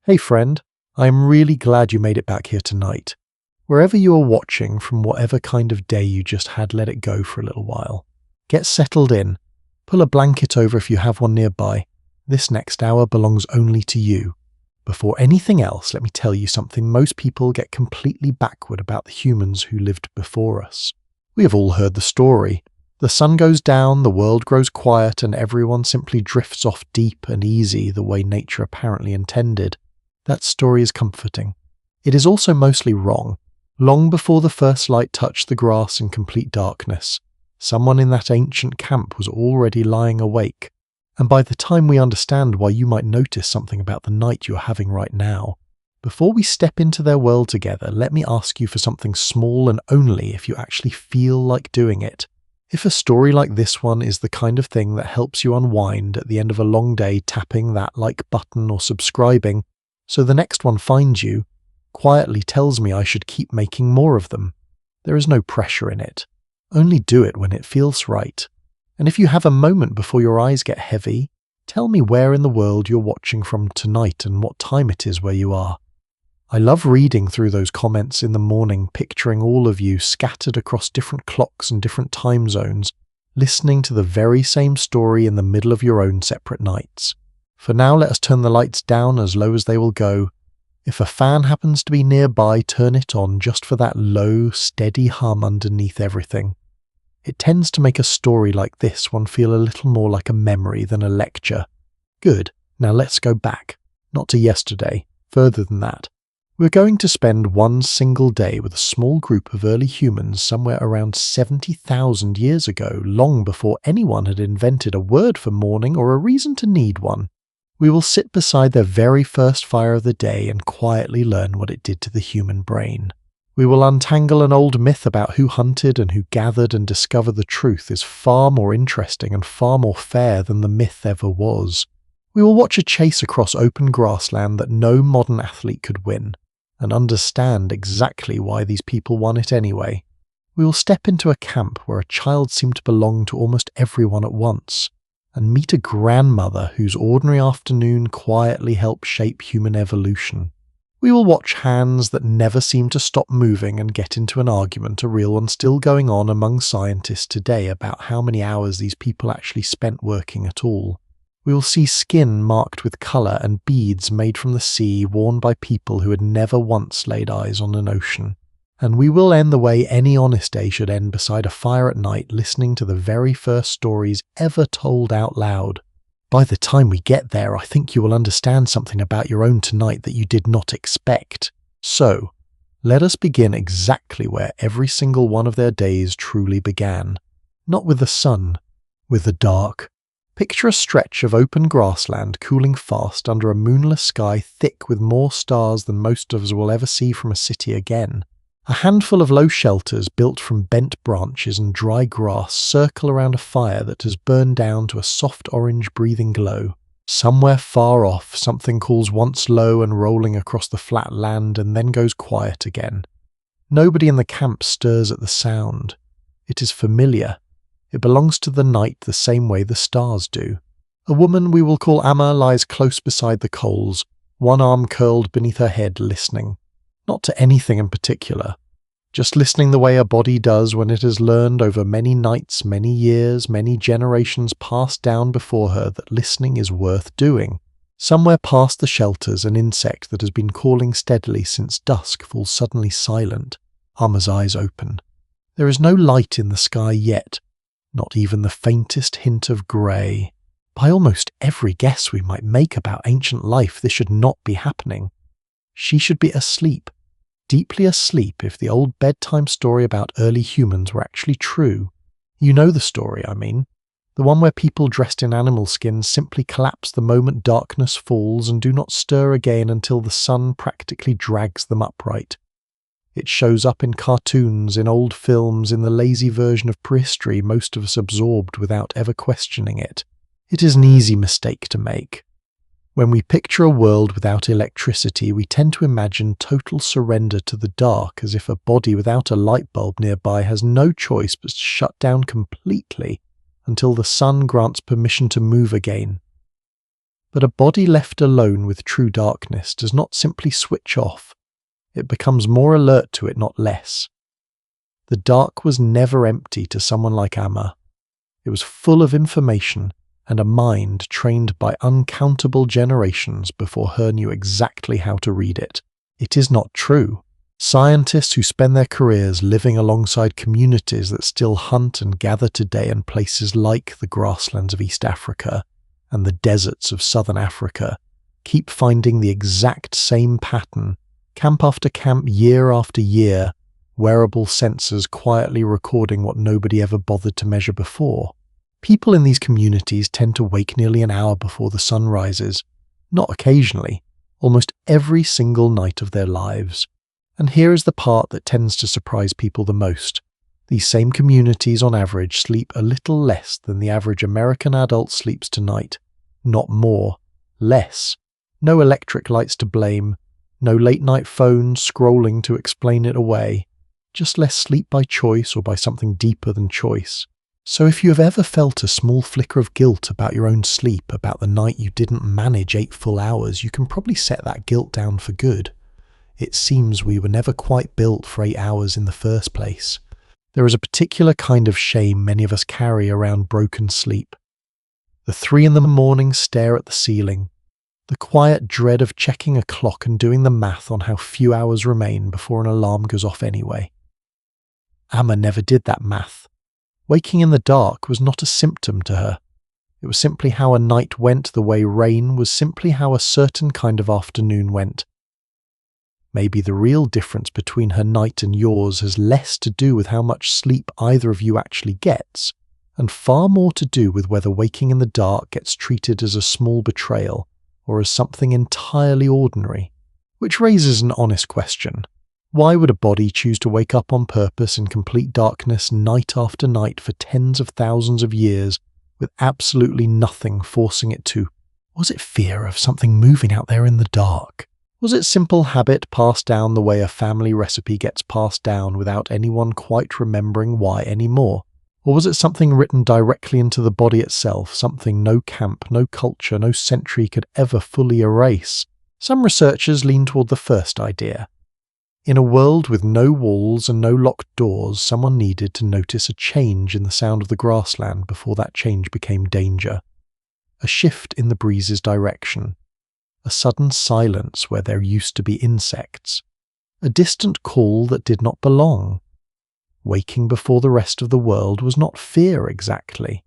Hey friend, I am really glad you made it back here tonight. Wherever you are watching from whatever kind of day you just had, let it go for a little while. Get settled in. Pull a blanket over if you have one nearby. This next hour belongs only to you. Before anything else, let me tell you something most people get completely backward about the humans who lived before us. We have all heard the story. The sun goes down, the world grows quiet, and everyone simply drifts off deep and easy the way nature apparently intended. That story is comforting. It is also mostly wrong. Long before the first light touched the grass in complete darkness, someone in that ancient camp was already lying awake. And by the time we understand why you might notice something about the night you're having right now, before we step into their world together, let me ask you for something small and only if you actually feel like doing it. If a story like this one is the kind of thing that helps you unwind at the end of a long day tapping that like button or subscribing, so the next one finds you, quietly tells me I should keep making more of them. There is no pressure in it. Only do it when it feels right. And if you have a moment before your eyes get heavy, tell me where in the world you're watching from tonight and what time it is where you are. I love reading through those comments in the morning, picturing all of you scattered across different clocks and different time zones, listening to the very same story in the middle of your own separate nights. For now, let us turn the lights down as low as they will go. If a fan happens to be nearby, turn it on just for that low, steady hum underneath everything. It tends to make a story like this one feel a little more like a memory than a lecture. Good. Now let's go back. Not to yesterday. Further than that. We're going to spend one single day with a small group of early humans somewhere around 70,000 years ago, long before anyone had invented a word for morning or a reason to need one. We will sit beside their very first fire of the day and quietly learn what it did to the human brain. We will untangle an old myth about who hunted and who gathered and discover the truth is far more interesting and far more fair than the myth ever was. We will watch a chase across open grassland that no modern athlete could win, and understand exactly why these people won it anyway. We will step into a camp where a child seemed to belong to almost everyone at once, and meet a grandmother whose ordinary afternoon quietly helped shape human evolution. We will watch hands that never seem to stop moving and get into an argument, a real one still going on among scientists today about how many hours these people actually spent working at all. We will see skin marked with colour and beads made from the sea worn by people who had never once laid eyes on an ocean. And we will end the way any honest day should end, beside a fire at night, listening to the very first stories ever told out loud. By the time we get there, I think you will understand something about your own tonight that you did not expect. So, let us begin exactly where every single one of their days truly began. Not with the sun, with the dark. Picture a stretch of open grassland cooling fast under a moonless sky thick with more stars than most of us will ever see from a city again. A handful of low shelters built from bent branches and dry grass circle around a fire that has burned down to a soft orange breathing glow. Somewhere far off, something calls once low and rolling across the flat land and then goes quiet again. Nobody in the camp stirs at the sound. It is familiar. It belongs to the night the same way the stars do. A woman we will call Amma lies close beside the coals, one arm curled beneath her head, listening. Not to anything in particular. Just listening the way a body does when it has learned over many nights, many years, many generations passed down before her that listening is worth doing. Somewhere past the shelters, an insect that has been calling steadily since dusk falls suddenly silent. Amma's eyes open. There is no light in the sky yet. Not even the faintest hint of grey. By almost every guess we might make about ancient life, this should not be happening. She should be asleep, deeply asleep, if the old bedtime story about early humans were actually true. You know the story, I mean. The one where people dressed in animal skins simply collapse the moment darkness falls and do not stir again until the sun practically drags them upright. It shows up in cartoons, in old films, in the lazy version of prehistory most of us absorbed without ever questioning it. It is an easy mistake to make. When we picture a world without electricity, we tend to imagine total surrender to the dark, as if a body without a light bulb nearby has no choice but to shut down completely until the sun grants permission to move again. But a body left alone with true darkness does not simply switch off. It becomes more alert to it, not less. The dark was never empty to someone like Amma. It was full of information, and a mind trained by uncountable generations before her knew exactly how to read it. It is not true. Scientists who spend their careers living alongside communities that still hunt and gather today in places like the grasslands of East Africa and the deserts of Southern Africa keep finding the exact same pattern, camp after camp, year after year, wearable sensors quietly recording what nobody ever bothered to measure before. People in these communities tend to wake nearly an hour before the sun rises, not occasionally, almost every single night of their lives. And here is the part that tends to surprise people the most. These same communities on average sleep a little less than the average American adult sleeps tonight. Not more, less. No electric lights to blame, no late-night phones scrolling to explain it away. Just less sleep by choice or by something deeper than choice. So if you have ever felt a small flicker of guilt about your own sleep, about the night you didn't manage 8 full hours, you can probably set that guilt down for good. It seems we were never quite built for 8 hours in the first place. There is a particular kind of shame many of us carry around broken sleep. The 3 a.m. stare at the ceiling. The quiet dread of checking a clock and doing the math on how few hours remain before an alarm goes off anyway. Amma never did that math. Waking in the dark was not a symptom to her. It was simply how a night went the way rain was simply how a certain kind of afternoon went. Maybe the real difference between her night and yours has less to do with how much sleep either of you actually gets, and far more to do with whether waking in the dark gets treated as a small betrayal or as something entirely ordinary. Which raises an honest question. Why would a body choose to wake up on purpose in complete darkness night after night for tens of thousands of years with absolutely nothing forcing it to? Was it fear of something moving out there in the dark? Was it simple habit passed down the way a family recipe gets passed down without anyone quite remembering why anymore? Or was it something written directly into the body itself, something no camp, no culture, no century could ever fully erase? Some researchers lean toward the first idea. In a world with no walls and no locked doors, someone needed to notice a change in the sound of the grassland before that change became danger. A shift in the breeze's direction. A sudden silence where there used to be insects. A distant call that did not belong. Waking before the rest of the world was not fear exactly.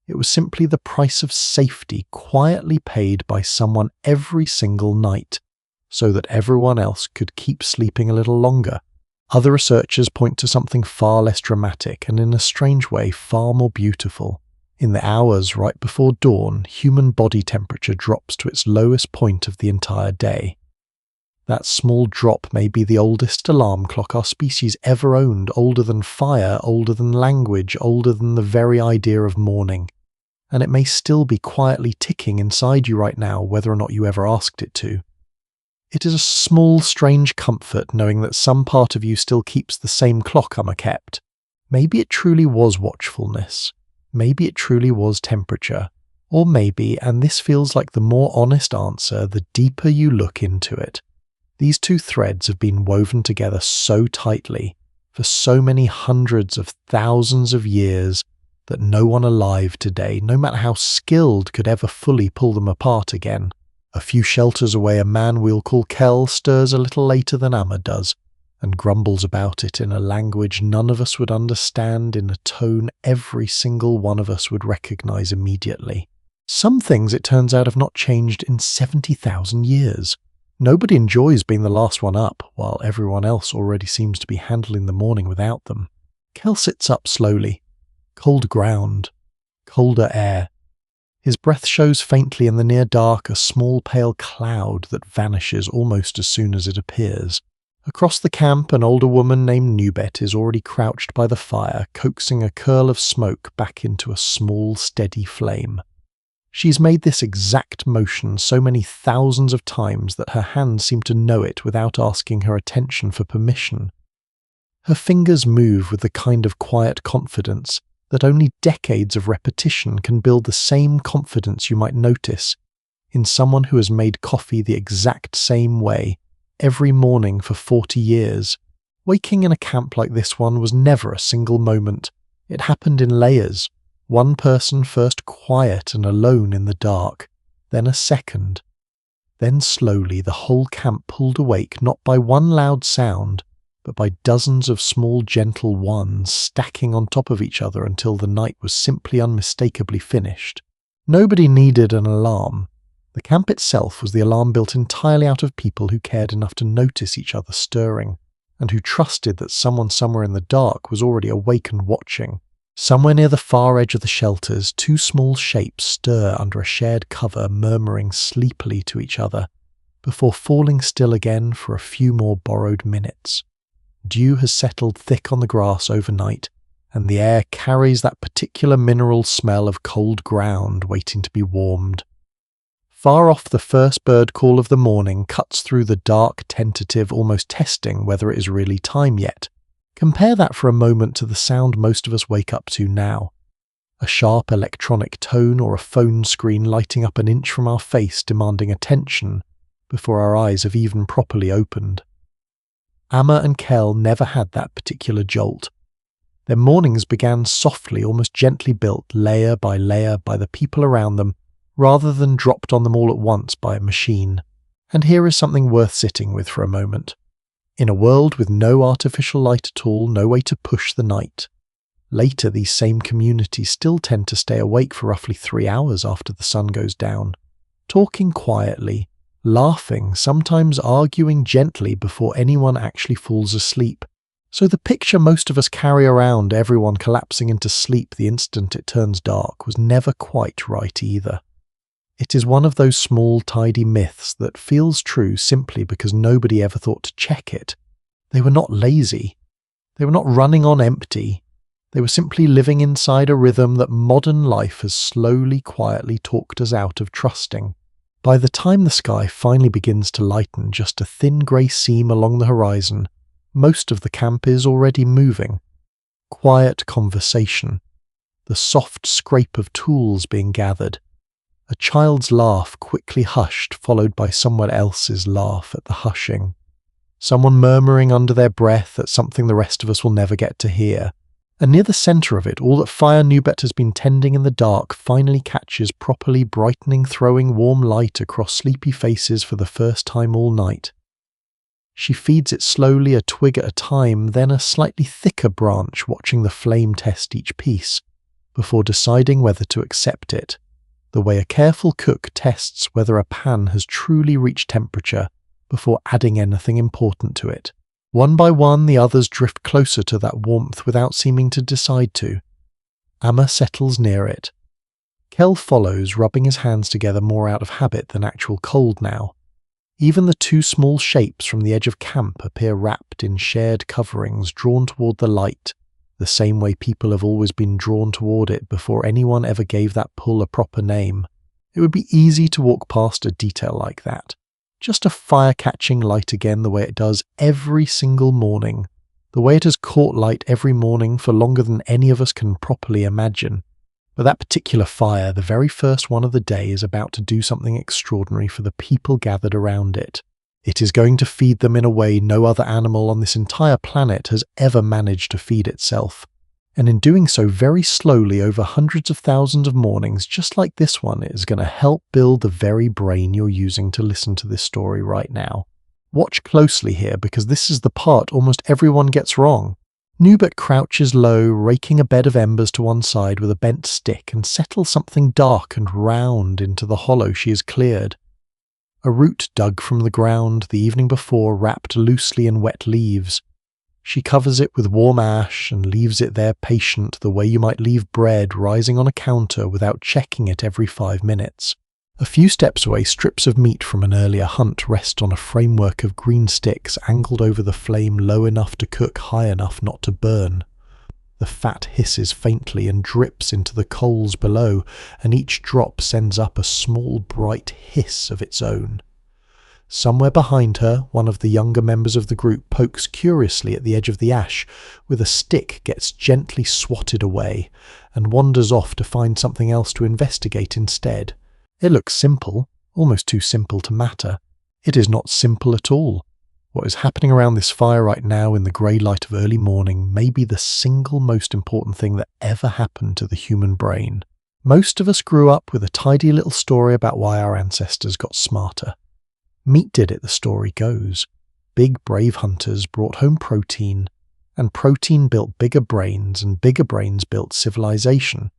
It was simply the price of safety quietly paid by someone every single night, so that everyone else could keep sleeping a little longer. Other researchers point to something far less dramatic and in a strange way far more beautiful. In the hours right before dawn, human body temperature drops to its lowest point of the entire day. That small drop may be the oldest alarm clock our species ever owned, older than fire, older than language, older than the very idea of morning. And it may still be quietly ticking inside you right now, whether or not you ever asked it to. It is a small, strange comfort knowing that some part of you still keeps the same clock Amma kept. Maybe it truly was watchfulness. Maybe it truly was temperature. Or maybe, and this feels like the more honest answer the deeper you look into it, these two threads have been woven together so tightly for so many hundreds of thousands of years that no one alive today, no matter how skilled, could ever fully pull them apart again. A few shelters away, a man we'll call Kel stirs a little later than Amma does, and grumbles about it in a language none of us would understand, in a tone every single one of us would recognize immediately. Some things, it turns out, have not changed in 70,000 years. Nobody enjoys being the last one up, while everyone else already seems to be handling the morning without them. Kel sits up slowly. Cold ground. Colder air. His breath shows faintly in the near dark a small pale cloud that vanishes almost as soon as it appears. Across the camp, an older woman named Nubet is already crouched by the fire, coaxing a curl of smoke back into a small, steady flame. She's made this exact motion so many thousands of times that her hands seem to know it without asking her attention for permission. Her fingers move with the kind of quiet confidence that only decades of repetition can build, the same confidence you might notice in someone who has made coffee the exact same way every morning for 40 years. Waking in a camp like this one was never a single moment. It happened in layers. One person first quiet and alone in the dark, then a second. Then slowly the whole camp pulled awake, not by one loud sound, but by dozens of small gentle ones stacking on top of each other until the night was simply unmistakably finished. Nobody needed an alarm. The camp itself was the alarm built entirely out of people who cared enough to notice each other stirring, and who trusted that someone somewhere in the dark was already awake and watching. Somewhere near the far edge of the shelters, two small shapes stir under a shared cover, murmuring sleepily to each other, before falling still again for a few more borrowed minutes. Dew has settled thick on the grass overnight, and the air carries that particular mineral smell of cold ground waiting to be warmed. Far off, the first bird call of the morning cuts through the dark, tentative, almost testing whether it is really time yet. Compare that for a moment to the sound most of us wake up to now. A sharp electronic tone or a phone screen lighting up an inch from our face demanding attention before our eyes have even properly opened. Amma and Kel never had that particular jolt. Their mornings began softly, almost gently built, layer by the people around them, rather than dropped on them all at once by a machine. And here is something worth sitting with for a moment. In a world with no artificial light at all, no way to push the night. Later, these same communities still tend to stay awake for roughly 3 hours after the sun goes down, talking quietly, laughing, sometimes arguing gently before anyone actually falls asleep. So the picture most of us carry around, everyone collapsing into sleep the instant it turns dark, was never quite right either. It is one of those small, tidy myths that feels true simply because nobody ever thought to check it. They were not lazy. They were not running on empty. They were simply living inside a rhythm that modern life has slowly, quietly talked us out of trusting. By the time the sky finally begins to lighten just a thin grey seam along the horizon, most of the camp is already moving. Quiet conversation. The soft scrape of tools being gathered. A child's laugh quickly hushed, followed by someone else's laugh at the hushing. Someone murmuring under their breath at something the rest of us will never get to hear. And near the centre of it, all that Fire Nubet has been tending in the dark finally catches properly brightening, throwing warm light across sleepy faces for the first time all night. She feeds it slowly, a twig at a time, then a slightly thicker branch, watching the flame test each piece, before deciding whether to accept it. The way a careful cook tests whether a pan has truly reached temperature before adding anything important to it. One by one, the others drift closer to that warmth without seeming to decide to. Amma settles near it. Kel follows, rubbing his hands together more out of habit than actual cold now. Even the two small shapes from the edge of camp appear wrapped in shared coverings drawn toward the light, the same way people have always been drawn toward it before anyone ever gave that pull a proper name. It would be easy to walk past a detail like that. Just a fire-catching light again the way it does every single morning, the way it has caught light every morning for longer than any of us can properly imagine. But that particular fire, the very first one of the day, is about to do something extraordinary for the people gathered around it. It is going to feed them in a way no other animal on this entire planet has ever managed to feed itself. And in doing so very slowly over hundreds of thousands of mornings, just like this one, it is going to help build the very brain you're using to listen to this story right now. Watch closely here, because this is the part almost everyone gets wrong. Nubet crouches low, raking a bed of embers to one side with a bent stick, and settles something dark and round into the hollow she has cleared. A root dug from the ground the evening before, wrapped loosely in wet leaves. She covers it with warm ash and leaves it there patient, the way you might leave bread rising on a counter without checking it every 5 minutes. A few steps away, strips of meat from an earlier hunt rest on a framework of green sticks angled over the flame low enough to cook, high enough not to burn. The fat hisses faintly and drips into the coals below, and each drop sends up a small bright hiss of its own. Somewhere behind her, one of the younger members of the group pokes curiously at the edge of the ash, with a stick gets gently swatted away, and wanders off to find something else to investigate instead. It looks simple, almost too simple to matter. It is not simple at all. What is happening around this fire right now in the grey light of early morning may be the single most important thing that ever happened to the human brain. Most of us grew up with a tidy little story about why our ancestors got smarter. Meat did it, the story goes. Big brave hunters brought home protein, and protein built bigger brains, and bigger brains built civilization.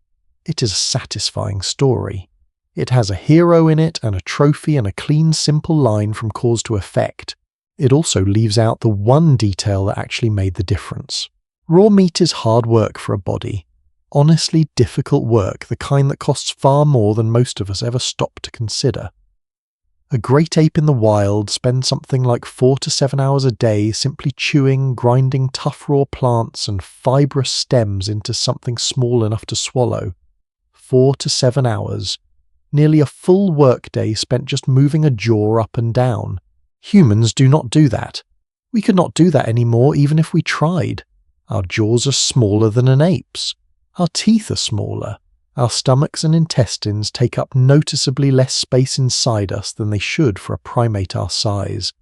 It is a satisfying story. It has a hero in it, and a trophy, and a clean, simple line from cause to effect. It also leaves out the one detail that actually made the difference. Raw meat is hard work for a body. Honestly difficult work, the kind that costs far more than most of us ever stop to consider. A great ape in the wild spends something like 4 to 7 hours a day simply chewing, grinding tough raw plants and fibrous stems into something small enough to swallow. 4 to 7 hours. Nearly a full workday spent just moving a jaw up and down. Humans do not do that. We could not do that anymore even if we tried. Our jaws are smaller than an ape's. Our teeth are smaller. Our stomachs and intestines take up noticeably less space inside us than they should for a primate our size.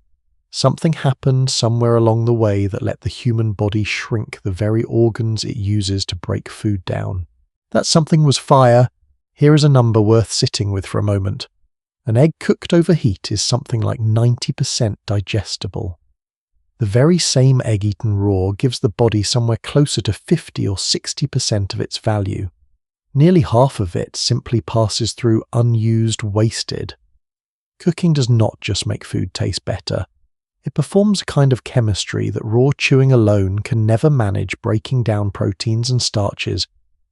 Something happened somewhere along the way that let the human body shrink the very organs it uses to break food down. That something was fire. Here is a number worth sitting with for a moment. An egg cooked over heat is something like 90% digestible. The very same egg eaten raw gives the body somewhere closer to 50 or 60% of its value. Nearly half of it simply passes through unused, wasted. Cooking does not just make food taste better. It performs a kind of chemistry that raw chewing alone can never manage, breaking down proteins and starches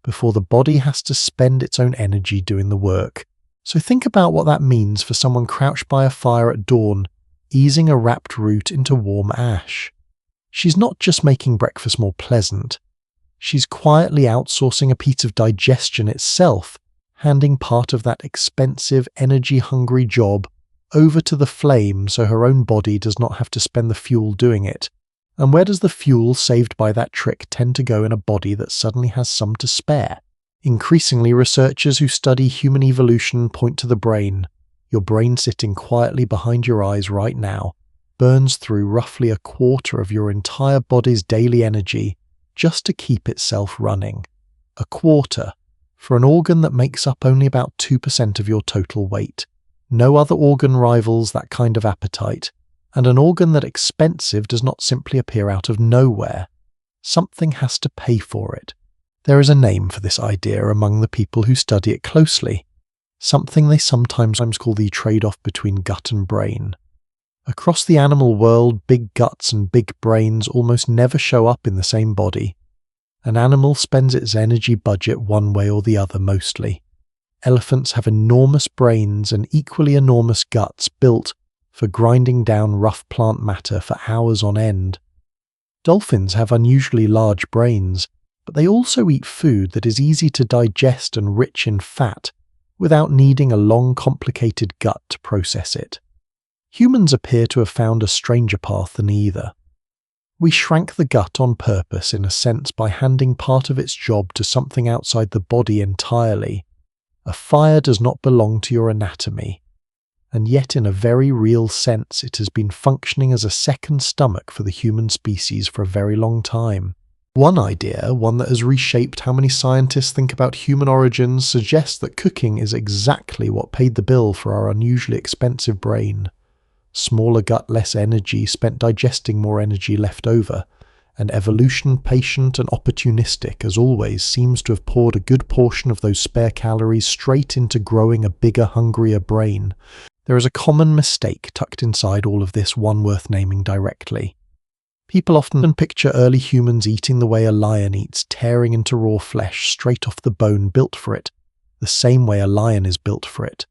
before the body has to spend its own energy doing the work. So think about what that means for someone crouched by a fire at dawn, easing a wrapped root into warm ash. She's not just making breakfast more pleasant. She's quietly outsourcing a piece of digestion itself, handing part of that expensive, energy-hungry job over to the flame so her own body does not have to spend the fuel doing it. And where does the fuel saved by that trick tend to go in a body that suddenly has some to spare? Increasingly, researchers who study human evolution point to the brain. Your brain sitting quietly behind your eyes right now burns through roughly a quarter of your entire body's daily energy just to keep itself running. A quarter, for an organ that makes up only about 2% of your total weight. No other organ rivals that kind of appetite, and an organ that expensive does not simply appear out of nowhere. Something has to pay for it. There is a name for this idea among the people who study it closely, something they sometimes call the trade-off between gut and brain. Across the animal world, big guts and big brains almost never show up in the same body. An animal spends its energy budget one way or the other mostly. Elephants have enormous brains and equally enormous guts built for grinding down rough plant matter for hours on end. Dolphins have unusually large brains, but they also eat food that is easy to digest and rich in fat, without needing a long, complicated gut to process it. Humans appear to have found a stranger path than either. We shrank the gut on purpose in a sense by handing part of its job to something outside the body entirely. A fire does not belong to your anatomy, and yet in a very real sense it has been functioning as a second stomach for the human species for a very long time. One idea, one that has reshaped how many scientists think about human origins, suggests that cooking is exactly what paid the bill for our unusually expensive brain. Smaller gut, less energy, spent digesting more energy left over, and evolution, patient and opportunistic as always, seems to have poured a good portion of those spare calories straight into growing a bigger, hungrier brain. There is a common mistake tucked inside all of this, one worth naming directly. People often picture early humans eating the way a lion eats, tearing into raw flesh straight off the bone built for it, the same way a lion is built for it.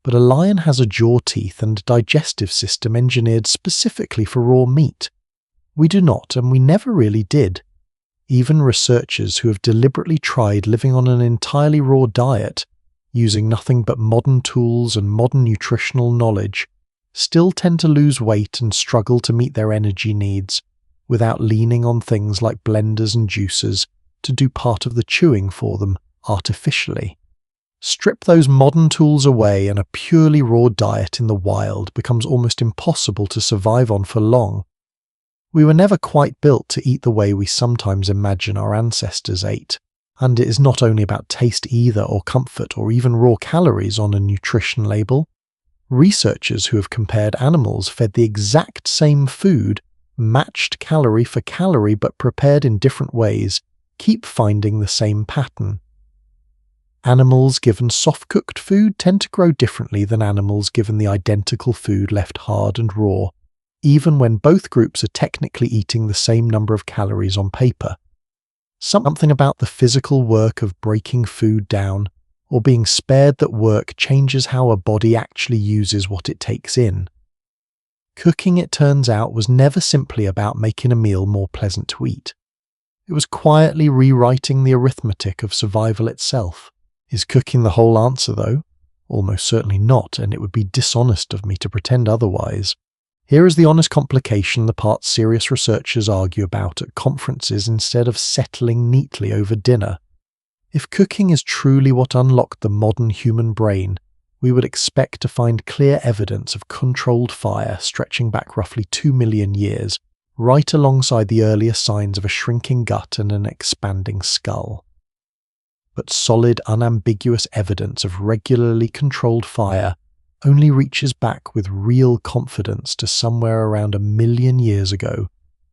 But a lion has a jaw teeth and a digestive system engineered specifically for raw meat. We do not, and we never really did. Even researchers who have deliberately tried living on an entirely raw diet, using nothing but modern tools and modern nutritional knowledge, still tend to lose weight and struggle to meet their energy needs, without leaning on things like blenders and juicers to do part of the chewing for them artificially. Strip those modern tools away and a purely raw diet in the wild becomes almost impossible to survive on for long. We were never quite built to eat the way we sometimes imagine our ancestors ate, and it is not only about taste either, or comfort, or even raw calories on a nutrition label. Researchers who have compared animals fed the exact same food, matched calorie for calorie but prepared in different ways, keep finding the same pattern. Animals given soft-cooked food tend to grow differently than animals given the identical food left hard and raw, even when both groups are technically eating the same number of calories on paper. Something about the physical work of breaking food down, or being spared that work, changes how a body actually uses what it takes in. Cooking, it turns out, was never simply about making a meal more pleasant to eat. It was quietly rewriting the arithmetic of survival itself. Is cooking the whole answer, though? Almost certainly not, and it would be dishonest of me to pretend otherwise. Here is the honest complication the part serious researchers argue about at conferences instead of settling neatly over dinner. If cooking is truly what unlocked the modern human brain, we would expect to find clear evidence of controlled fire stretching back roughly 2 million years, right alongside the earliest signs of a shrinking gut and an expanding skull. But solid, unambiguous evidence of regularly controlled fire only reaches back with real confidence to somewhere around 1 million years ago,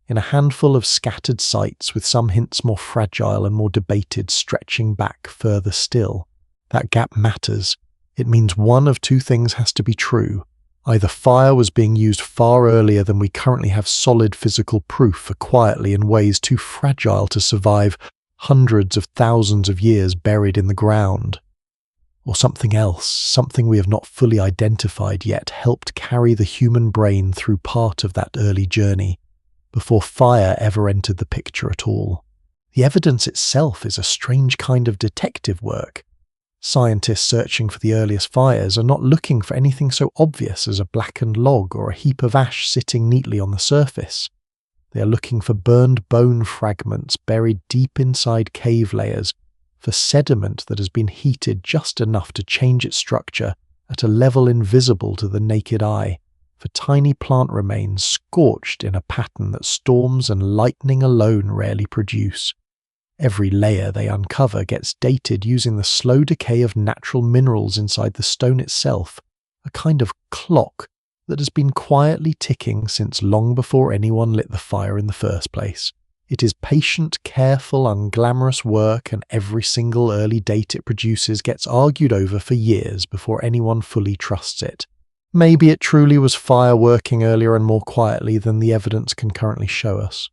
in a handful of scattered sites, with some hints more fragile and more debated stretching back further still. That gap matters. It means one of two things has to be true. Either fire was being used far earlier than we currently have solid physical proof for, quietly in ways too fragile to survive hundreds of thousands of years buried in the ground. Or something else, something we have not fully identified yet, helped carry the human brain through part of that early journey, before fire ever entered the picture at all. The evidence itself is a strange kind of detective work. Scientists searching for the earliest fires are not looking for anything so obvious as a blackened log or a heap of ash sitting neatly on the surface. They are looking for burned bone fragments buried deep inside cave layers, for sediment that has been heated just enough to change its structure at a level invisible to the naked eye, for tiny plant remains scorched in a pattern that storms and lightning alone rarely produce. Every layer they uncover gets dated using the slow decay of natural minerals inside the stone itself, a kind of clock that has been quietly ticking since long before anyone lit the fire in the first place. It is patient, careful, unglamorous work, and every single early date it produces gets argued over for years before anyone fully trusts it. Maybe it truly was fire working earlier and more quietly than the evidence can currently show us.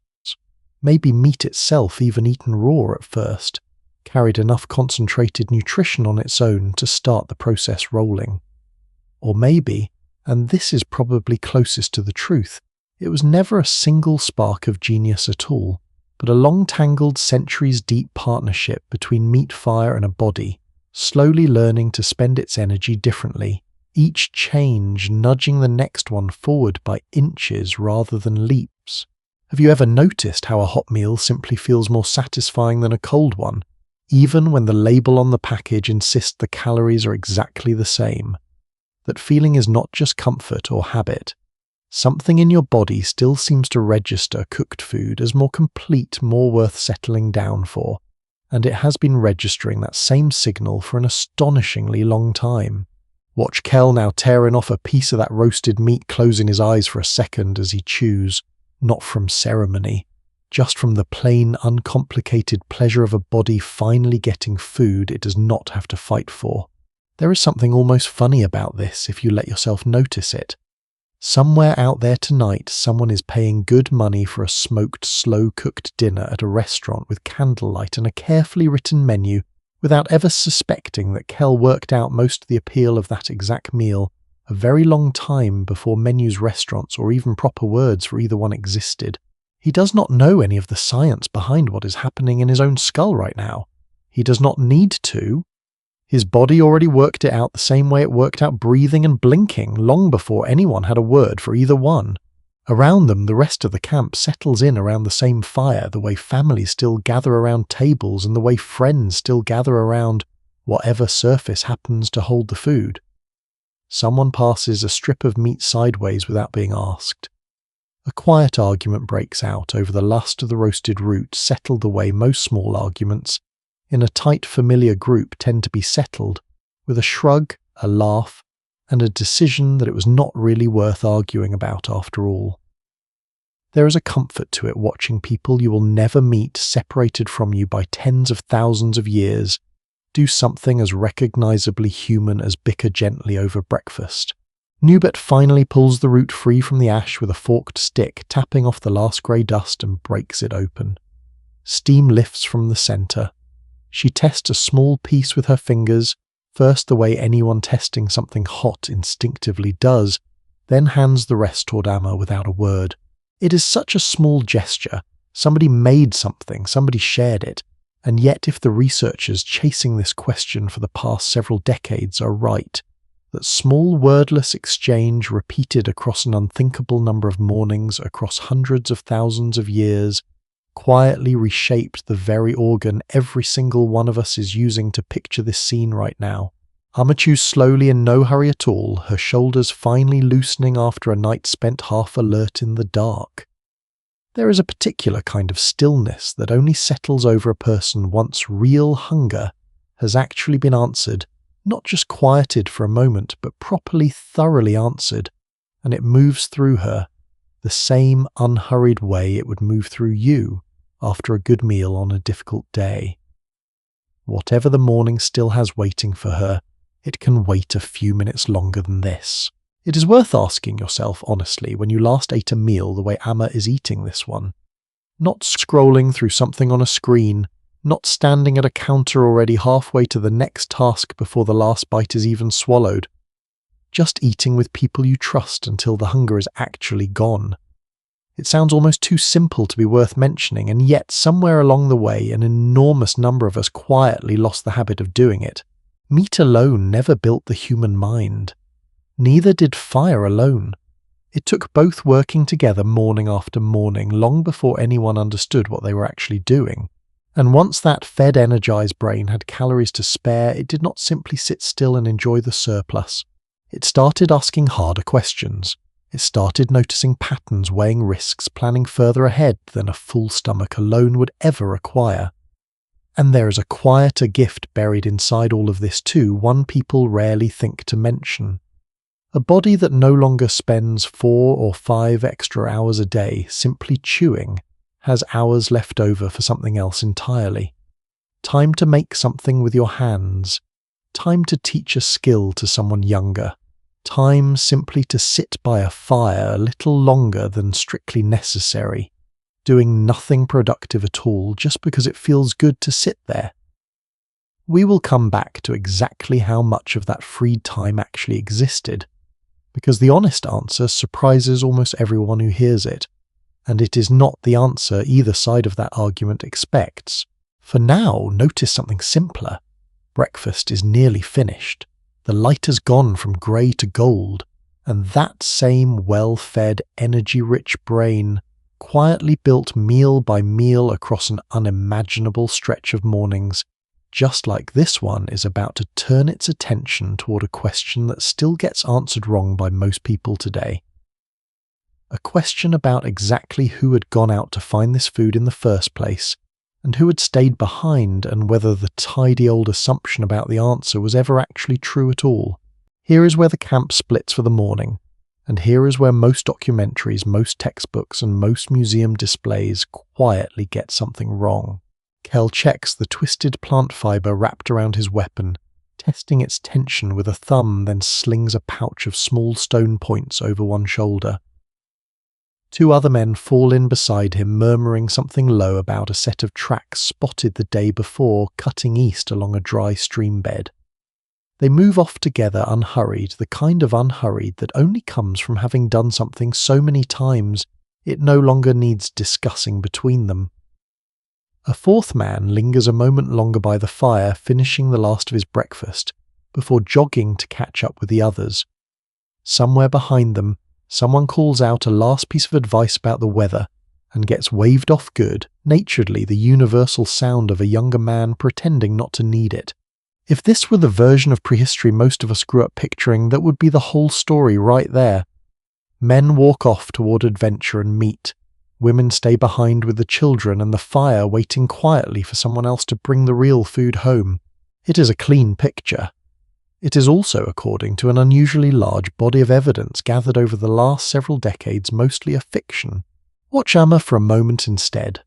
Maybe meat itself, even eaten raw at first, carried enough concentrated nutrition on its own to start the process rolling. Or maybe, and this is probably closest to the truth, it was never a single spark of genius at all, but a long-tangled, centuries-deep partnership between meat fire and a body, slowly learning to spend its energy differently, each change nudging the next one forward by inches rather than leaps. Have you ever noticed how a hot meal simply feels more satisfying than a cold one, even when the label on the package insists the calories are exactly the same? That feeling is not just comfort or habit. Something in your body still seems to register cooked food as more complete, more worth settling down for, and it has been registering that same signal for an astonishingly long time. Watch Kel now tearing off a piece of that roasted meat, closing his eyes for a second as he chews, not from ceremony, just from the plain, uncomplicated pleasure of a body finally getting food it does not have to fight for. There is something almost funny about this if you let yourself notice it. Somewhere out there tonight, someone is paying good money for a smoked, slow-cooked dinner at a restaurant with candlelight and a carefully written menu, without ever suspecting that Kel worked out most of the appeal of that exact meal a very long time before menus, restaurants, or even proper words for either one existed. He does not know any of the science behind what is happening in his own skull right now. He does not need to. His body already worked it out the same way it worked out breathing and blinking long before anyone had a word for either one. Around them, the rest of the camp settles in around the same fire, the way families still gather around tables and the way friends still gather around whatever surface happens to hold the food. Someone passes a strip of meat sideways without being asked. A quiet argument breaks out over the lust of the roasted root, settled the way most small arguments, in a tight familiar group, tend to be settled, with a shrug, a laugh, and a decision that it was not really worth arguing about after all. There is a comfort to it watching people you will never meet, separated from you by tens of thousands of years, do something as recognizably human as bicker gently over breakfast. Nubet finally pulls the root free from the ash with a forked stick, tapping off the last grey dust, and breaks it open. Steam lifts from the centre. She tests a small piece with her fingers, first the way anyone testing something hot instinctively does, then hands the rest toward Amma without a word. It is such a small gesture. Somebody made something, somebody shared it, and yet if the researchers chasing this question for the past several decades are right, that small wordless exchange repeated across an unthinkable number of mornings, across hundreds of thousands of years, quietly reshaped the very organ every single one of us is using to picture this scene right now. Amma chews slowly in no hurry at all, her shoulders finally loosening after a night spent half alert in the dark. There is a particular kind of stillness that only settles over a person once real hunger has actually been answered, not just quieted for a moment, but properly, thoroughly answered, and it moves through her, the same unhurried way it would move through you after a good meal on a difficult day. Whatever the morning still has waiting for her, it can wait a few minutes longer than this. It is worth asking yourself honestly when you last ate a meal the way Amma is eating this one. Not scrolling through something on a screen, not standing at a counter already halfway to the next task before the last bite is even swallowed. Just eating with people you trust until the hunger is actually gone. It sounds almost too simple to be worth mentioning, and yet somewhere along the way an enormous number of us quietly lost the habit of doing it. Meat alone never built the human mind. Neither did fire alone. It took both working together morning after morning, long before anyone understood what they were actually doing. And once that fed, energized brain had calories to spare, it did not simply sit still and enjoy the surplus. It started asking harder questions. It started noticing patterns, weighing risks, planning further ahead than a full stomach alone would ever require. And there is a quieter gift buried inside all of this too, one people rarely think to mention. A body that no longer spends 4 or 5 extra hours a day simply chewing has hours left over for something else entirely. Time to make something with your hands. Time to teach a skill to someone younger. Time simply to sit by a fire a little longer than strictly necessary, doing nothing productive at all just because it feels good to sit there. We will come back to exactly how much of that freed time actually existed, because the honest answer surprises almost everyone who hears it, and it is not the answer either side of that argument expects. For now, notice something simpler. Breakfast is nearly finished. The light has gone from grey to gold, and that same well-fed, energy-rich brain quietly built meal by meal across an unimaginable stretch of mornings, just like this one is about to turn its attention toward a question that still gets answered wrong by most people today. A question about exactly who had gone out to find this food in the first place, and who had stayed behind, and whether the tidy old assumption about the answer was ever actually true at all. Here is where the camp splits for the morning, and here is where most documentaries, most textbooks, and most museum displays quietly get something wrong. Kel checks the twisted plant fibre wrapped around his weapon, testing its tension with a thumb, then slings a pouch of small stone points over one shoulder. 2 other men fall in beside him, murmuring something low about a set of tracks spotted the day before cutting east along a dry stream bed. They move off together unhurried, the kind of unhurried that only comes from having done something so many times it no longer needs discussing between them. A 4th man lingers a moment longer by the fire, finishing the last of his breakfast, before jogging to catch up with the others. Somewhere behind them, someone calls out a last piece of advice about the weather, and gets waved off good, naturedly the universal sound of a younger man pretending not to need it. If this were the version of prehistory most of us grew up picturing, that would be the whole story right there. Men walk off toward adventure and meat. Women stay behind with the children and the fire, waiting quietly for someone else to bring the real food home. It is a clean picture. It is also according to an unusually large body of evidence gathered over the last several decades, mostly a fiction. Watch Amma for a moment instead.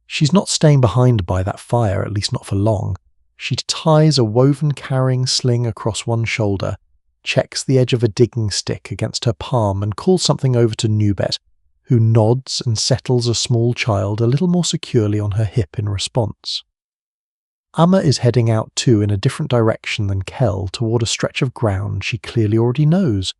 She's not staying behind by that fire, at least not for long. She ties a woven carrying sling across one shoulder, checks the edge of a digging stick against her palm and calls something over to Nubet, who nods and settles a small child a little more securely on her hip in response. Amma is heading out too in a different direction than Kel, toward a stretch of ground she clearly already knows.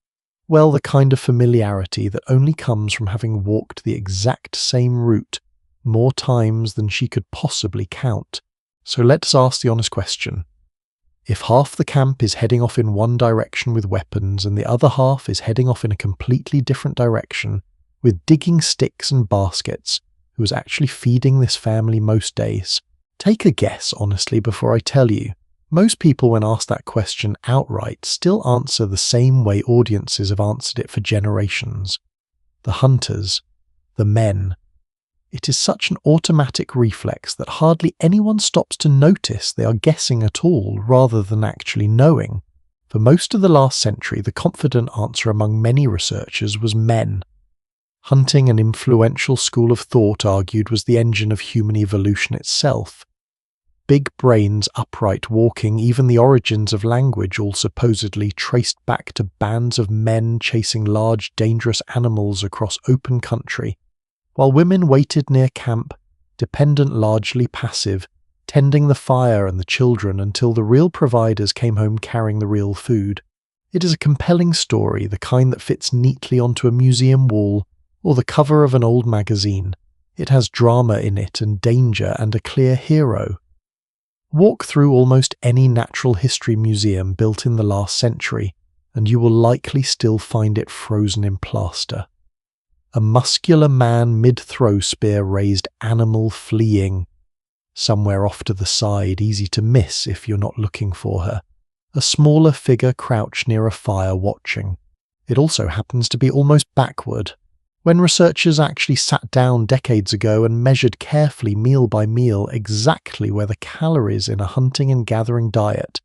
Well, the kind of familiarity that only comes from having walked the exact same route more times than she could possibly count. So let's ask the honest question. If half the camp is heading off in one direction with weapons and the other half is heading off in a completely different direction, with digging sticks and baskets, who is actually feeding this family most days? Take a guess, honestly, before I tell you. Most people, when asked that question outright, still answer the same way audiences have answered it for generations. The hunters. The men. It is such an automatic reflex that hardly anyone stops to notice they are guessing at all rather than actually knowing. For most of the last century, the confident answer among many researchers was men. Hunting, an influential school of thought, argued was the engine of human evolution itself. Big brains, upright walking, even the origins of language all supposedly traced back to bands of men chasing large, dangerous animals across open country, while women waited near camp, dependent, largely passive, tending the fire and the children until the real providers came home carrying the real food. It is a compelling story, the kind that fits neatly onto a museum wall or the cover of an old magazine. It has drama in it and danger and a clear hero. Walk through almost any natural history museum built in the last century, and you will likely still find it frozen in plaster. A muscular man mid-throw spear raised animal fleeing. Somewhere off to the side, easy to miss if you're not looking for her. A smaller figure crouched near a fire watching. It also happens to be almost backward. When researchers actually sat down decades ago and measured carefully meal by meal exactly where the calories in a hunting and gathering diet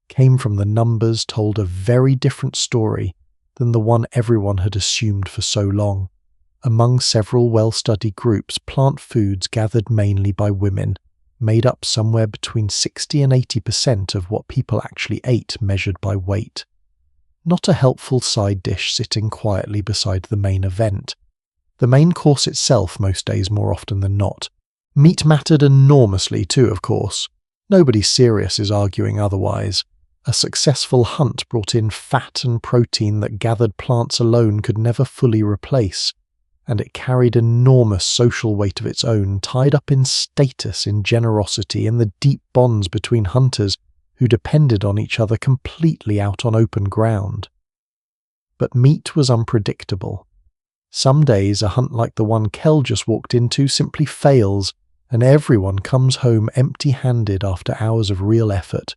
came from, the numbers told a very different story than the one everyone had assumed for so long. Among several well-studied groups, plant foods gathered mainly by women made up somewhere between 60 and 80% of what people actually ate measured by weight. Not a helpful side dish sitting quietly beside the main event. The main course itself most days more often than not. Meat mattered enormously too, of course. Nobody serious is arguing otherwise. A successful hunt brought in fat and protein that gathered plants alone could never fully replace, and it carried enormous social weight of its own, tied up in status, in generosity, in the deep bonds between hunters who depended on each other completely out on open ground. But meat was unpredictable. Some days a hunt like the one Kel just walked into simply fails, and everyone comes home empty-handed after hours of real effort.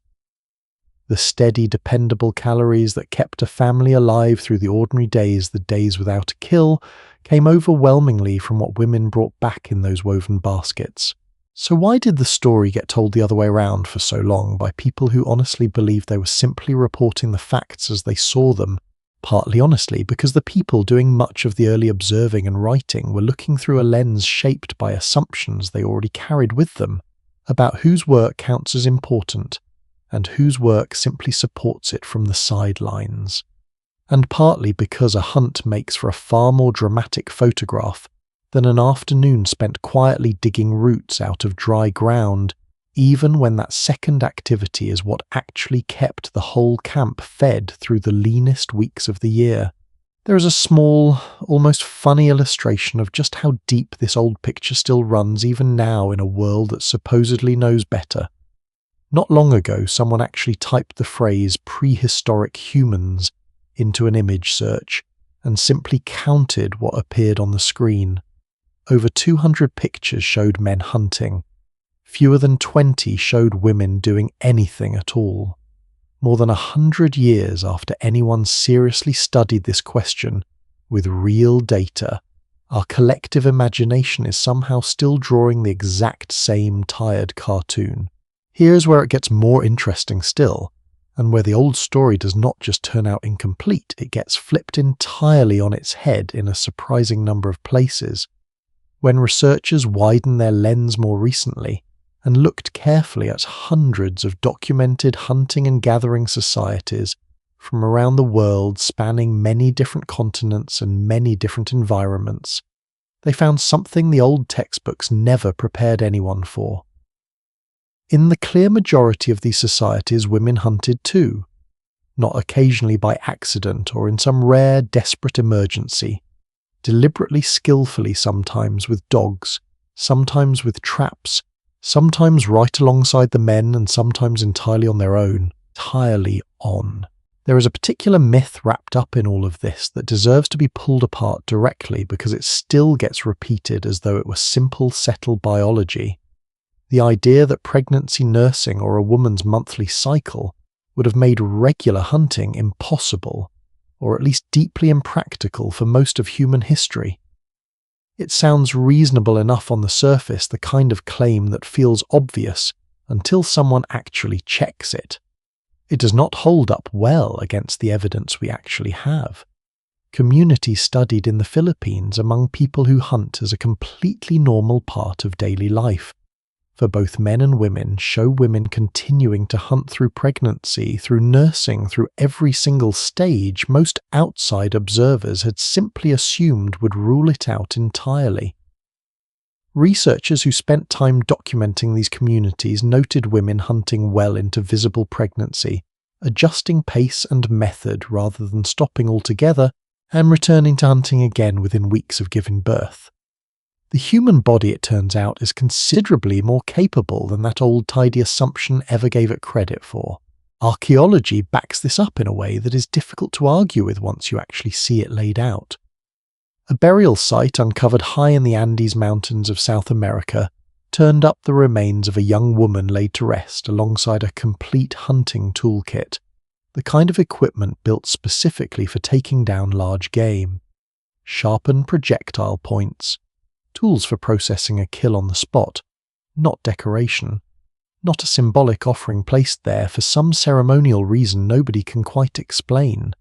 The steady, dependable calories that kept a family alive through the ordinary days, the days without a kill, came overwhelmingly from what women brought back in those woven baskets. So why did the story get told the other way around for so long by people who honestly believed they were simply reporting the facts as they saw them? Partly honestly because the people doing much of the early observing and writing were looking through a lens shaped by assumptions they already carried with them about whose work counts as important and whose work simply supports it from the sidelines. And partly because a hunt makes for a far more dramatic photograph than an afternoon spent quietly digging roots out of dry ground, even when that second activity is what actually kept the whole camp fed through the leanest weeks of the year. There is a small, almost funny illustration of just how deep this old picture still runs even now in a world that supposedly knows better. Not long ago, someone actually typed the phrase prehistoric humans into an image search and simply counted what appeared on the screen. Over 200 pictures showed men hunting. Fewer than 20 showed women doing anything at all. More than 100 years after anyone seriously studied this question with real data, our collective imagination is somehow still drawing the exact same tired cartoon. Here's where it gets more interesting still, and where the old story does not just turn out incomplete, it gets flipped entirely on its head in a surprising number of places. When researchers widened their lens more recently and looked carefully at hundreds of documented hunting and gathering societies from around the world spanning many different continents and many different environments, they found something the old textbooks never prepared anyone for. In the clear majority of these societies, women hunted too, not occasionally by accident or in some rare, desperate emergency, deliberately, skillfully, sometimes with dogs, sometimes with traps, sometimes right alongside the men and sometimes entirely on their own, entirely on. There is a particular myth wrapped up in all of this that deserves to be pulled apart directly because it still gets repeated as though it were simple, settled biology. The idea that pregnancy, nursing, or a woman's monthly cycle would have made regular hunting impossible, or at least deeply impractical for most of human history. It sounds reasonable enough on the surface, the kind of claim that feels obvious until someone actually checks it. It does not hold up well against the evidence we actually have. Communities studied in the Philippines among people who hunt as a completely normal part of daily life. For both men and women, show women continuing to hunt through pregnancy, through nursing, through every single stage most outside observers had simply assumed would rule it out entirely. Researchers who spent time documenting these communities noted women hunting well into visible pregnancy, adjusting pace and method rather than stopping altogether and returning to hunting again within weeks of giving birth. The human body, it turns out, is considerably more capable than that old-tidy assumption ever gave it credit for. Archaeology backs this up in a way that is difficult to argue with once you actually see it laid out. A burial site uncovered high in the Andes Mountains of South America turned up the remains of a young woman laid to rest alongside a complete hunting toolkit, the kind of equipment built specifically for taking down large game. Sharpened projectile points, tools for processing a kill on the spot, not decoration, not a symbolic offering placed there for some ceremonial reason nobody can quite explain.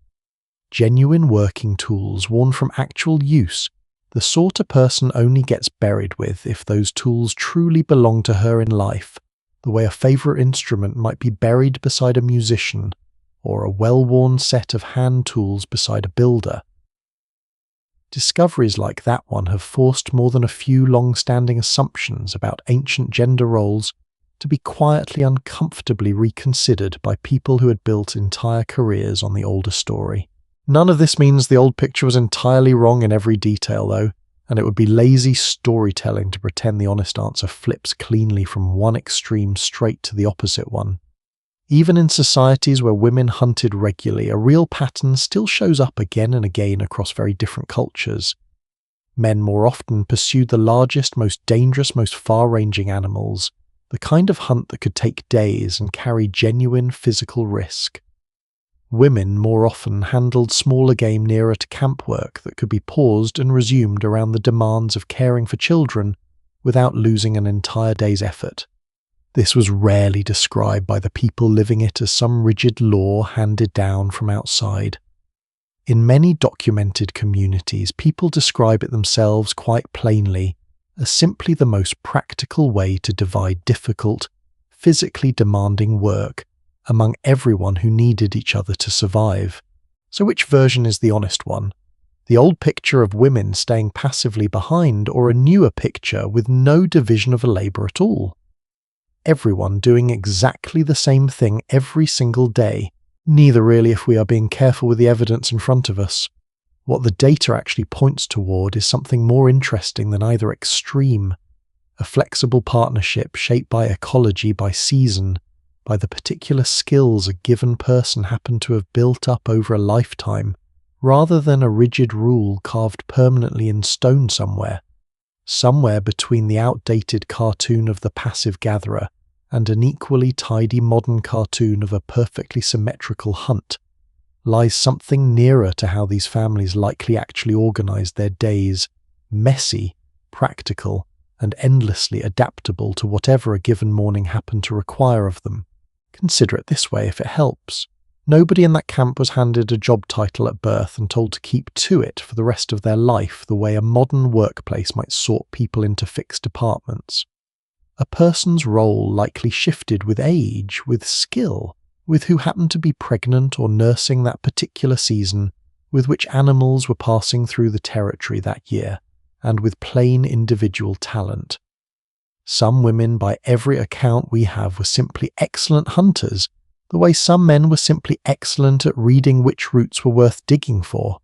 Genuine working tools worn from actual use, the sort a person only gets buried with if those tools truly belong to her in life, the way a favourite instrument might be buried beside a musician, or a well-worn set of hand tools beside a builder. Discoveries like that one have forced more than a few long-standing assumptions about ancient gender roles to be quietly uncomfortably reconsidered by people who had built entire careers on the older story. None of this means the old picture was entirely wrong in every detail, though, and it would be lazy storytelling to pretend the honest answer flips cleanly from one extreme straight to the opposite one. Even in societies where women hunted regularly, a real pattern still shows up again and again across very different cultures. Men more often pursued the largest, most dangerous, most far-ranging animals, the kind of hunt that could take days and carry genuine physical risk. Women more often handled smaller game nearer to camp work that could be paused and resumed around the demands of caring for children without losing an entire day's effort. This was rarely described by the people living it as some rigid law handed down from outside. In many documented communities, people describe it themselves quite plainly as simply the most practical way to divide difficult, physically demanding work among everyone who needed each other to survive. So which version is the honest one? The old picture of women staying passively behind, or a newer picture with no division of labour at all? Everyone doing exactly the same thing every single day. Neither really if we are being careful with the evidence in front of us. What the data actually points toward is something more interesting than either extreme. A flexible partnership shaped by ecology, by season, by the particular skills a given person happened to have built up over a lifetime, rather than a rigid rule carved permanently in stone somewhere. Somewhere between the outdated cartoon of the passive gatherer and an equally tidy modern cartoon of a perfectly symmetrical hunt, lies something nearer to how these families likely actually organized their days, messy, practical, and endlessly adaptable to whatever a given morning happened to require of them. Consider it this way if it helps. Nobody in that camp was handed a job title at birth and told to keep to it for the rest of their life the way a modern workplace might sort people into fixed departments. A person's role likely shifted with age, with skill, with who happened to be pregnant or nursing that particular season, with which animals were passing through the territory that year, and with plain individual talent. Some women, by every account we have, were simply excellent hunters, the way some men were simply excellent at reading which roots were worth digging for.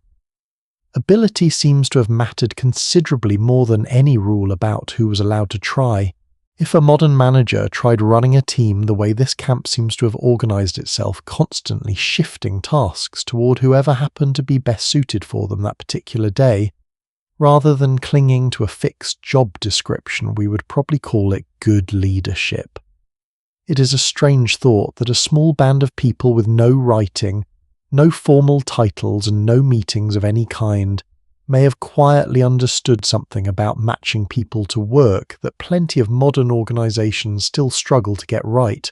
Ability seems to have mattered considerably more than any rule about who was allowed to try. If a modern manager tried running a team the way this camp seems to have organized itself, constantly shifting tasks toward whoever happened to be best suited for them that particular day, rather than clinging to a fixed job description, we would probably call it good leadership. It is a strange thought that a small band of people with no writing, no formal titles and no meetings of any kind may have quietly understood something about matching people to work that plenty of modern organizations still struggle to get right.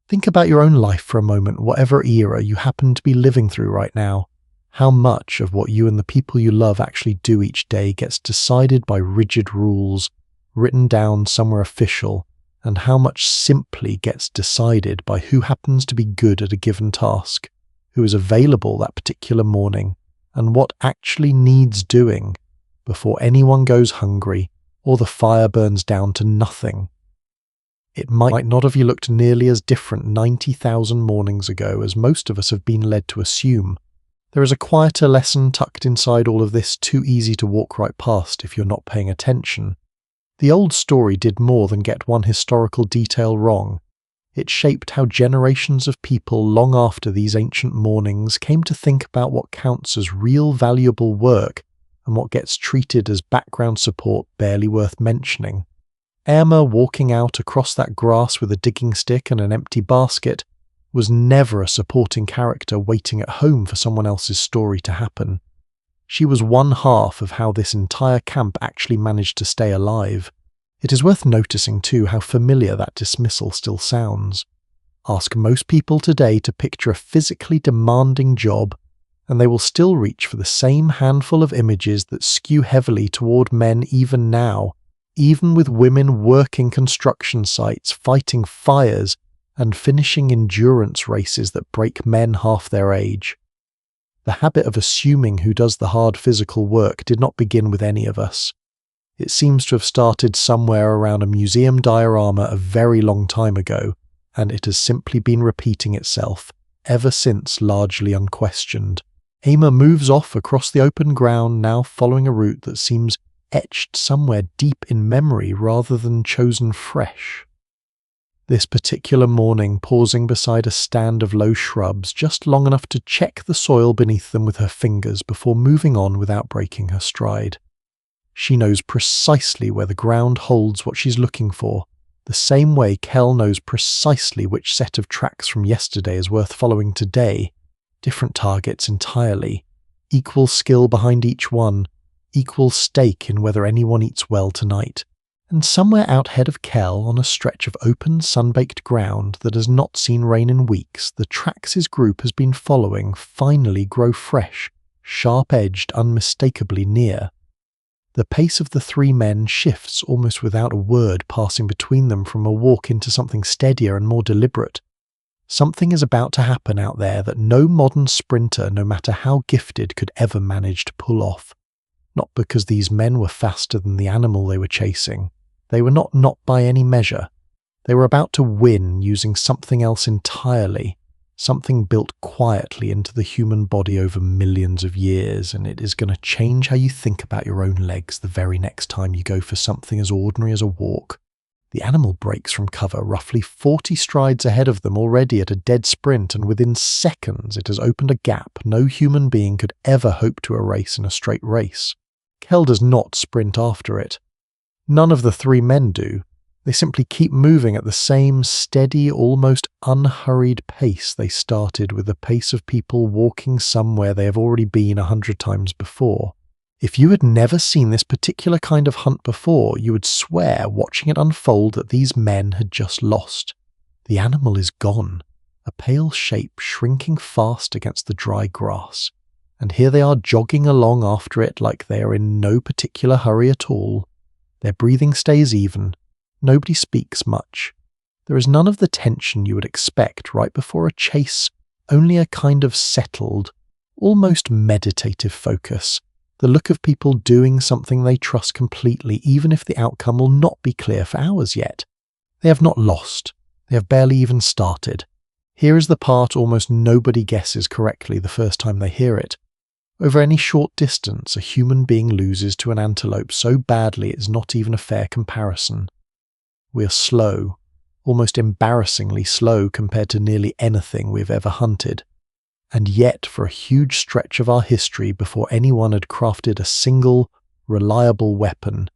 Think about your own life for a moment, whatever era you happen to be living through right now. How much of what you and the people you love actually do each day gets decided by rigid rules, written down somewhere official, and how much simply gets decided by who happens to be good at a given task, who is available that particular morning, and what actually needs doing before anyone goes hungry or the fire burns down to nothing. It might not have looked nearly as different 90,000 mornings ago as most of us have been led to assume. There is a quieter lesson tucked inside all of this, too easy to walk right past if you're not paying attention. The old story did more than get one historical detail wrong. It shaped how generations of people long after these ancient mornings came to think about what counts as real valuable work and what gets treated as background support barely worth mentioning. Emma walking out across that grass with a digging stick and an empty basket was never a supporting character waiting at home for someone else's story to happen. She was one half of how this entire camp actually managed to stay alive. It is worth noticing too how familiar that dismissal still sounds. Ask most people today to picture a physically demanding job, and they will still reach for the same handful of images that skew heavily toward men even now, even with women working construction sites, fighting fires, and finishing endurance races that break men half their age. The habit of assuming who does the hard physical work did not begin with any of us. It seems to have started somewhere around a museum diorama a very long time ago, and it has simply been repeating itself, ever since largely unquestioned. Emma moves off across the open ground, now following a route that seems etched somewhere deep in memory rather than chosen fresh. This particular morning, pausing beside a stand of low shrubs just long enough to check the soil beneath them with her fingers before moving on without breaking her stride. She knows precisely where the ground holds what she's looking for, the same way Kel knows precisely which set of tracks from yesterday is worth following today. Different targets entirely, equal skill behind each one, equal stake in whether anyone eats well tonight. And somewhere out ahead of Kel, on a stretch of open, sun-baked ground that has not seen rain in weeks, the tracks his group has been following finally grow fresh, sharp-edged, unmistakably near. The pace of the three men shifts almost without a word passing between them from a walk into something steadier and more deliberate. Something is about to happen out there that no modern sprinter, no matter how gifted, could ever manage to pull off. Not because these men were faster than the animal they were chasing. They were not by any measure. They were about to win using something else entirely, something built quietly into the human body over millions of years, and it is going to change how you think about your own legs the very next time you go for something as ordinary as a walk. The animal breaks from cover roughly 40 strides ahead of them already at a dead sprint, and within seconds it has opened a gap no human being could ever hope to erase in a straight race. Kel does not sprint after it. None of the three men do. They simply keep moving at the same steady, almost unhurried pace they started with, the pace of people walking somewhere they have already been 100 times before. If you had never seen this particular kind of hunt before, you would swear, watching it unfold, that these men had just lost. The animal is gone, a pale shape shrinking fast against the dry grass, and here they are jogging along after it like they are in no particular hurry at all. Their breathing stays even. Nobody speaks much. There is none of the tension you would expect right before a chase, only a kind of settled, almost meditative focus, the look of people doing something they trust completely, even if the outcome will not be clear for hours yet. They have not lost. They have barely even started. Here is the part almost nobody guesses correctly the first time they hear it. Over any short distance, a human being loses to an antelope so badly it is not even a fair comparison. We are slow, almost embarrassingly slow compared to nearly anything we have ever hunted. And yet, for a huge stretch of our history, before anyone had crafted a single, reliable weapon,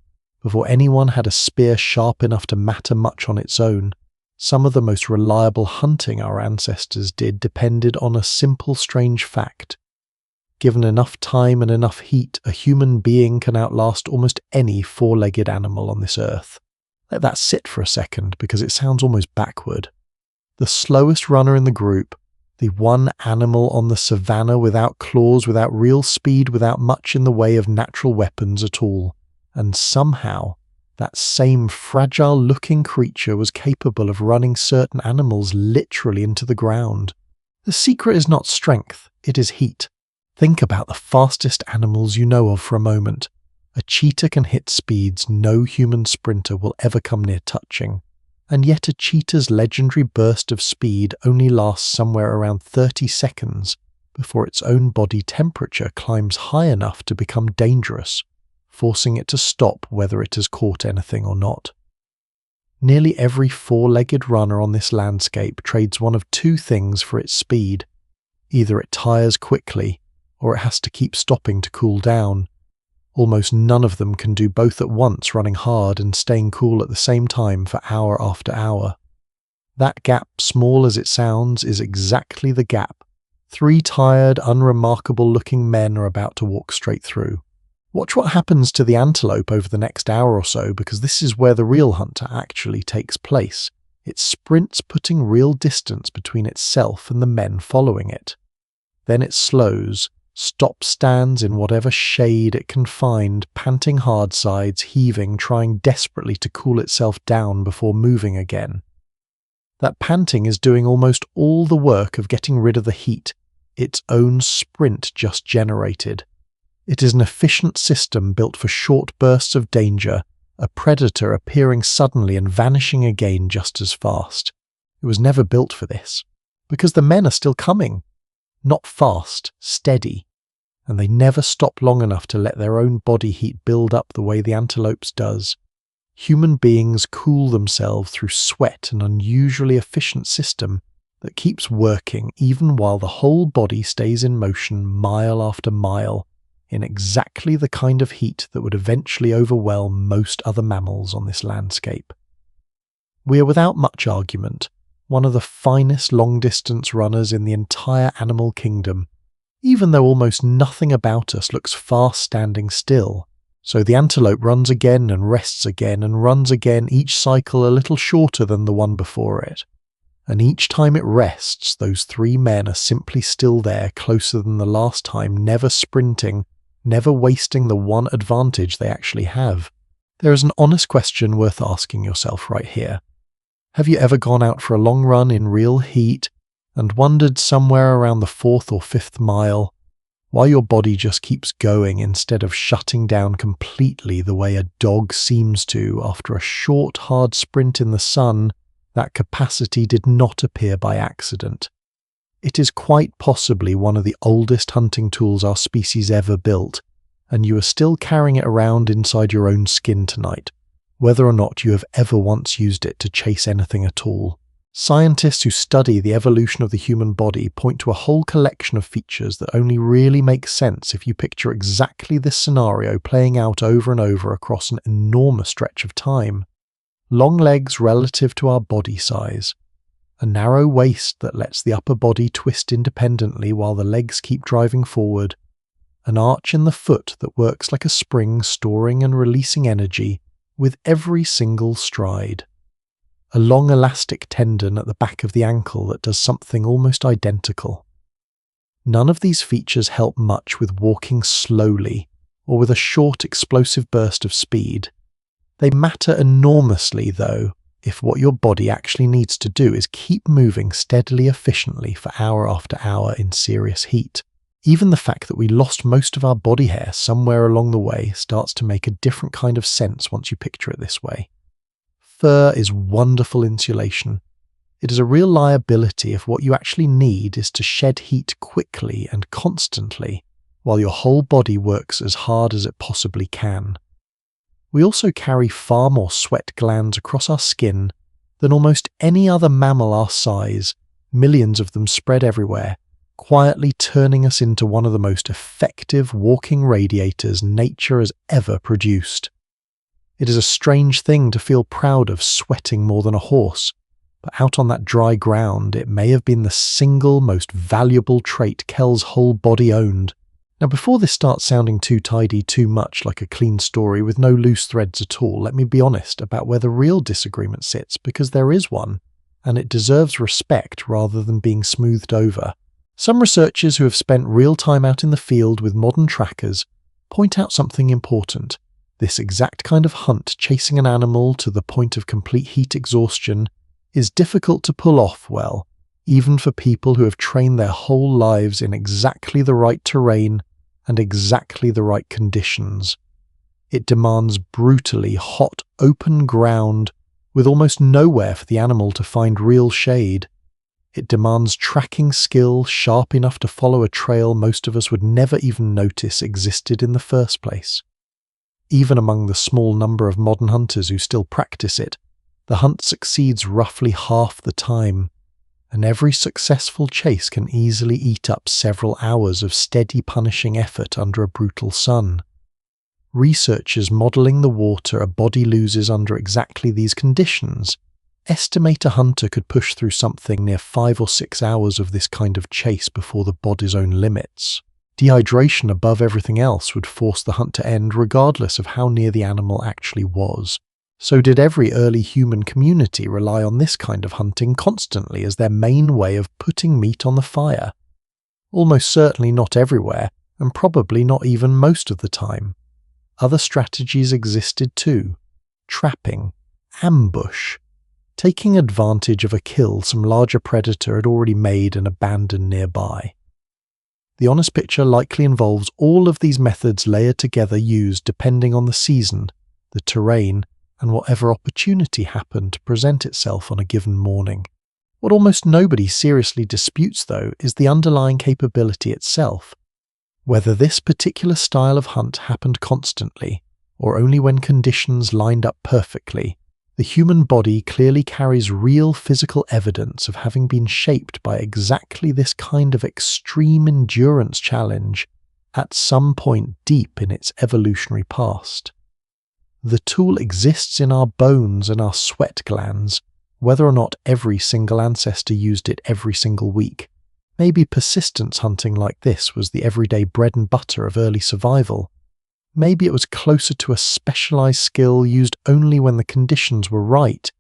before anyone had a spear sharp enough to matter much on its own, some of the most reliable hunting our ancestors did depended on a simple, strange fact. Given enough time and enough heat, a human being can outlast almost any four-legged animal on this earth. Let that sit for a second, because it sounds almost backward. The slowest runner in the group, the one animal on the savannah without claws, without real speed, without much in the way of natural weapons at all, and somehow that same fragile-looking creature was capable of running certain animals literally into the ground. The secret is not strength, it is heat. Think about the fastest animals you know of for a moment. A cheetah can hit speeds no human sprinter will ever come near touching, and yet a cheetah's legendary burst of speed only lasts somewhere around 30 seconds before its own body temperature climbs high enough to become dangerous, forcing it to stop whether it has caught anything or not. Nearly every four-legged runner on this landscape trades one of two things for its speed. Either it tires quickly, or it has to keep stopping to cool down. Almost none of them can do both at once, running hard and staying cool at the same time for hour after hour. That gap, small as it sounds, is exactly the gap three tired, unremarkable-looking men are about to walk straight through. Watch what happens to the antelope over the next hour or so, because this is where the real hunter actually takes place. It sprints, putting real distance between itself and the men following it. Then it slows, stands in whatever shade it can find, panting hard sides, heaving, trying desperately to cool itself down before moving again. That panting is doing almost all the work of getting rid of the heat its own sprint just generated. It is an efficient system built for short bursts of danger, a predator appearing suddenly and vanishing again just as fast. It was never built for this, because the men are still coming. Not fast, steady, and they never stop long enough to let their own body heat build up the way the antelope's does. Human beings cool themselves through sweat, an unusually efficient system that keeps working even while the whole body stays in motion mile after mile, in exactly the kind of heat that would eventually overwhelm most other mammals on this landscape. We are without much argument one of the finest long-distance runners in the entire animal kingdom, even though almost nothing about us looks fast standing still. So the antelope runs again and rests again and runs again, each cycle a little shorter than the one before it. And each time it rests, those three men are simply still there, closer than the last time, never sprinting, never wasting the one advantage they actually have. There is an honest question worth asking yourself right here. Have you ever gone out for a long run in real heat and wondered somewhere around the 4th or 5th mile why your body just keeps going instead of shutting down completely the way a dog seems to after a short, hard sprint in the sun? That capacity did not appear by accident. It is quite possibly one of the oldest hunting tools our species ever built, and you are still carrying it around inside your own skin tonight, whether or not you have ever once used it to chase anything at all. Scientists who study the evolution of the human body point to a whole collection of features that only really make sense if you picture exactly this scenario playing out over and over across an enormous stretch of time. Long legs relative to our body size, a narrow waist that lets the upper body twist independently while the legs keep driving forward, an arch in the foot that works like a spring storing and releasing energy with every single stride, a long elastic tendon at the back of the ankle that does something almost identical. None of these features help much with walking slowly or with a short explosive burst of speed. They matter enormously, though, if what your body actually needs to do is keep moving steadily efficiently for hour after hour in serious heat. Even the fact that we lost most of our body hair somewhere along the way starts to make a different kind of sense once you picture it this way. Fur is wonderful insulation. It is a real liability if what you actually need is to shed heat quickly and constantly, while your whole body works as hard as it possibly can. We also carry far more sweat glands across our skin than almost any other mammal our size, millions of them spread everywhere, quietly turning us into one of the most effective walking radiators nature has ever produced. It is a strange thing to feel proud of sweating more than a horse, but out on that dry ground it may have been the single most valuable trait Kel's whole body owned. Now, before this starts sounding too tidy, too much like a clean story with no loose threads at all, let me be honest about where the real disagreement sits, because there is one, and it deserves respect rather than being smoothed over. Some researchers who have spent real time out in the field with modern trackers point out something important. This exact kind of hunt, chasing an animal to the point of complete heat exhaustion, is difficult to pull off well, even for people who have trained their whole lives in exactly the right terrain and exactly the right conditions. It demands brutally hot, open ground with almost nowhere for the animal to find real shade. It demands tracking skill sharp enough to follow a trail most of us would never even notice existed in the first place. Even among the small number of modern hunters who still practice it, the hunt succeeds roughly half the time, and every successful chase can easily eat up several hours of steady punishing effort under a brutal sun. Researchers modelling the water a body loses under exactly these conditions estimate a hunter could push through something near 5 or 6 hours of this kind of chase before the body's own limits. Dehydration above everything else would force the hunt to end regardless of how near the animal actually was. So did every early human community rely on this kind of hunting constantly as their main way of putting meat on the fire? Almost certainly not everywhere, and probably not even most of the time. Other strategies existed too. Trapping, ambush, taking advantage of a kill some larger predator had already made and abandoned nearby. The honest picture likely involves all of these methods layered together, used depending on the season, the terrain, and whatever opportunity happened to present itself on a given morning. What almost nobody seriously disputes, though, is the underlying capability itself. Whether this particular style of hunt happened constantly, or only when conditions lined up perfectly, the human body clearly carries real physical evidence of having been shaped by exactly this kind of extreme endurance challenge at some point deep in its evolutionary past. The tool exists in our bones and our sweat glands, whether or not every single ancestor used it every single week. Maybe persistence hunting like this was the everyday bread and butter of early survival. Maybe it was closer to a specialized skill used only when the conditions were right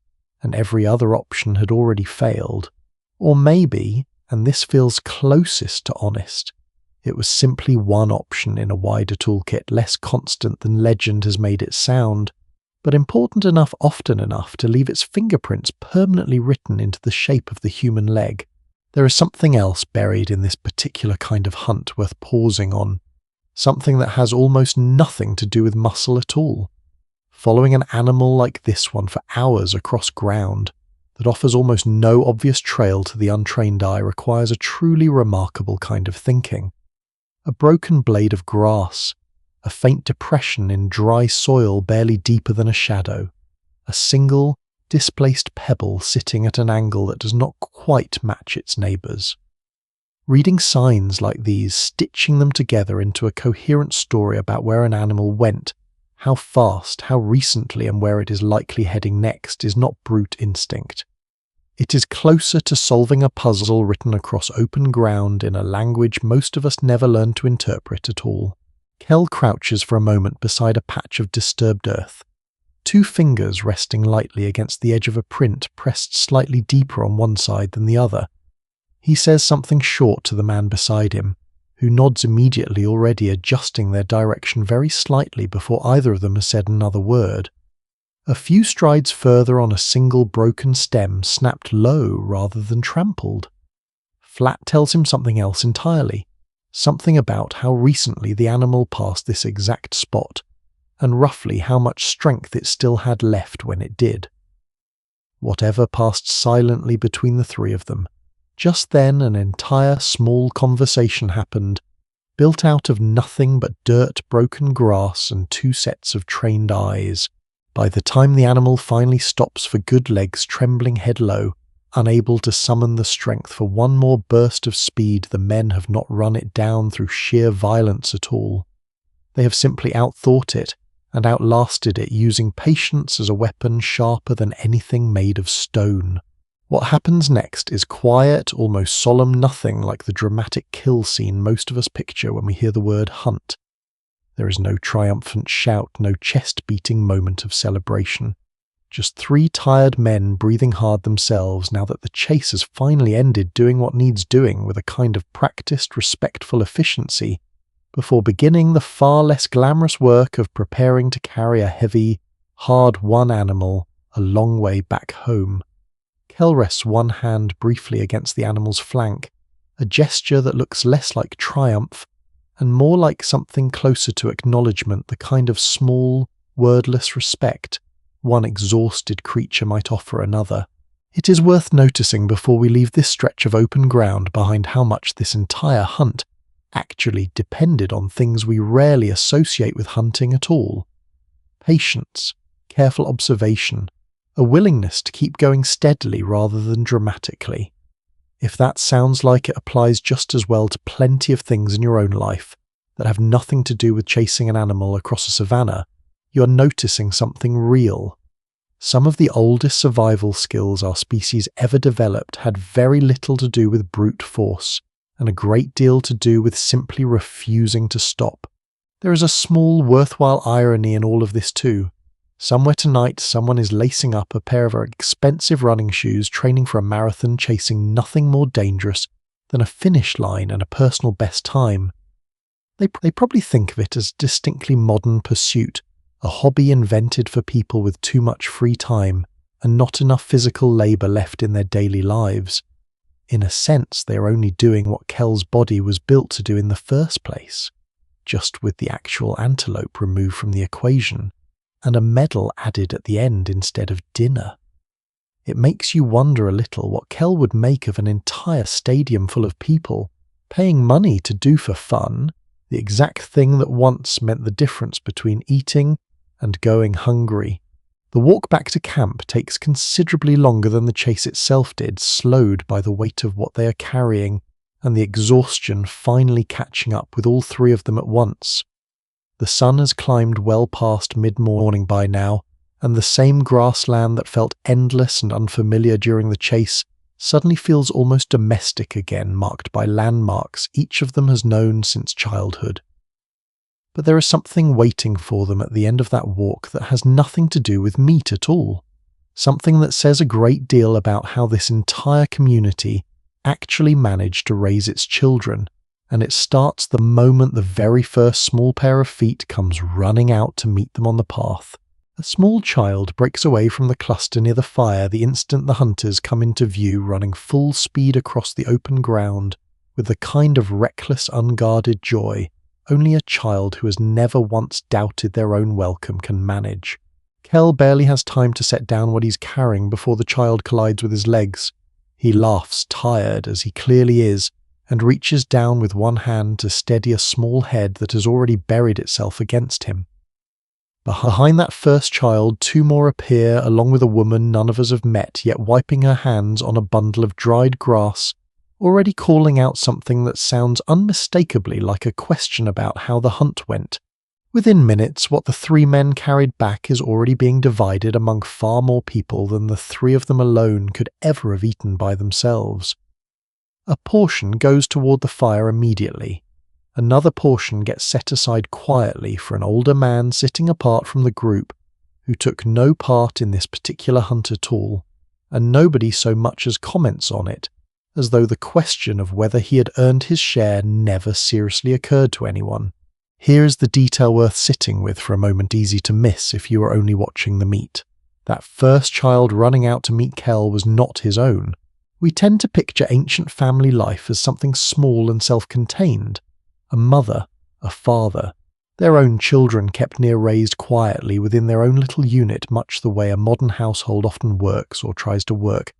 and every other option had already failed. Or maybe, and this feels closest to honest, it was simply one option in a wider toolkit, less constant than legend has made it sound, but important enough often enough to leave its fingerprints permanently written into the shape of the human leg. There is something else buried in this particular kind of hunt worth pausing on, something that has almost nothing to do with muscle at all. Following an animal like this one for hours across ground that offers almost no obvious trail to the untrained eye requires a truly remarkable kind of thinking. A broken blade of grass, a faint depression in dry soil barely deeper than a shadow, a single, displaced pebble sitting at an angle that does not quite match its neighbours. Reading signs like these, stitching them together into a coherent story about where an animal went, how fast, how recently, and where it is likely heading next is not brute instinct. It is closer to solving a puzzle written across open ground in a language most of us never learn to interpret at all. Kell crouches for a moment beside a patch of disturbed earth, 2 fingers resting lightly against the edge of a print pressed slightly deeper on one side than the other. He says something short to the man beside him, who nods immediately, already adjusting their direction very slightly before either of them has said another word. A few strides further on, a single broken stem snapped low rather than trampled. Flat tells him something else entirely, something about how recently the animal passed this exact spot, and roughly how much strength it still had left when it did. Whatever passed silently between the 3 of them, just then an entire small conversation happened, built out of nothing but dirt, broken grass, and 2 sets of trained eyes. By the time the animal finally stops for good, legs trembling head low, unable to summon the strength for one more burst of speed, the men have not run it down through sheer violence at all. They have simply outthought it and outlasted it, using patience as a weapon sharper than anything made of stone. What happens next is quiet, almost solemn nothing like the dramatic kill scene most of us picture when we hear the word hunt. There is no triumphant shout, no chest-beating moment of celebration. Just 3 tired men breathing hard themselves now that the chase has finally ended, doing what needs doing with a kind of practiced, respectful efficiency, before beginning the far less glamorous work of preparing to carry a heavy, hard-won animal a long way back home. Kell rests one hand briefly against the animal's flank, a gesture that looks less like triumph and more like something closer to acknowledgement, the kind of small, wordless respect one exhausted creature might offer another. It is worth noticing before we leave this stretch of open ground behind how much this entire hunt actually depended on things we rarely associate with hunting at all. Patience, careful observation, a willingness to keep going steadily rather than dramatically. If that sounds like it applies just as well to plenty of things in your own life that have nothing to do with chasing an animal across a savanna, you're noticing something real. Some of the oldest survival skills our species ever developed had very little to do with brute force, and a great deal to do with simply refusing to stop. There is a small, worthwhile irony in all of this too. Somewhere tonight, someone is lacing up a pair of expensive running shoes, training for a marathon, chasing nothing more dangerous than a finish line and a personal best time. They probably think of it as a distinctly modern pursuit, a hobby invented for people with too much free time and not enough physical labour left in their daily lives. In a sense, they are only doing what Kell's body was built to do in the first place, just with the actual antelope removed from the equation, and a medal added at the end instead of dinner. It makes you wonder a little what Kell would make of an entire stadium full of people, paying money to do for fun the exact thing that once meant the difference between eating and going hungry. The walk back to camp takes considerably longer than the chase itself did, slowed by the weight of what they are carrying and the exhaustion finally catching up with all 3 of them at once. The sun has climbed well past mid-morning by now, and the same grassland that felt endless and unfamiliar during the chase suddenly feels almost domestic again, marked by landmarks each of them has known since childhood. But there is something waiting for them at the end of that walk that has nothing to do with meat at all, something that says a great deal about how this entire community actually managed to raise its children, and it starts the moment the very first small pair of feet comes running out to meet them on the path. A small child breaks away from the cluster near the fire the instant the hunters come into view, running full speed across the open ground with the kind of reckless, unguarded joy only a child who has never once doubted their own welcome can manage. Kell barely has time to set down what he's carrying before the child collides with his legs. He laughs, tired as he clearly is, and reaches down with one hand to steady a small head that has already buried itself against him. Behind that first child, two more appear, along with a woman none of us have met, yet wiping her hands on a bundle of dried grass, already calling out something that sounds unmistakably like a question about how the hunt went. Within minutes, what the three men carried back is already being divided among far more people than the three of them alone could ever have eaten by themselves. A portion goes toward the fire immediately. Another portion gets set aside quietly for an older man sitting apart from the group who took no part in this particular hunt at all, and nobody so much as comments on it, as though the question of whether he had earned his share never seriously occurred to anyone. Here is the detail worth sitting with for a moment, easy to miss if you are only watching the meat. That first child running out to meet Kell was not his own. We tend to picture ancient family life as something small and self-contained. A mother, a father, their own children kept near raised quietly within their own little unit, much the way a modern household often works or tries to work,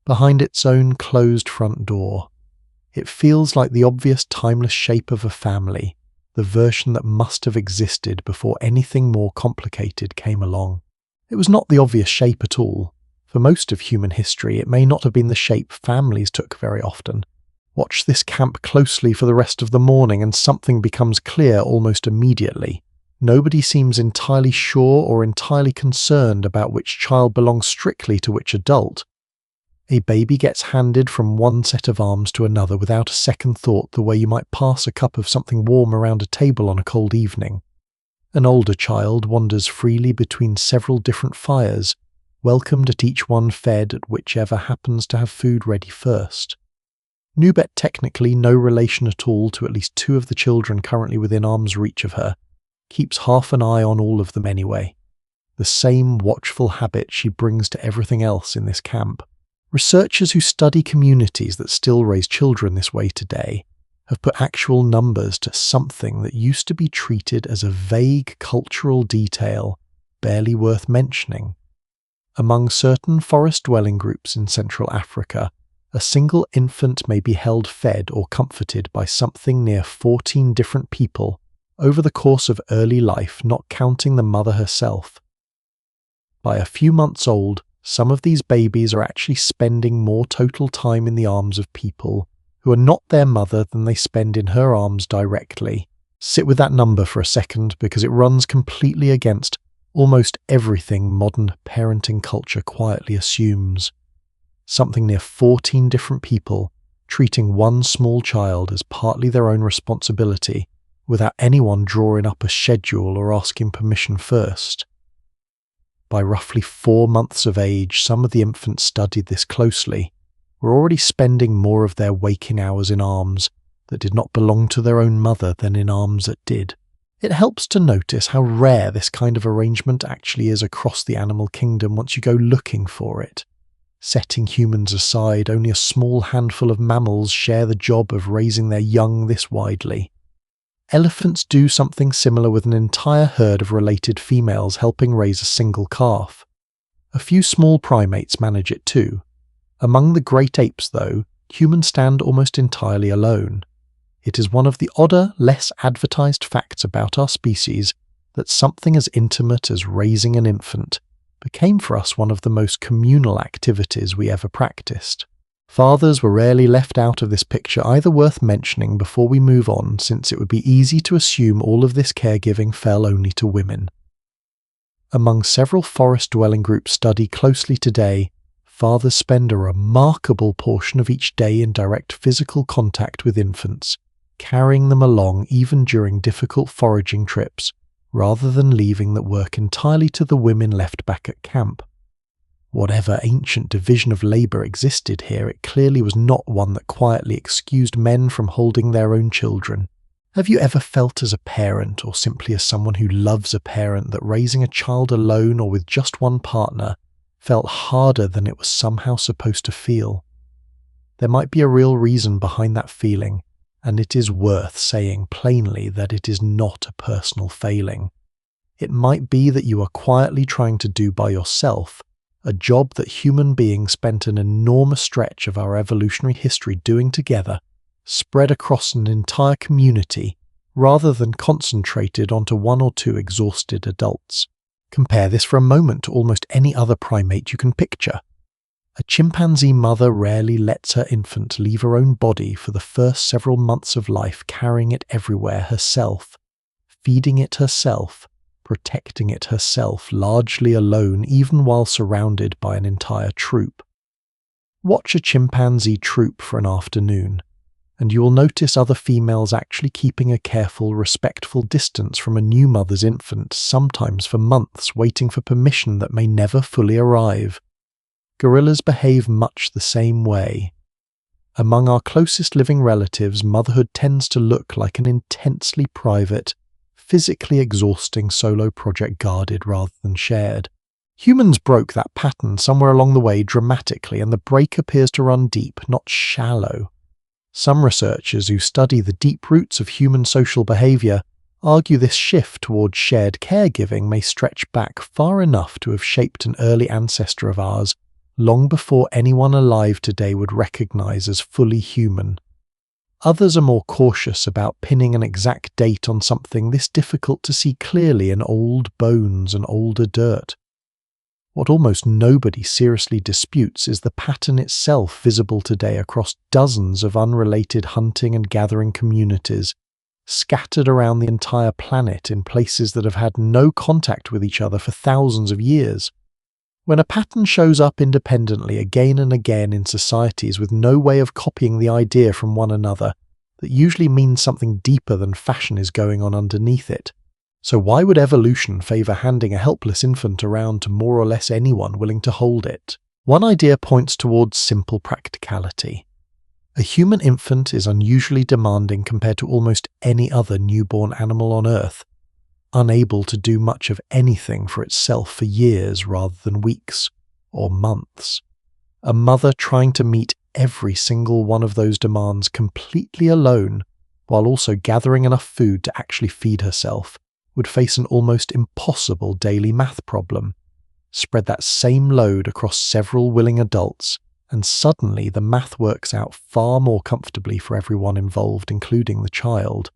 behind its own closed front door. It feels like the obvious timeless shape of a family, the version that must have existed before anything more complicated came along. It was not the obvious shape at all. For most of human history, it may not have been the shape families took very often. Watch this camp closely for the rest of the morning and something becomes clear almost immediately. Nobody seems entirely sure or entirely concerned about which child belongs strictly to which adult. A baby gets handed from one set of arms to another without a second thought, the way you might pass a cup of something warm around a table on a cold evening. An older child wanders freely between several different fires, welcomed at each one, fed at whichever happens to have food ready first. Nubet, technically no relation at all to at least two of the children currently within arm's reach of her, keeps half an eye on all of them anyway. The same watchful habit she brings to everything else in this camp. Researchers who study communities that still raise children this way today have put actual numbers to something that used to be treated as a vague cultural detail, barely worth mentioning. Among certain forest-dwelling groups in Central Africa, a single infant may be held fed or comforted by something near 14 different people over the course of early life, not counting the mother herself. By a few months old, some of these babies are actually spending more total time in the arms of people who are not their mother than they spend in her arms directly. Sit with that number for a second, because it runs completely against almost everything modern parenting culture quietly assumes. Something near 14 different people treating one small child as partly their own responsibility without anyone drawing up a schedule or asking permission first. By roughly 4 months of age, some of the infants studied this closely were already spending more of their waking hours in arms that did not belong to their own mother than in arms that did. It helps to notice how rare this kind of arrangement actually is across the animal kingdom once you go looking for it. Setting humans aside, only a small handful of mammals share the job of raising their young this widely. Elephants do something similar with an entire herd of related females helping raise a single calf. A few small primates manage it too. Among the great apes, though, humans stand almost entirely alone. It is one of the odder, less advertised facts about our species that something as intimate as raising an infant became for us one of the most communal activities we ever practiced. Fathers were rarely left out of this picture either, worth mentioning before we move on, since it would be easy to assume all of this caregiving fell only to women. Among several forest-dwelling groups studied closely today, fathers spend a remarkable portion of each day in direct physical contact with infants, carrying them along even during difficult foraging trips, rather than leaving that work entirely to the women left back at camp. Whatever ancient division of labour existed here, it clearly was not one that quietly excused men from holding their own children. Have you ever felt as a parent, or simply as someone who loves a parent, that raising a child alone or with just one partner felt harder than it was somehow supposed to feel? There might be a real reason behind that feeling, and it is worth saying plainly that it is not a personal failing. It might be that you are quietly trying to do by yourself a job that human beings spent an enormous stretch of our evolutionary history doing together, spread across an entire community, rather than concentrated onto one or two exhausted adults. Compare this for a moment to almost any other primate you can picture. A chimpanzee mother rarely lets her infant leave her own body for the first several months of life, carrying it everywhere herself, feeding it herself, protecting it herself, largely alone even while surrounded by an entire troop. Watch a chimpanzee troop for an afternoon, and you will notice other females actually keeping a careful, respectful distance from a new mother's infant, sometimes for months, waiting for permission that may never fully arrive. Gorillas behave much the same way. Among our closest living relatives, motherhood tends to look like an intensely private, physically exhausting solo project guarded rather than shared. Humans broke that pattern somewhere along the way dramatically, and the break appears to run deep, not shallow. Some researchers who study the deep roots of human social behavior argue this shift towards shared caregiving may stretch back far enough to have shaped an early ancestor of ours long before anyone alive today would recognize as fully human. Others are more cautious about pinning an exact date on something this difficult to see clearly in old bones and older dirt. What almost nobody seriously disputes is the pattern itself visible today across dozens of unrelated hunting and gathering communities, scattered around the entire planet in places that have had no contact with each other for thousands of years. When a pattern shows up independently again and again in societies with no way of copying the idea from one another, that usually means something deeper than fashion is going on underneath it. So why would evolution favour handing a helpless infant around to more or less anyone willing to hold it? One idea points towards simple practicality. A human infant is unusually demanding compared to almost any other newborn animal on Earth, unable to do much of anything for itself for years rather than weeks or months. A mother trying to meet every single one of those demands completely alone, while also gathering enough food to actually feed herself, would face an almost impossible daily math problem. Spread that same load across several willing adults, and suddenly the math works out far more comfortably for everyone involved, including the child.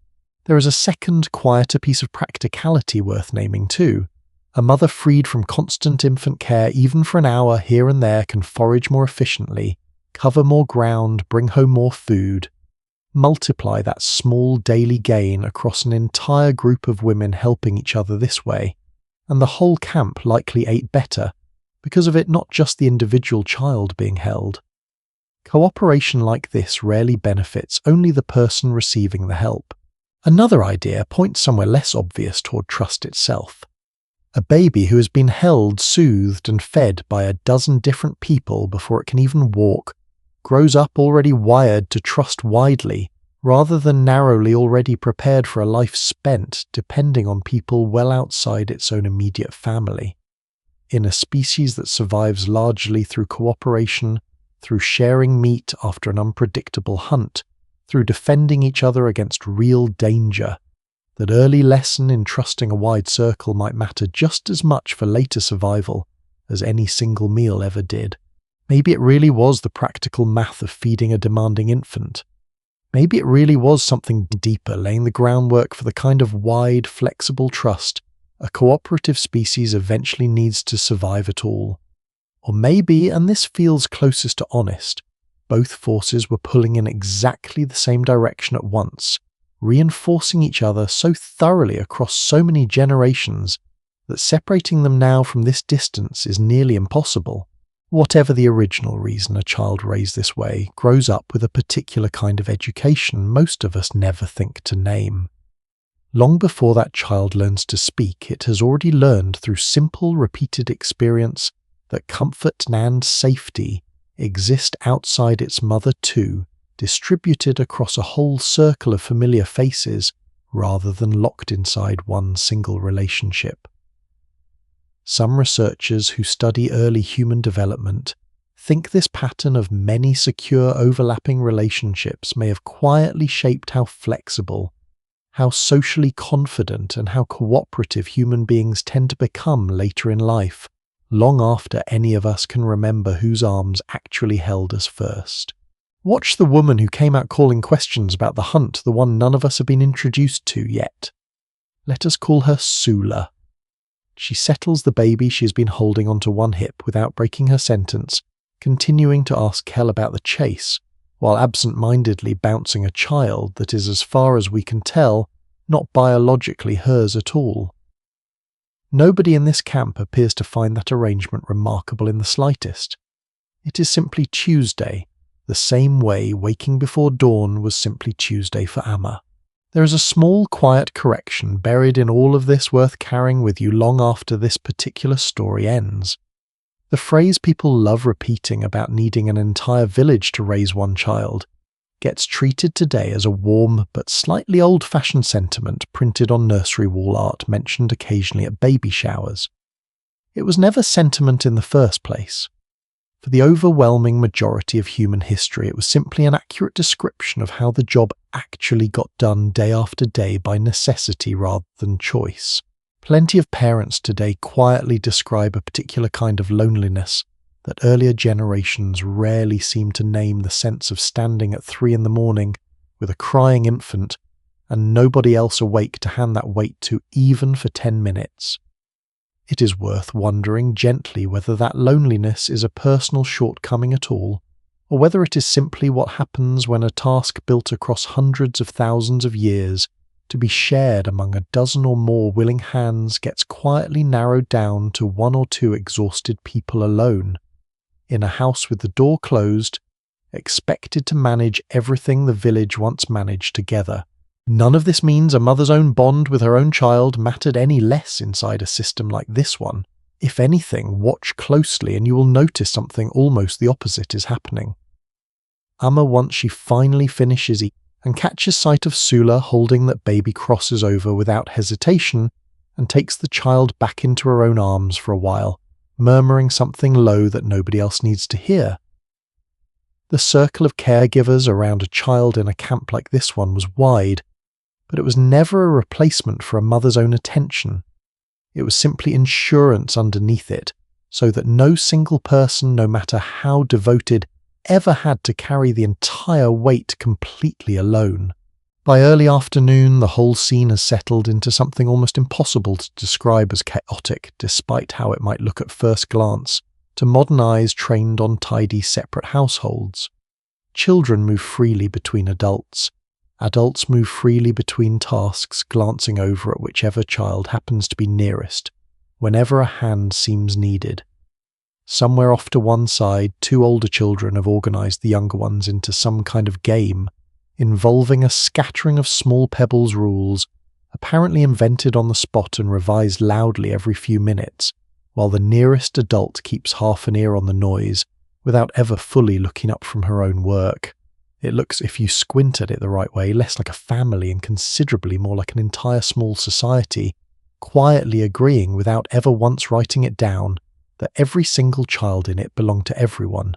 There is a second, quieter piece of practicality worth naming too. A mother freed from constant infant care even for an hour here and there can forage more efficiently, cover more ground, bring home more food. Multiply that small daily gain across an entire group of women helping each other this way, and the whole camp likely ate better, because of it not just the individual child being held. Cooperation like this rarely benefits only the person receiving the help. Another idea points somewhere less obvious toward trust itself. A baby who has been held, soothed, and fed by a dozen different people before it can even walk, grows up already wired to trust widely, rather than narrowly already prepared for a life spent depending on people well outside its own immediate family. In a species that survives largely through cooperation, through sharing meat after an unpredictable hunt, through defending each other against real danger, that early lesson in trusting a wide circle might matter just as much for later survival as any single meal ever did. Maybe it really was the practical math of feeding a demanding infant. Maybe it really was something deeper, laying the groundwork for the kind of wide, flexible trust a cooperative species eventually needs to survive at all. Or maybe, and this feels closest to honest, both forces were pulling in exactly the same direction at once, reinforcing each other so thoroughly across so many generations that separating them now from this distance is nearly impossible. Whatever the original reason a child raised this way grows up with a particular kind of education most of us never think to name. Long before that child learns to speak, it has already learned through simple, repeated experience that comfort and safety exist outside its mother too, distributed across a whole circle of familiar faces rather than locked inside one single relationship. Some researchers who study early human development think this pattern of many secure overlapping relationships may have quietly shaped how flexible, how socially confident and how cooperative human beings tend to become later in life, long after any of us can remember whose arms actually held us first. Watch the woman who came out calling questions about the hunt, the one none of us have been introduced to yet. Let us call her Sula. She settles the baby she has been holding onto one hip without breaking her sentence, continuing to ask Kel about the chase, while absent-mindedly bouncing a child that is, as far as we can tell, not biologically hers at all. Nobody in this camp appears to find that arrangement remarkable in the slightest. It is simply Tuesday, the same way waking before dawn was simply Tuesday for Amma. There is a small, quiet correction buried in all of this worth carrying with you long after this particular story ends. The phrase people love repeating about needing an entire village to raise one child gets treated today as a warm but slightly old-fashioned sentiment printed on nursery wall art mentioned occasionally at baby showers. It was never sentiment in the first place. For the overwhelming majority of human history, it was simply an accurate description of how the job actually got done day after day by necessity rather than choice. Plenty of parents today quietly describe a particular kind of loneliness that earlier generations rarely seem to name, the sense of standing at 3 a.m. with a crying infant and nobody else awake to hand that weight to even for 10 minutes. It is worth wondering gently whether that loneliness is a personal shortcoming at all, or whether it is simply what happens when a task built across hundreds of thousands of years to be shared among a dozen or more willing hands gets quietly narrowed down to 1 or 2 exhausted people alone, in a house with the door closed, expected to manage everything the village once managed together. None of this means a mother's own bond with her own child mattered any less inside a system like this one. If anything, watch closely and you will notice something almost the opposite is happening. Amma, once she finally finishes eating and catches sight of Sula holding that baby, crosses over without hesitation and takes the child back into her own arms for a while, murmuring something low that nobody else needs to hear. The circle of caregivers around a child in a camp like this one was wide, but it was never a replacement for a mother's own attention. It was simply insurance underneath it, so that no single person, no matter how devoted, ever had to carry the entire weight completely alone. By early afternoon, the whole scene has settled into something almost impossible to describe as chaotic, despite how it might look at first glance, to modern eyes trained on tidy, separate households. Children move freely between adults. Adults move freely between tasks, glancing over at whichever child happens to be nearest, whenever a hand seems needed. Somewhere off to one side, 2 older children have organised the younger ones into some kind of game, involving a scattering of small pebbles rules, apparently invented on the spot and revised loudly every few minutes, while the nearest adult keeps half an ear on the noise, without ever fully looking up from her own work. It looks, if you squint at it the right way, less like a family and considerably more like an entire small society, quietly agreeing without ever once writing it down that every single child in it belonged to everyone.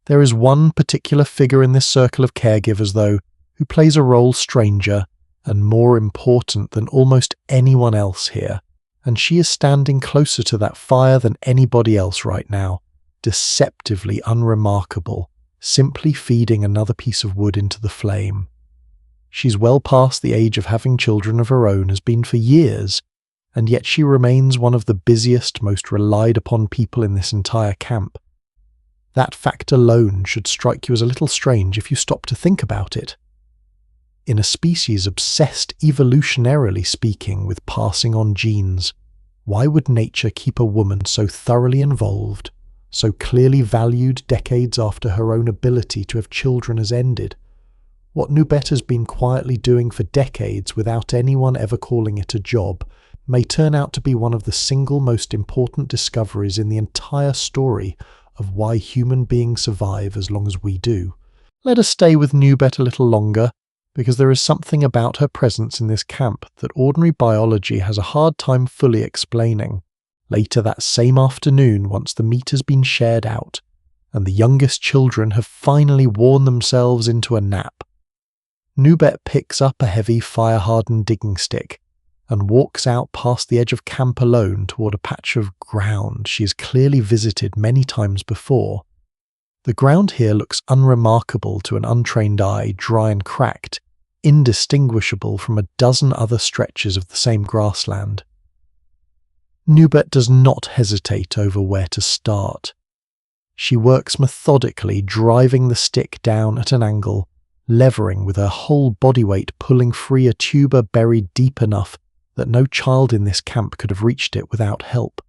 There is one particular figure in this circle of caregivers, though, who plays a role stranger and more important than almost anyone else here, and she is standing closer to that fire than anybody else right now, deceptively unremarkable, simply feeding another piece of wood into the flame. She's well past the age of having children of her own, has been for years, and yet she remains one of the busiest, most relied upon people in this entire camp. That fact alone should strike you as a little strange if you stop to think about it. In a species obsessed, evolutionarily speaking, with passing on genes, why would nature keep a woman so thoroughly involved, so clearly valued decades after her own ability to have children has ended? What Nubet has been quietly doing for decades without anyone ever calling it a job may turn out to be one of the single most important discoveries in the entire story of why human beings survive as long as we do. Let us stay with Nubet a little longer, because there is something about her presence in this camp that ordinary biology has a hard time fully explaining. Later that same afternoon, once the meat has been shared out, and the youngest children have finally worn themselves into a nap, Nubet picks up a heavy fire-hardened digging stick and walks out past the edge of camp alone toward a patch of ground she has clearly visited many times before. The ground here looks unremarkable to an untrained eye, dry and cracked, indistinguishable from a dozen other stretches of the same grassland. Nubet does not hesitate over where to start. She works methodically, driving the stick down at an angle, levering with her whole body weight, pulling free a tuber buried deep enough that no child in this camp could have reached it without help.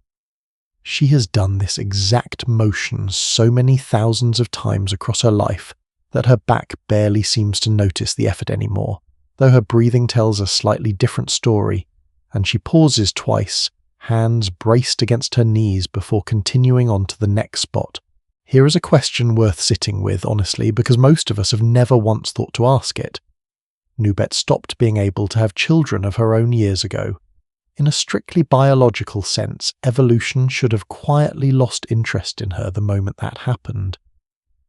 She has done this exact motion so many thousands of times across her life that her back barely seems to notice the effort anymore, though her breathing tells a slightly different story, and she pauses twice, hands braced against her knees before continuing on to the next spot. Here is a question worth sitting with, honestly, because most of us have never once thought to ask it. Nubet stopped being able to have children of her own years ago. In a strictly biological sense, evolution should have quietly lost interest in her the moment that happened.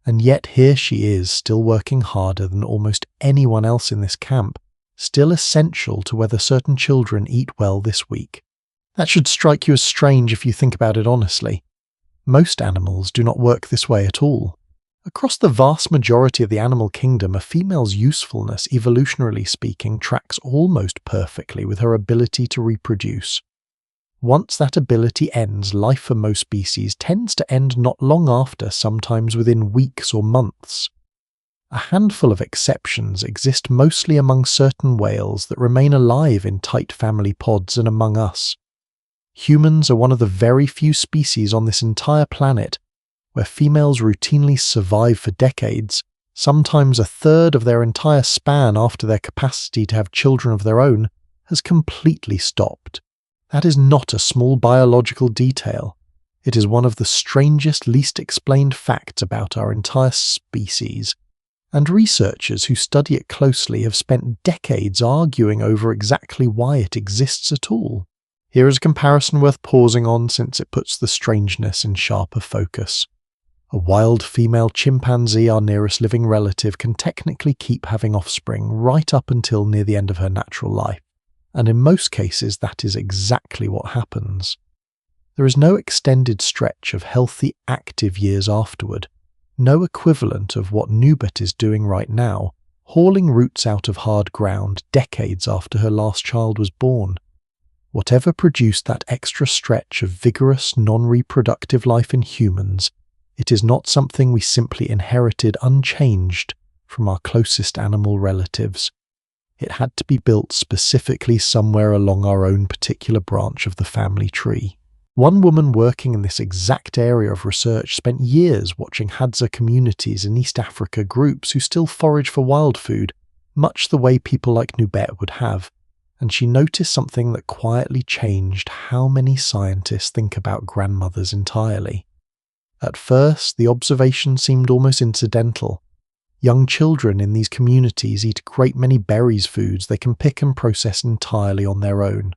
And yet here she is, still working harder than almost anyone else in this camp, still essential to whether certain children eat well this week. That should strike you as strange if you think about it honestly. Most animals do not work this way at all. Across the vast majority of the animal kingdom, a female's usefulness, evolutionarily speaking, tracks almost perfectly with her ability to reproduce. Once that ability ends, life for most species tends to end not long after, sometimes within weeks or months. A handful of exceptions exist mostly among certain whales that remain alive in tight family pods and among us. Humans are one of the very few species on this entire planet where females routinely survive for decades, sometimes a third of their entire span after their capacity to have children of their own has completely stopped. That is not a small biological detail. It is one of the strangest, least explained facts about our entire species, and researchers who study it closely have spent decades arguing over exactly why it exists at all. Here is a comparison worth pausing on since it puts the strangeness in sharper focus. A wild female chimpanzee, our nearest living relative, can technically keep having offspring right up until near the end of her natural life, and in most cases that is exactly what happens. There is no extended stretch of healthy, active years afterward, no equivalent of what Nubet is doing right now, hauling roots out of hard ground decades after her last child was born. Whatever produced that extra stretch of vigorous, non-reproductive life in humans, it is not something we simply inherited unchanged from our closest animal relatives. It had to be built specifically somewhere along our own particular branch of the family tree. One woman working in this exact area of research spent years watching Hadza communities in East Africa, groups who still forage for wild food, much the way people like Nubet would have, and she noticed something that quietly changed how many scientists think about grandmothers entirely. At first, the observation seemed almost incidental. Young children in these communities eat a great many berries, foods they can pick and process entirely on their own.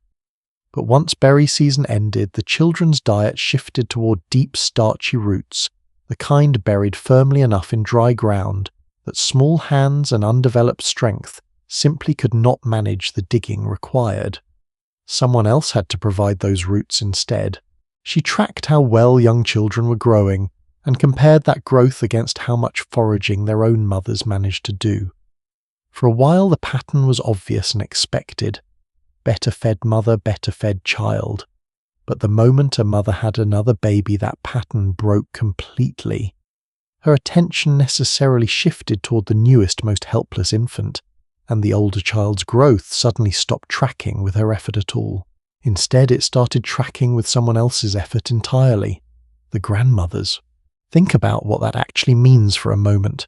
But once berry season ended, the children's diet shifted toward deep, starchy roots, the kind buried firmly enough in dry ground that small hands and undeveloped strength simply could not manage the digging required. Someone else had to provide those roots instead. She tracked how well young children were growing and compared that growth against how much foraging their own mothers managed to do. For a while the pattern was obvious and expected. Better fed mother, better fed child. But the moment a mother had another baby, that pattern broke completely. Her attention necessarily shifted toward the newest, most helpless infant, and the older child's growth suddenly stopped tracking with her effort at all. Instead, it started tracking with someone else's effort entirely, the grandmother's. Think about what that actually means for a moment.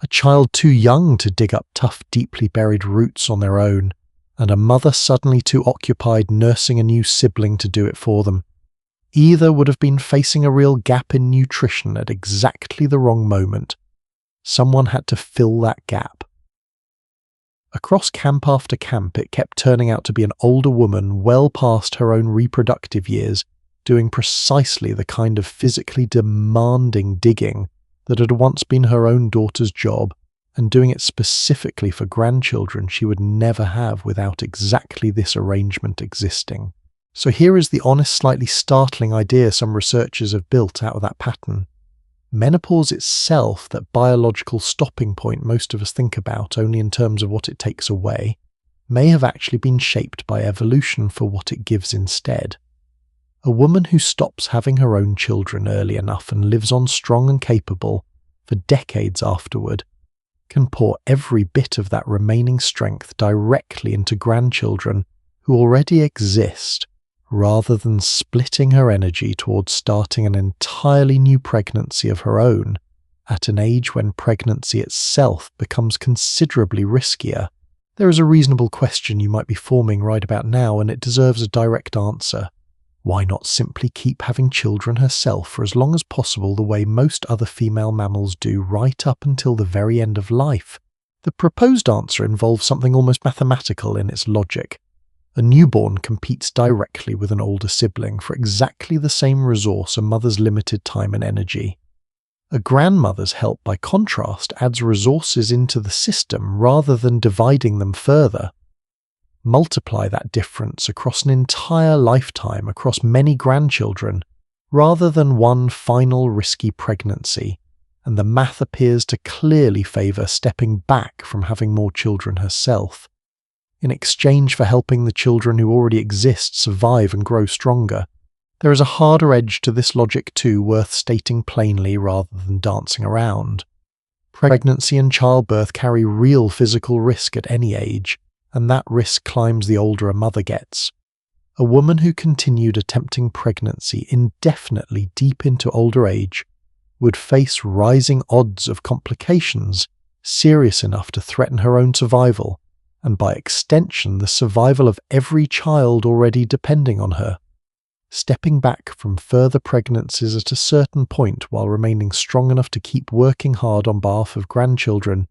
A child too young to dig up tough, deeply buried roots on their own, and a mother suddenly too occupied nursing a new sibling to do it for them. Either would have been facing a real gap in nutrition at exactly the wrong moment. Someone had to fill that gap. Across camp after camp, it kept turning out to be an older woman well past her own reproductive years, doing precisely the kind of physically demanding digging that had once been her own daughter's job, and doing it specifically for grandchildren she would never have without exactly this arrangement existing. So here is the honest, slightly startling idea some researchers have built out of that pattern. Menopause itself, that biological stopping point most of us think about only in terms of what it takes away, may have actually been shaped by evolution for what it gives instead. A woman who stops having her own children early enough and lives on strong and capable for decades afterward can pour every bit of that remaining strength directly into grandchildren who already exist, rather than splitting her energy towards starting an entirely new pregnancy of her own at an age when pregnancy itself becomes considerably riskier. There is a reasonable question you might be forming right about now, and it deserves a direct answer. Why not simply keep having children herself for as long as possible the way most other female mammals do right up until the very end of life? The proposed answer involves something almost mathematical in its logic. A newborn competes directly with an older sibling for exactly the same resource a mother's limited time and energy. A grandmother's help, by contrast, adds resources into the system rather than dividing them further. Multiply that difference across an entire lifetime, across many grandchildren, rather than one final risky pregnancy, and the math appears to clearly favour stepping back from having more children herself, in exchange for helping the children who already exist survive and grow stronger. There is a harder edge to this logic too, worth stating plainly rather than dancing around. Pregnancy and childbirth carry real physical risk at any age, and that risk climbs the older a mother gets. A woman who continued attempting pregnancy indefinitely deep into older age would face rising odds of complications serious enough to threaten her own survival, and by extension the survival of every child already depending on her. Stepping back from further pregnancies at a certain point while remaining strong enough to keep working hard on behalf of grandchildren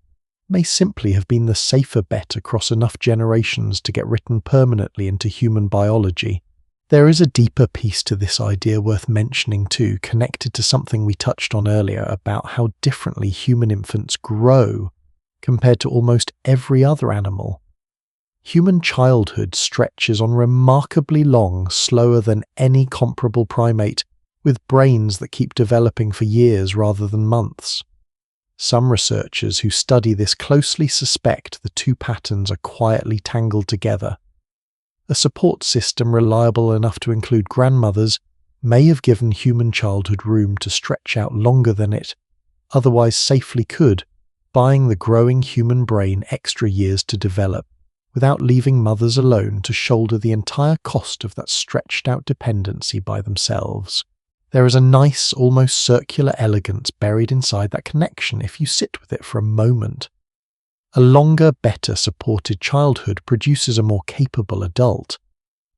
may simply have been the safer bet across enough generations to get written permanently into human biology. There is a deeper piece to this idea worth mentioning too, connected to something we touched on earlier about how differently human infants grow compared to almost every other animal. Human childhood stretches on remarkably long, slower than any comparable primate, with brains that keep developing for years rather than months. Some researchers who study this closely suspect the two patterns are quietly tangled together. A support system reliable enough to include grandmothers may have given human childhood room to stretch out longer than it otherwise safely could, buying the growing human brain extra years to develop, without leaving mothers alone to shoulder the entire cost of that stretched-out dependency by themselves. There is a nice, almost circular elegance buried inside that connection if you sit with it for a moment. A longer, better supported childhood produces a more capable adult.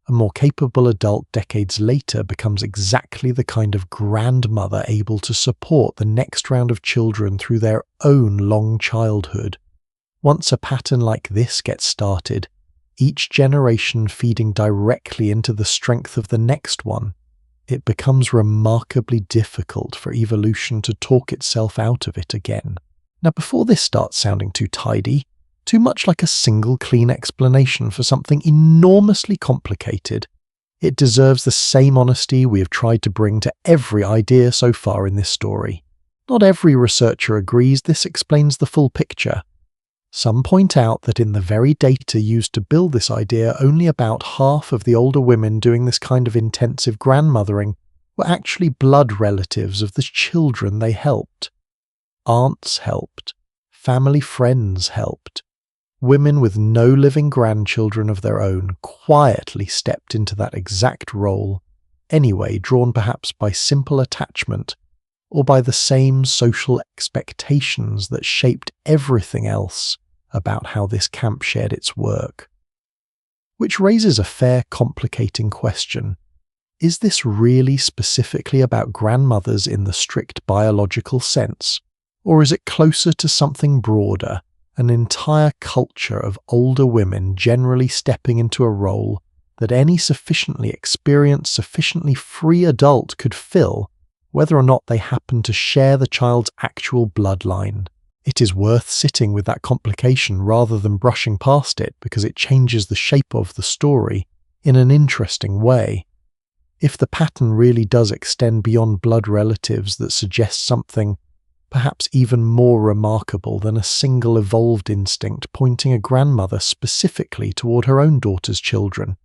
A more capable adult decades later becomes exactly the kind of grandmother able to support the next round of children through their own long childhood. Once a pattern like this gets started, each generation feeding directly into the strength of the next one, it becomes remarkably difficult for evolution to talk itself out of it again. Now, before this starts sounding too tidy, too much like a single clean explanation for something enormously complicated, it deserves the same honesty we have tried to bring to every idea so far in this story. Not every researcher agrees this explains the full picture. Some point out that in the very data used to build this idea, only about half of the older women doing this kind of intensive grandmothering were actually blood relatives of the children they helped. Aunts helped. Family friends helped. Women with no living grandchildren of their own quietly stepped into that exact role, anyway drawn perhaps by simple attachment or by the same social expectations that shaped everything else about how this camp shared its work. Which raises a fair, complicating question. Is this really specifically about grandmothers in the strict biological sense, or is it closer to something broader, an entire culture of older women generally stepping into a role that any sufficiently experienced, sufficiently free adult could fill, whether or not they happen to share the child's actual bloodline? It is worth sitting with that complication rather than brushing past it because it changes the shape of the story in an interesting way. If the pattern really does extend beyond blood relatives, that suggests something perhaps even more remarkable than a single evolved instinct pointing a grandmother specifically toward her own daughter's children.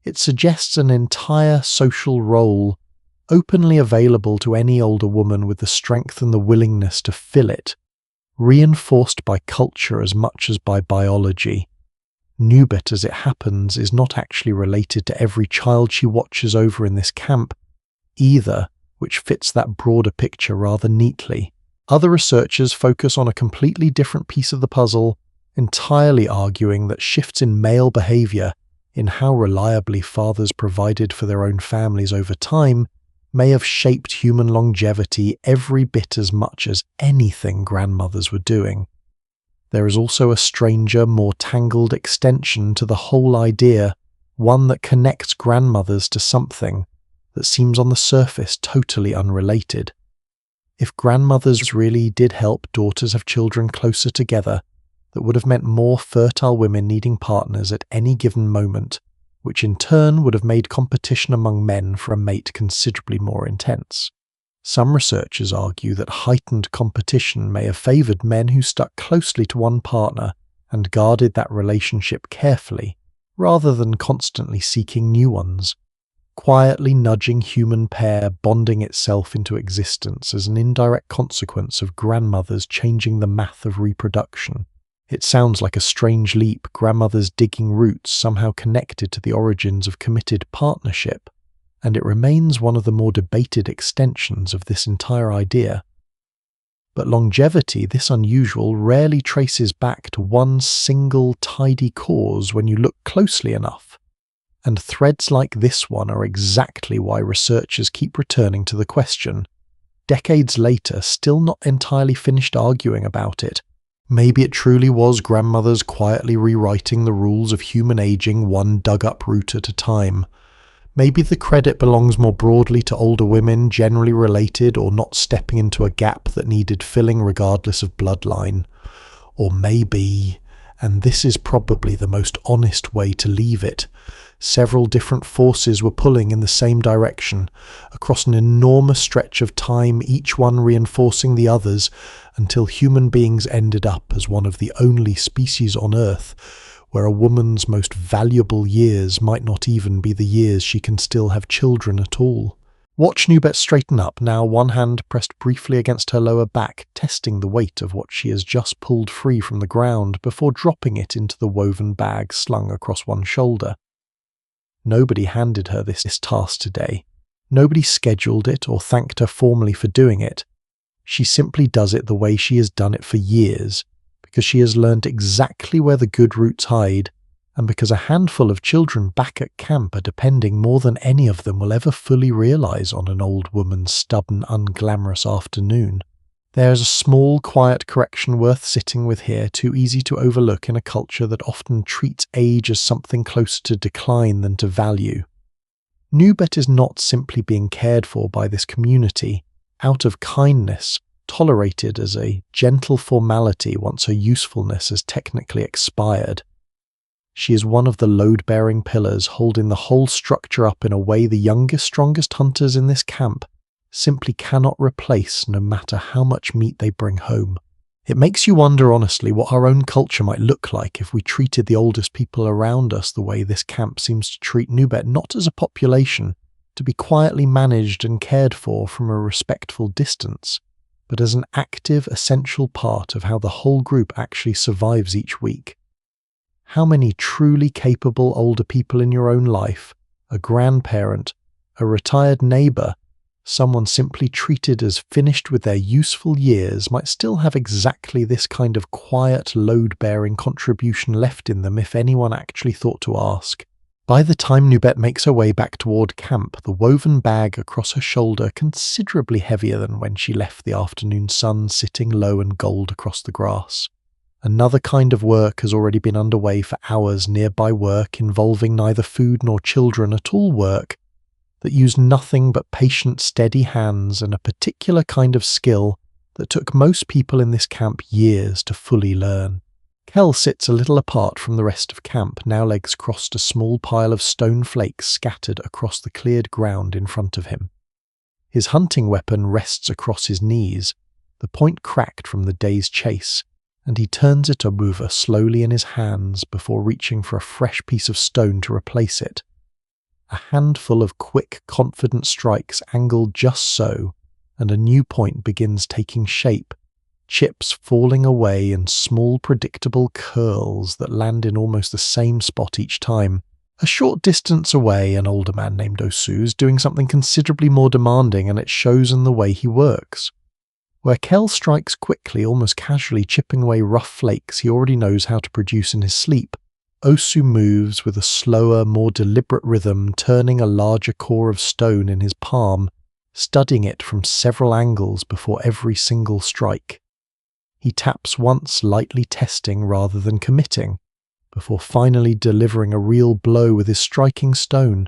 It suggests an entire social role, openly available to any older woman with the strength and the willingness to fill it, reinforced by culture as much as by biology. Nubet, as it happens, is not actually related to every child she watches over in this camp either, which fits that broader picture rather neatly. Other researchers focus on a completely different piece of the puzzle, entirely arguing that shifts in male behavior, in how reliably fathers provided for their own families over time, may have shaped human longevity every bit as much as anything grandmothers were doing. There is also a stranger, more tangled extension to the whole idea, one that connects grandmothers to something that seems on the surface totally unrelated. If grandmothers really did help daughters have children closer together, that would have meant more fertile women needing partners at any given moment, which in turn would have made competition among men for a mate considerably more intense. Some researchers argue that heightened competition may have favoured men who stuck closely to one partner and guarded that relationship carefully, rather than constantly seeking new ones, quietly nudging human pair bonding itself into existence as an indirect consequence of grandmothers changing the math of reproduction. It sounds like a strange leap, grandmothers digging roots somehow connected to the origins of committed partnership, and it remains one of the more debated extensions of this entire idea. But longevity, this unusual, rarely traces back to one single tidy cause when you look closely enough. And threads like this one are exactly why researchers keep returning to the question, decades later still not entirely finished arguing about it. Maybe it truly was grandmothers quietly rewriting the rules of human aging one dug-up root at a time. Maybe the credit belongs more broadly to older women generally related or not stepping into a gap that needed filling regardless of bloodline. Or maybe, and this is probably the most honest way to leave it, several different forces were pulling in the same direction, across an enormous stretch of time, each one reinforcing the others, until human beings ended up as one of the only species on Earth where a woman's most valuable years might not even be the years she can still have children at all. Watch Nubet straighten up, now one hand pressed briefly against her lower back, testing the weight of what she has just pulled free from the ground before dropping it into the woven bag slung across one shoulder. Nobody handed her this task today. Nobody scheduled it or thanked her formally for doing it. She simply does it the way she has done it for years, because she has learned exactly where the good roots hide, and because a handful of children back at camp are depending more than any of them will ever fully realize on an old woman's stubborn, unglamorous afternoon. There is a small, quiet correction worth sitting with here, too easy to overlook in a culture that often treats age as something closer to decline than to value. Nubet is not simply being cared for by this community, out of kindness, tolerated as a gentle formality once her usefulness has technically expired. She is one of the load-bearing pillars holding the whole structure up in a way the youngest, strongest hunters in this camp simply cannot replace, no matter how much meat they bring home. It makes you wonder honestly what our own culture might look like if we treated the oldest people around us the way this camp seems to treat Nubet, not as a population, to be quietly managed and cared for from a respectful distance, but as an active, essential part of how the whole group actually survives each week. How many truly capable older people in your own life, a grandparent, a retired neighbour, someone simply treated as finished with their useful years might still have exactly this kind of quiet, load-bearing contribution left in them if anyone actually thought to ask? By the time Nubet makes her way back toward camp, the woven bag across her shoulder considerably heavier than when she left the afternoon sun sitting low and gold across the grass. Another kind of work has already been underway for hours, nearby work involving neither food nor children at all, work that used nothing but patient, steady hands and a particular kind of skill that took most people in this camp years to fully learn. Kel sits a little apart from the rest of camp, now legs crossed, a small pile of stone flakes scattered across the cleared ground in front of him. His hunting weapon rests across his knees, the point cracked from the day's chase, and he turns it over slowly in his hands before reaching for a fresh piece of stone to replace it. A handful of quick, confident strikes angled just so, and a new point begins taking shape, chips falling away in small, predictable curls that land in almost the same spot each time. A short distance away, an older man named Osu is doing something considerably more demanding, and it shows in the way he works. Where Kel strikes quickly, almost casually chipping away rough flakes he already knows how to produce in his sleep, Osu moves with a slower, more deliberate rhythm, turning a larger core of stone in his palm, studying it from several angles before every single strike. He taps once, lightly testing rather than committing, before finally delivering a real blow with his striking stone,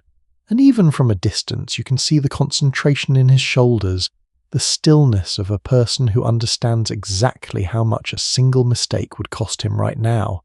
and even from a distance you can see the concentration in his shoulders, the stillness of a person who understands exactly how much a single mistake would cost him right now.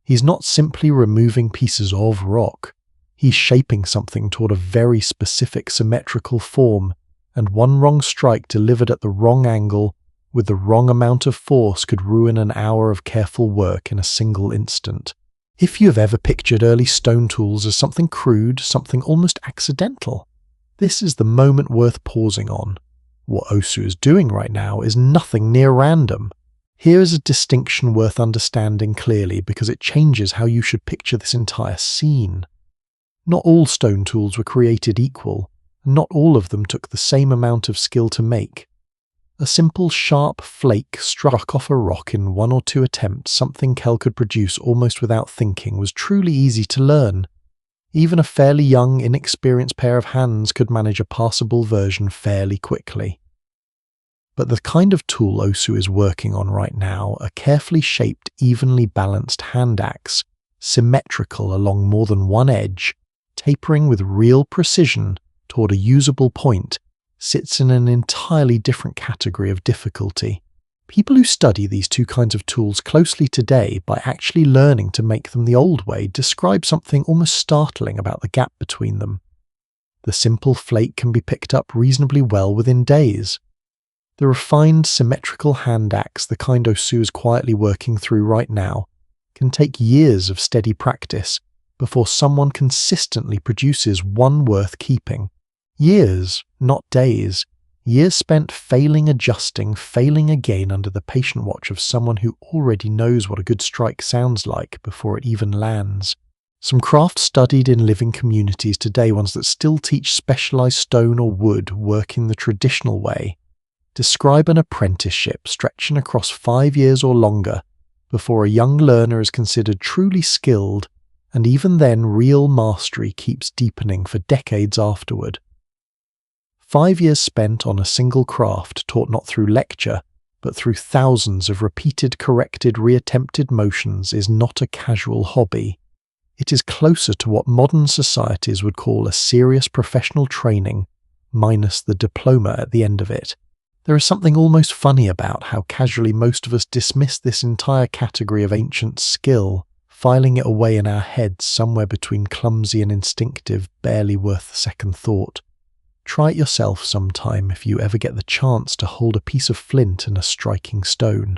He's not simply removing pieces of rock, he's shaping something toward a very specific symmetrical form, and one wrong strike delivered at the wrong angle, with the wrong amount of force, could ruin an hour of careful work in a single instant. If you've ever pictured early stone tools as something crude, something almost accidental, this is the moment worth pausing on. What Osu is doing right now is nothing near random. Here is a distinction worth understanding clearly because it changes how you should picture this entire scene. Not all stone tools were created equal, and not all of them took the same amount of skill to make. A simple sharp flake struck off a rock in 1 or 2 attempts, something Kel could produce almost without thinking, was truly easy to learn. Even a fairly young, inexperienced pair of hands could manage a passable version fairly quickly. But the kind of tool Osu is working on right now, a carefully shaped, evenly balanced hand axe, symmetrical along more than one edge, tapering with real precision toward a usable point, sits in an entirely different category of difficulty. People who study these two kinds of tools closely today by actually learning to make them the old way describe something almost startling about the gap between them. The simple flake can be picked up reasonably well within days. The refined, symmetrical hand axe, the kind Osu is quietly working through right now, can take years of steady practice before someone consistently produces one worth keeping. Years, not days. Years spent failing, adjusting, failing again under the patient watch of someone who already knows what a good strike sounds like before it even lands. Some crafts studied in living communities today, ones that still teach specialized stone or wood working the traditional way, describe an apprenticeship stretching across 5 years or longer before a young learner is considered truly skilled, and even then real mastery keeps deepening for decades afterward. 5 years spent on a single craft, taught not through lecture, but through thousands of repeated, corrected, reattempted motions, is not a casual hobby. It is closer to what modern societies would call a serious professional training, minus the diploma at the end of it. There is something almost funny about how casually most of us dismiss this entire category of ancient skill, filing it away in our heads somewhere between clumsy and instinctive, barely worth a second thought. Try it yourself sometime if you ever get the chance to hold a piece of flint and a striking stone.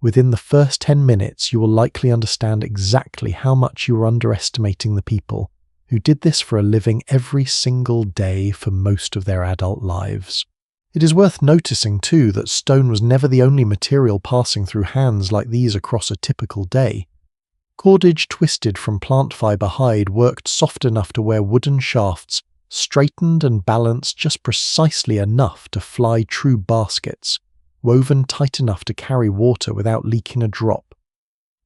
Within the first 10 minutes you will likely understand exactly how much you are underestimating the people who did this for a living every single day for most of their adult lives. It is worth noticing too that stone was never the only material passing through hands like these across a typical day. Cordage twisted from plant fiber hide worked soft enough to wear wooden shafts, straightened and balanced just precisely enough to fly true baskets, woven tight enough to carry water without leaking a drop.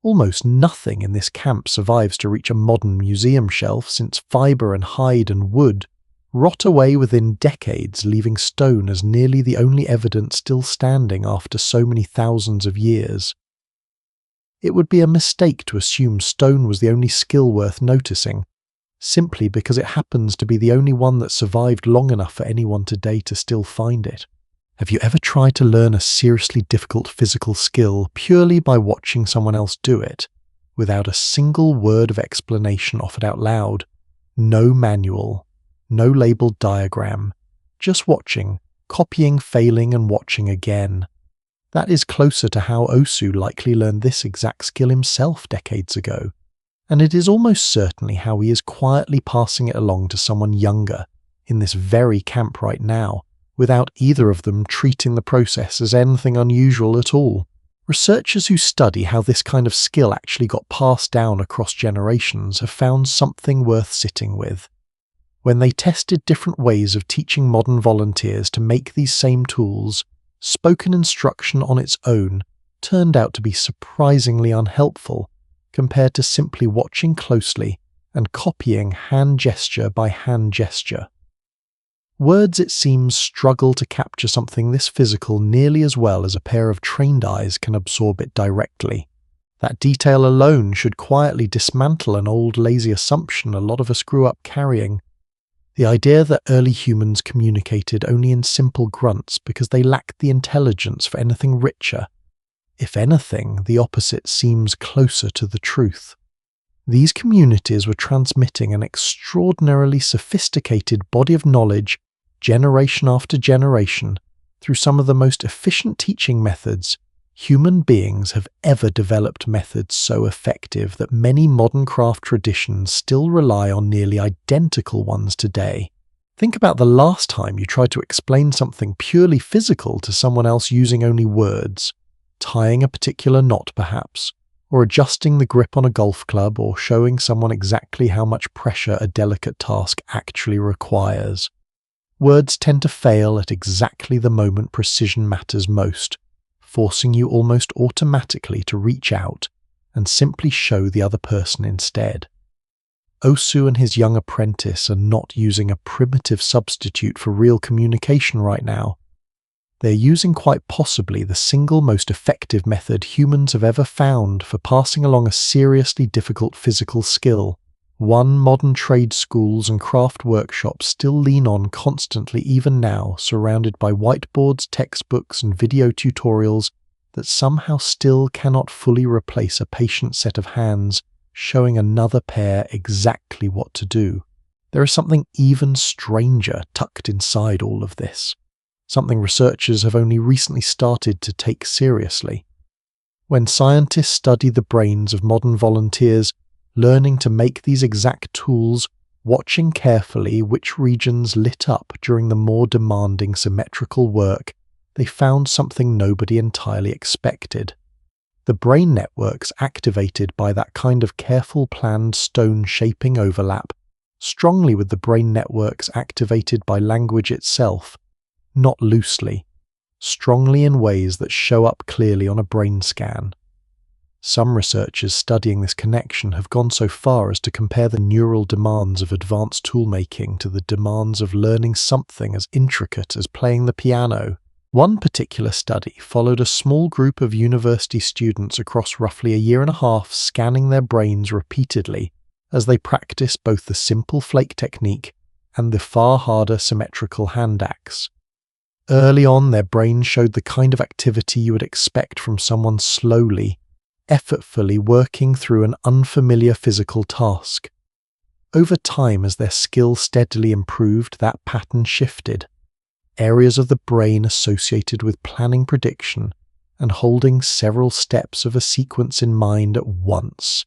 Almost nothing in this camp survives to reach a modern museum shelf, since fiber and hide and wood rot away within decades, leaving stone as nearly the only evidence still standing after so many thousands of years. It would be a mistake to assume stone was the only skill worth noticing, simply because it happens to be the only one that survived long enough for anyone today to still find it. Have you ever tried to learn a seriously difficult physical skill purely by watching someone else do it, without a single word of explanation offered out loud? No manual, no labeled diagram, just watching, copying, failing, and watching again. That is closer to how Osu likely learned this exact skill himself decades ago, and it is almost certainly how he is quietly passing it along to someone younger in this very camp right now, without either of them treating the process as anything unusual at all. Researchers who study how this kind of skill actually got passed down across generations have found something worth sitting with. When they tested different ways of teaching modern volunteers to make these same tools, spoken instruction on its own turned out to be surprisingly unhelpful compared to simply watching closely and copying hand gesture by hand gesture. Words, it seems, struggle to capture something this physical nearly as well as a pair of trained eyes can absorb it directly. That detail alone should quietly dismantle an old lazy assumption a lot of us grew up carrying. The idea that early humans communicated only in simple grunts because they lacked the intelligence for anything richer. If anything, the opposite seems closer to the truth. These communities were transmitting an extraordinarily sophisticated body of knowledge generation after generation through some of the most efficient teaching methods. Human beings have ever developed methods so effective that many modern craft traditions still rely on nearly identical ones today. Think about the last time you tried to explain something purely physical to someone else using only words, tying a particular knot perhaps, or adjusting the grip on a golf club, or showing someone exactly how much pressure a delicate task actually requires. Words tend to fail at exactly the moment precision matters most, forcing you almost automatically to reach out and simply show the other person instead. Osu and his young apprentice are not using a primitive substitute for real communication right now. They're using quite possibly the single most effective method humans have ever found for passing along a seriously difficult physical skill, one modern trade schools and craft workshops still lean on constantly even now, surrounded by whiteboards, textbooks, and video tutorials that somehow still cannot fully replace a patient set of hands showing another pair exactly what to do. There is something even stranger tucked inside all of this, something researchers have only recently started to take seriously. When scientists study the brains of modern volunteers, learning to make these exact tools, watching carefully which regions lit up during the more demanding symmetrical work, they found something nobody entirely expected. The brain networks activated by that kind of careful planned stone shaping overlap strongly with the brain networks activated by language itself, not loosely, strongly in ways that show up clearly on a brain scan. Some researchers studying this connection have gone so far as to compare the neural demands of advanced toolmaking to the demands of learning something as intricate as playing the piano. One particular study followed a small group of university students across roughly a year and a half, scanning their brains repeatedly as they practiced both the simple flake technique and the far harder symmetrical hand axe. Early on, their brains showed the kind of activity you would expect from someone slowly, effortfully working through an unfamiliar physical task. Over time, as their skill steadily improved, that pattern shifted. Areas of the brain associated with planning prediction and holding several steps of a sequence in mind at once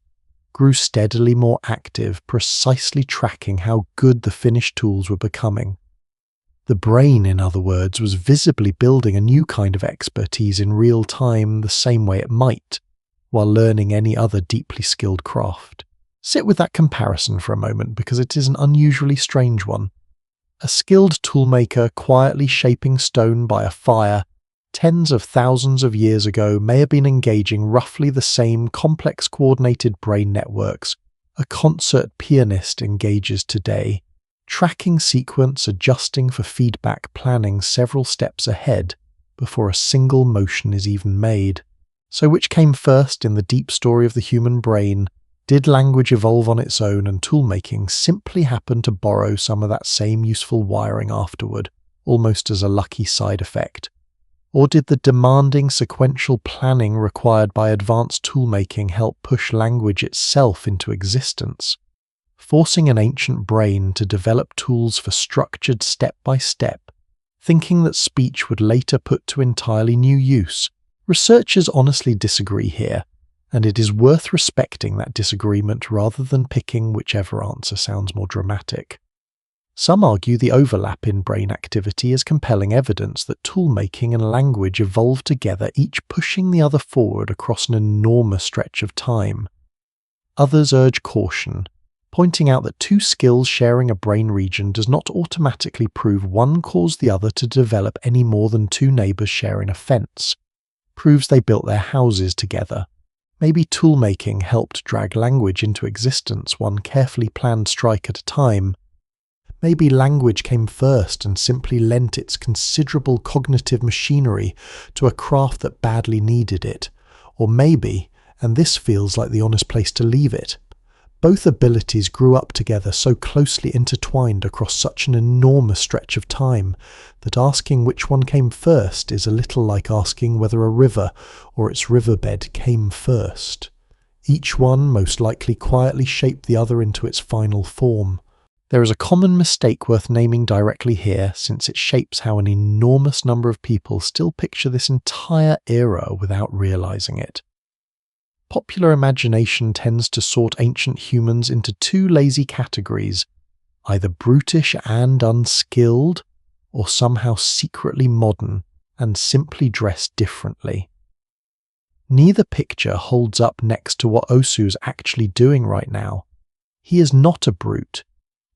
grew steadily more active, precisely tracking how good the finished tools were becoming. The brain, in other words, was visibly building a new kind of expertise in real time, the same way it might, while learning any other deeply skilled craft. Sit with that comparison for a moment, because it is an unusually strange one. A skilled toolmaker quietly shaping stone by a fire tens of thousands of years ago may have been engaging roughly the same complex coordinated brain networks a concert pianist engages today, tracking sequence, adjusting for feedback, planning several steps ahead before a single motion is even made. So which came first in the deep story of the human brain? Did language evolve on its own and toolmaking simply happen to borrow some of that same useful wiring afterward, almost as a lucky side effect? Or did the demanding sequential planning required by advanced toolmaking help push language itself into existence, forcing an ancient brain to develop tools for structured step-by-step, thinking that speech would later put to entirely new use? Researchers honestly disagree here, and it is worth respecting that disagreement rather than picking whichever answer sounds more dramatic. Some argue the overlap in brain activity is compelling evidence that toolmaking and language evolved together, each pushing the other forward across an enormous stretch of time. Others urge caution, pointing out that two skills sharing a brain region does not automatically prove one caused the other to develop any more than two neighbors sharing a fence. Proves they built their houses together. Maybe toolmaking helped drag language into existence, one carefully planned strike at a time. Maybe language came first and simply lent its considerable cognitive machinery to a craft that badly needed it. Or maybe, and this feels like the honest place to leave it, both abilities grew up together so closely intertwined across such an enormous stretch of time that asking which one came first is a little like asking whether a river or its riverbed came first. Each one most likely quietly shaped the other into its final form. There is a common mistake worth naming directly here, since it shapes how an enormous number of people still picture this entire era without realizing it. Popular imagination tends to sort ancient humans into two lazy categories, either brutish and unskilled, or somehow secretly modern and simply dressed differently. Neither picture holds up next to what Osu's actually doing right now. He is not a brute.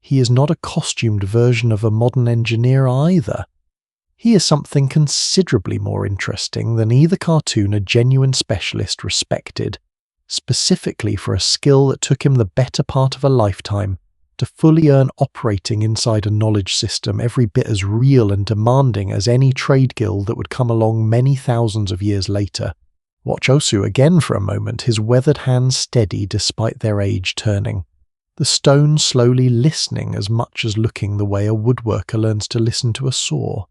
He is not a costumed version of a modern engineer either. He is something considerably more interesting than either cartoon a genuine specialist respected, specifically for a skill that took him the better part of a lifetime to fully earn operating inside a knowledge system every bit as real and demanding as any trade guild that would come along many thousands of years later. Watch Osu again for a moment, his weathered hands steady despite their age turning. The stone slowly listening as much as looking the way a woodworker learns to listen to a saw.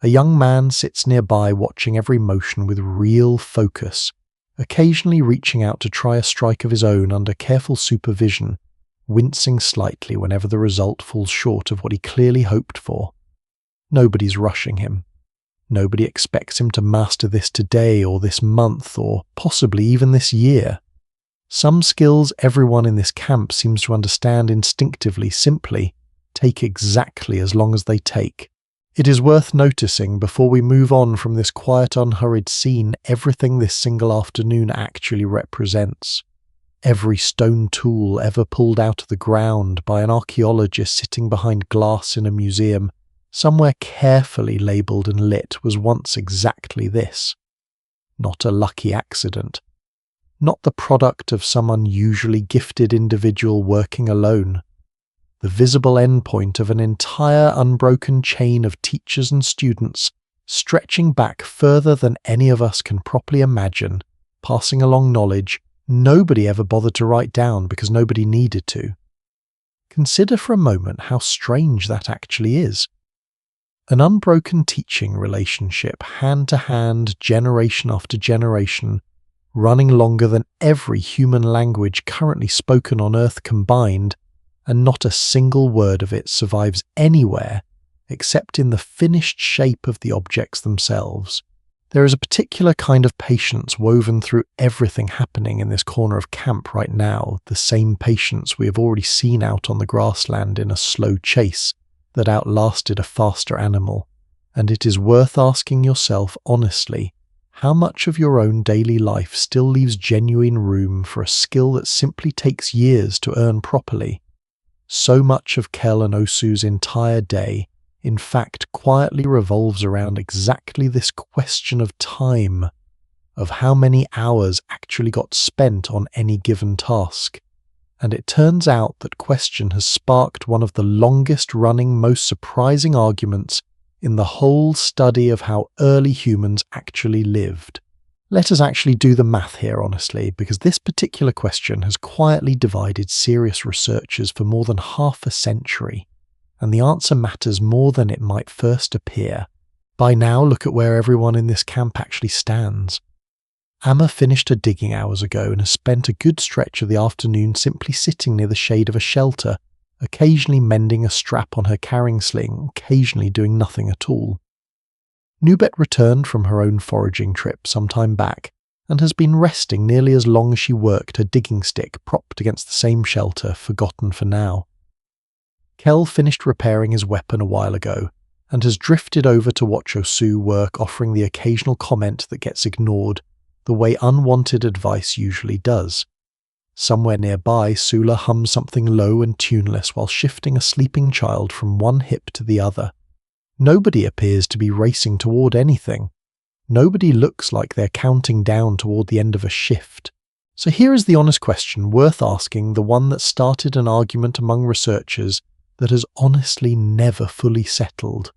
A young man sits nearby watching every motion with real focus, occasionally reaching out to try a strike of his own under careful supervision, wincing slightly whenever the result falls short of what he clearly hoped for. Nobody's rushing him. Nobody expects him to master this today or this month or possibly even this year. Some skills everyone in this camp seems to understand instinctively simply take exactly as long as they take. It is worth noticing before we move on from this quiet, unhurried scene everything this single afternoon actually represents. Every stone tool ever pulled out of the ground by an archaeologist sitting behind glass in a museum, somewhere carefully labelled and lit, was once exactly this. Not a lucky accident. Not the product of some unusually gifted individual working alone. The visible endpoint of an entire unbroken chain of teachers and students stretching back further than any of us can properly imagine, passing along knowledge nobody ever bothered to write down because nobody needed to. Consider for a moment how strange that actually is. An unbroken teaching relationship, hand to hand, generation after generation, running longer than every human language currently spoken on Earth combined, and not a single word of it survives anywhere except in the finished shape of the objects themselves. There is a particular kind of patience woven through everything happening in this corner of camp right now, the same patience we have already seen out on the grassland in a slow chase that outlasted a faster animal, and it is worth asking yourself honestly, how much of your own daily life still leaves genuine room for a skill that simply takes years to earn properly? So much of Kel and Osu's entire day, in fact, quietly revolves around exactly this question of time, of how many hours actually got spent on any given task. And it turns out that question has sparked one of the longest-running, most surprising arguments in the whole study of how early humans actually lived. Let us actually do the math here, honestly, because this particular question has quietly divided serious researchers for more than half a century, and the answer matters more than it might first appear. By now, look at where everyone in this camp actually stands. Amma finished her digging hours ago and has spent a good stretch of the afternoon simply sitting near the shade of a shelter, occasionally mending a strap on her carrying sling, occasionally doing nothing at all. Nubet returned from her own foraging trip some time back and has been resting nearly as long as she worked her digging stick propped against the same shelter, forgotten for now. Kel finished repairing his weapon a while ago and has drifted over to watch Osu work, offering the occasional comment that gets ignored, the way unwanted advice usually does. Somewhere nearby, Sula hums something low and tuneless while shifting a sleeping child from one hip to the other. Nobody appears to be racing toward anything. Nobody looks like they're counting down toward the end of a shift. So here is the honest question worth asking, the one that started an argument among researchers that has honestly never fully settled.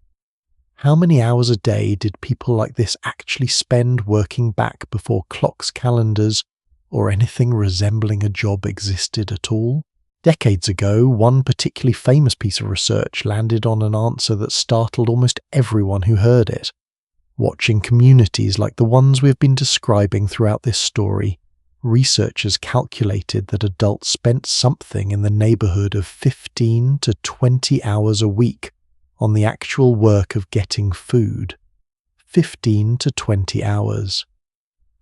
How many hours a day did people like this actually spend working back before clocks, calendars, or anything resembling a job existed at all? Decades ago, one particularly famous piece of research landed on an answer that startled almost everyone who heard it. Watching communities like the ones we've been describing throughout this story, researchers calculated that adults spent something in the neighborhood of 15 to 20 hours a week on the actual work of getting food. 15 to 20 hours.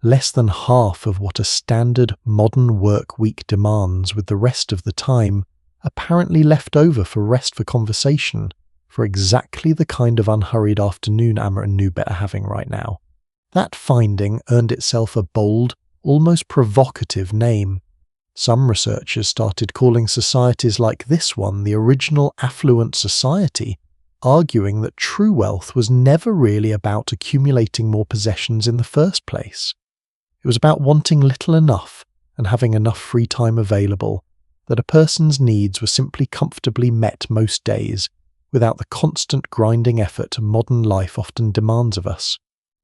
Less than half of what a standard modern work week demands, with the rest of the time apparently left over for rest, for conversation, for exactly the kind of unhurried afternoon Amma and Nubet are having right now. That finding earned itself a bold, almost provocative name. Some researchers started calling societies like this one the original affluent society, arguing that true wealth was never really about accumulating more possessions in the first place. It was about wanting little enough and having enough free time available, that a person's needs were simply comfortably met most days, without the constant grinding effort modern life often demands of us.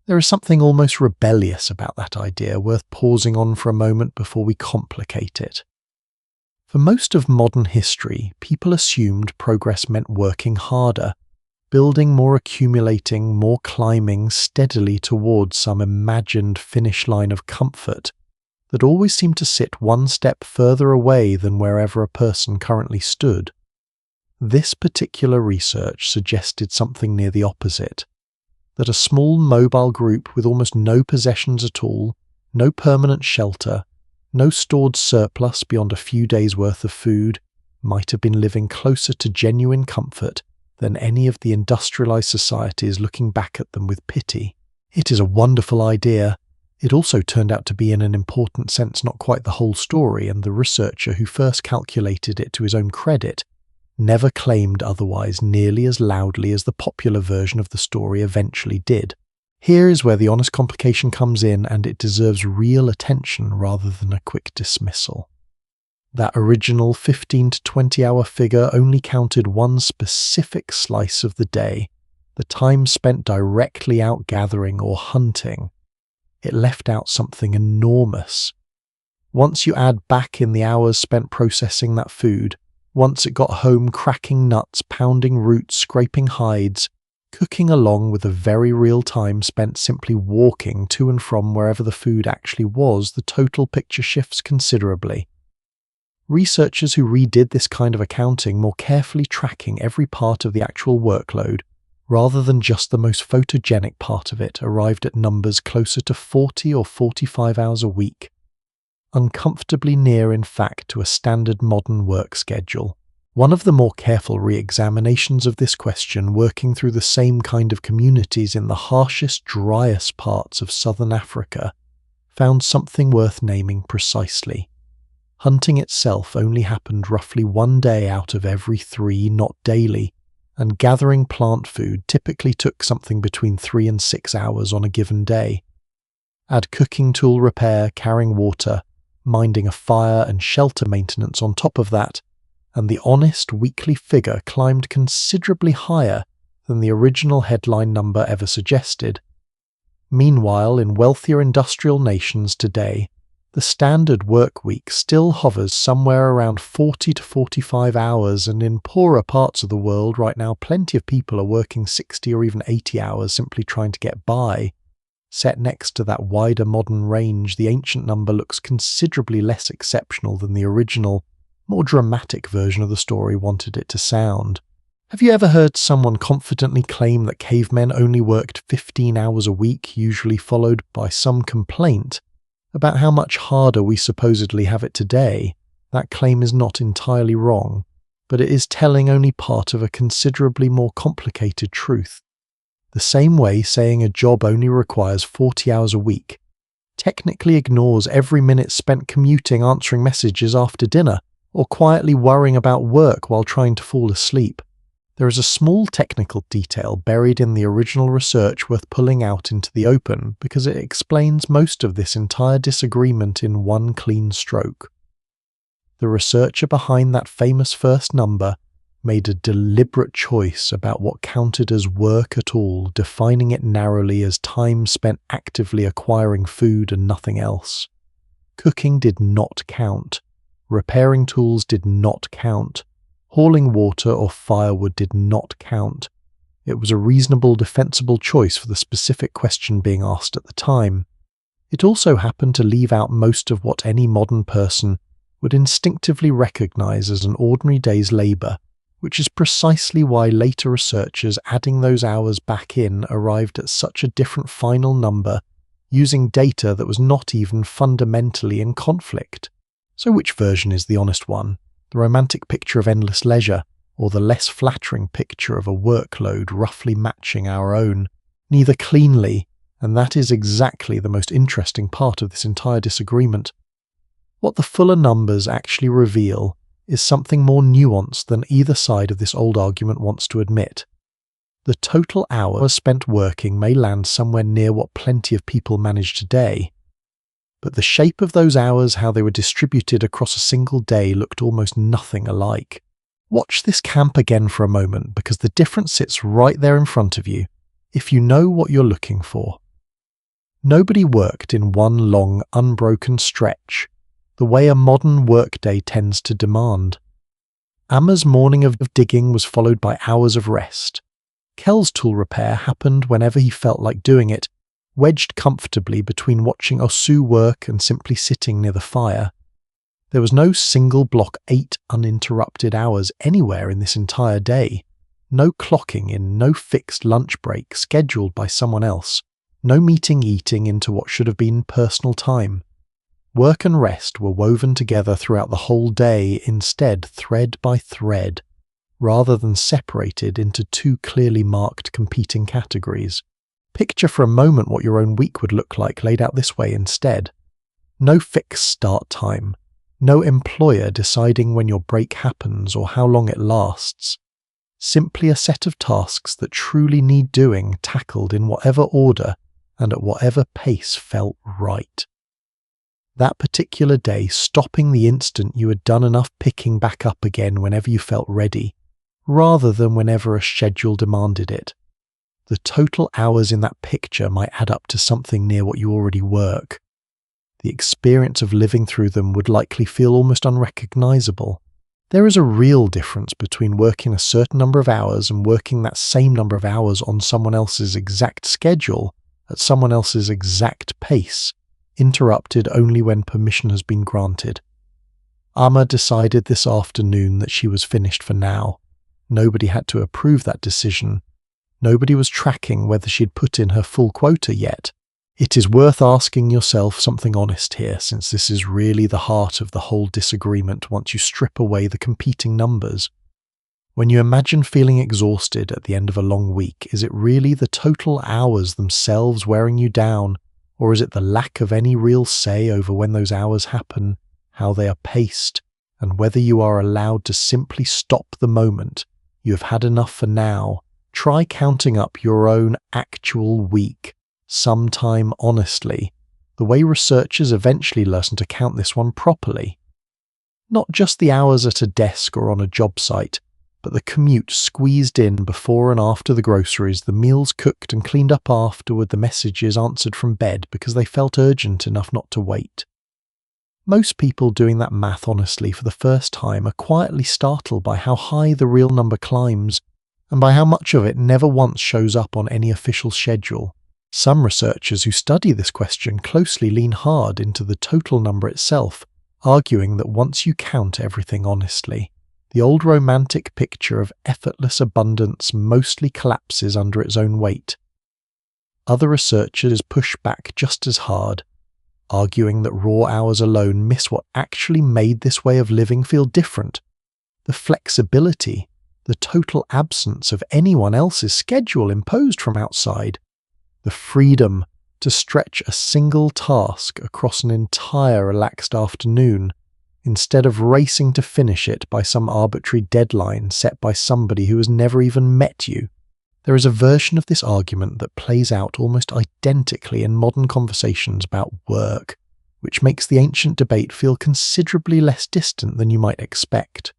There is something almost rebellious about that idea, worth pausing on for a moment before we complicate it. For most of modern history, people assumed progress meant working harder, building more, accumulating more, climbing steadily towards some imagined finish line of comfort that always seemed to sit one step further away than wherever a person currently stood. This particular research suggested something near the opposite, that a small mobile group with almost no possessions at all, no permanent shelter, no stored surplus beyond a few days' worth of food, might have been living closer to genuine comfort than any of the industrialized societies looking back at them with pity. It is a wonderful idea. It also turned out to be, in an important sense, not quite the whole story, and the researcher who first calculated it to his own credit never claimed otherwise nearly as loudly as the popular version of the story eventually did. Here is where the honest complication comes in, and it deserves real attention rather than a quick dismissal. That original 15 to 20 hour figure only counted one specific slice of the day, the time spent directly out gathering or hunting. It left out something enormous. Once you add back in the hours spent processing that food, once it got home cracking nuts, pounding roots, scraping hides, cooking along with the very real time spent simply walking to and from wherever the food actually was, the total picture shifts considerably. Researchers who redid this kind of accounting, more carefully tracking every part of the actual workload, rather than just the most photogenic part of it, arrived at numbers closer to 40 or 45 hours a week. Uncomfortably near, in fact, to a standard modern work schedule. One of the more careful re-examinations of this question, working through the same kind of communities in the harshest, driest parts of southern Africa, found something worth naming precisely. Hunting itself only happened roughly 1 day out of every 3, not daily, and gathering plant food typically took something between 3 and 6 hours on a given day. Add cooking tool repair, carrying water, minding a fire and shelter maintenance on top of that, and the honest weekly figure climbed considerably higher than the original headline number ever suggested. Meanwhile, in wealthier industrial nations today, The standard work week still hovers somewhere around 40 to 45 hours, and in poorer parts of the world right now, plenty of people are working 60 or even 80 hours simply trying to get by. Set next to that wider modern range, the ancient number looks considerably less exceptional than the original, more dramatic version of the story wanted it to sound. Have you ever heard someone confidently claim that cavemen only worked 15 hours a week, usually followed by some complaint about how much harder we supposedly have it today? That claim is not entirely wrong, but it is telling only part of a considerably more complicated truth. The same way saying a job only requires 40 hours a week technically ignores every minute spent commuting, answering messages after dinner, or quietly worrying about work while trying to fall asleep. There is a small technical detail buried in the original research worth pulling out into the open because it explains most of this entire disagreement in one clean stroke. The researcher behind that famous first number made a deliberate choice about what counted as work at all, defining it narrowly as time spent actively acquiring food and nothing else. Cooking did not count. Repairing tools did not count. Hauling water or firewood did not count. It was a reasonable, defensible choice for the specific question being asked at the time. It also happened to leave out most of what any modern person would instinctively recognize as an ordinary day's labor, which is precisely why later researchers adding those hours back in arrived at such a different final number using data that was not even fundamentally in conflict. So which version is the honest one? The romantic picture of endless leisure, or the less flattering picture of a workload roughly matching our own? Neither cleanly, and that is exactly the most interesting part of this entire disagreement. What the fuller numbers actually reveal is something more nuanced than either side of this old argument wants to admit. The total hours spent working may land somewhere near what plenty of people manage today, but the shape of those hours, how they were distributed across a single day, looked almost nothing alike. Watch this camp again for a moment, because the difference sits right there in front of you, if you know what you're looking for. Nobody worked in one long, unbroken stretch, the way a modern workday tends to demand. Amma's morning of digging was followed by hours of rest. Kel's tool repair happened whenever he felt like doing it, wedged comfortably between watching Osu work and simply sitting near the fire. There was no single block 8 uninterrupted hours anywhere in this entire day. No clocking in, no fixed lunch break scheduled by someone else, no meeting eating into what should have been personal time. Work and rest were woven together throughout the whole day, instead thread by thread, rather than separated into two clearly marked competing categories. Picture for a moment what your own week would look like laid out this way instead. No fixed start time. No employer deciding when your break happens or how long it lasts. Simply a set of tasks that truly need doing, tackled in whatever order and at whatever pace felt right. That particular day stopping the instant you had done enough picking back up again whenever you felt ready, rather than whenever a schedule demanded it. The total hours in that picture might add up to something near what you already work. The experience of living through them would likely feel almost unrecognizable. There is a real difference between working a certain number of hours and working that same number of hours on someone else's exact schedule, at someone else's exact pace, interrupted only when permission has been granted. Amma decided this afternoon that she was finished for now. Nobody had to approve that decision. Nobody was tracking whether she'd put in her full quota yet. It is worth asking yourself something honest here, since this is really the heart of the whole disagreement once you strip away the competing numbers. When you imagine feeling exhausted at the end of a long week, is it really the total hours themselves wearing you down, or is it the lack of any real say over when those hours happen, how they are paced, and whether you are allowed to simply stop the moment you have had enough for now? Try counting up your own actual week, sometime honestly, the way researchers eventually learn to count this one properly. Not just the hours at a desk or on a job site, but the commute squeezed in before and after the groceries, the meals cooked and cleaned up afterward, the messages answered from bed because they felt urgent enough not to wait. Most people doing that math honestly for the first time are quietly startled by how high the real number climbs, and by how much of it never once shows up on any official schedule. Some researchers who study this question closely lean hard into the total number itself, arguing that once you count everything honestly, the old romantic picture of effortless abundance mostly collapses under its own weight. Other researchers push back just as hard, arguing that raw hours alone miss what actually made this way of living feel different: the flexibility, the total absence of anyone else's schedule imposed from outside, the freedom to stretch a single task across an entire relaxed afternoon, instead of racing to finish it by some arbitrary deadline set by somebody who has never even met you. There is a version of this argument that plays out almost identically in modern conversations about work, which makes the ancient debate feel considerably less distant than you might expect.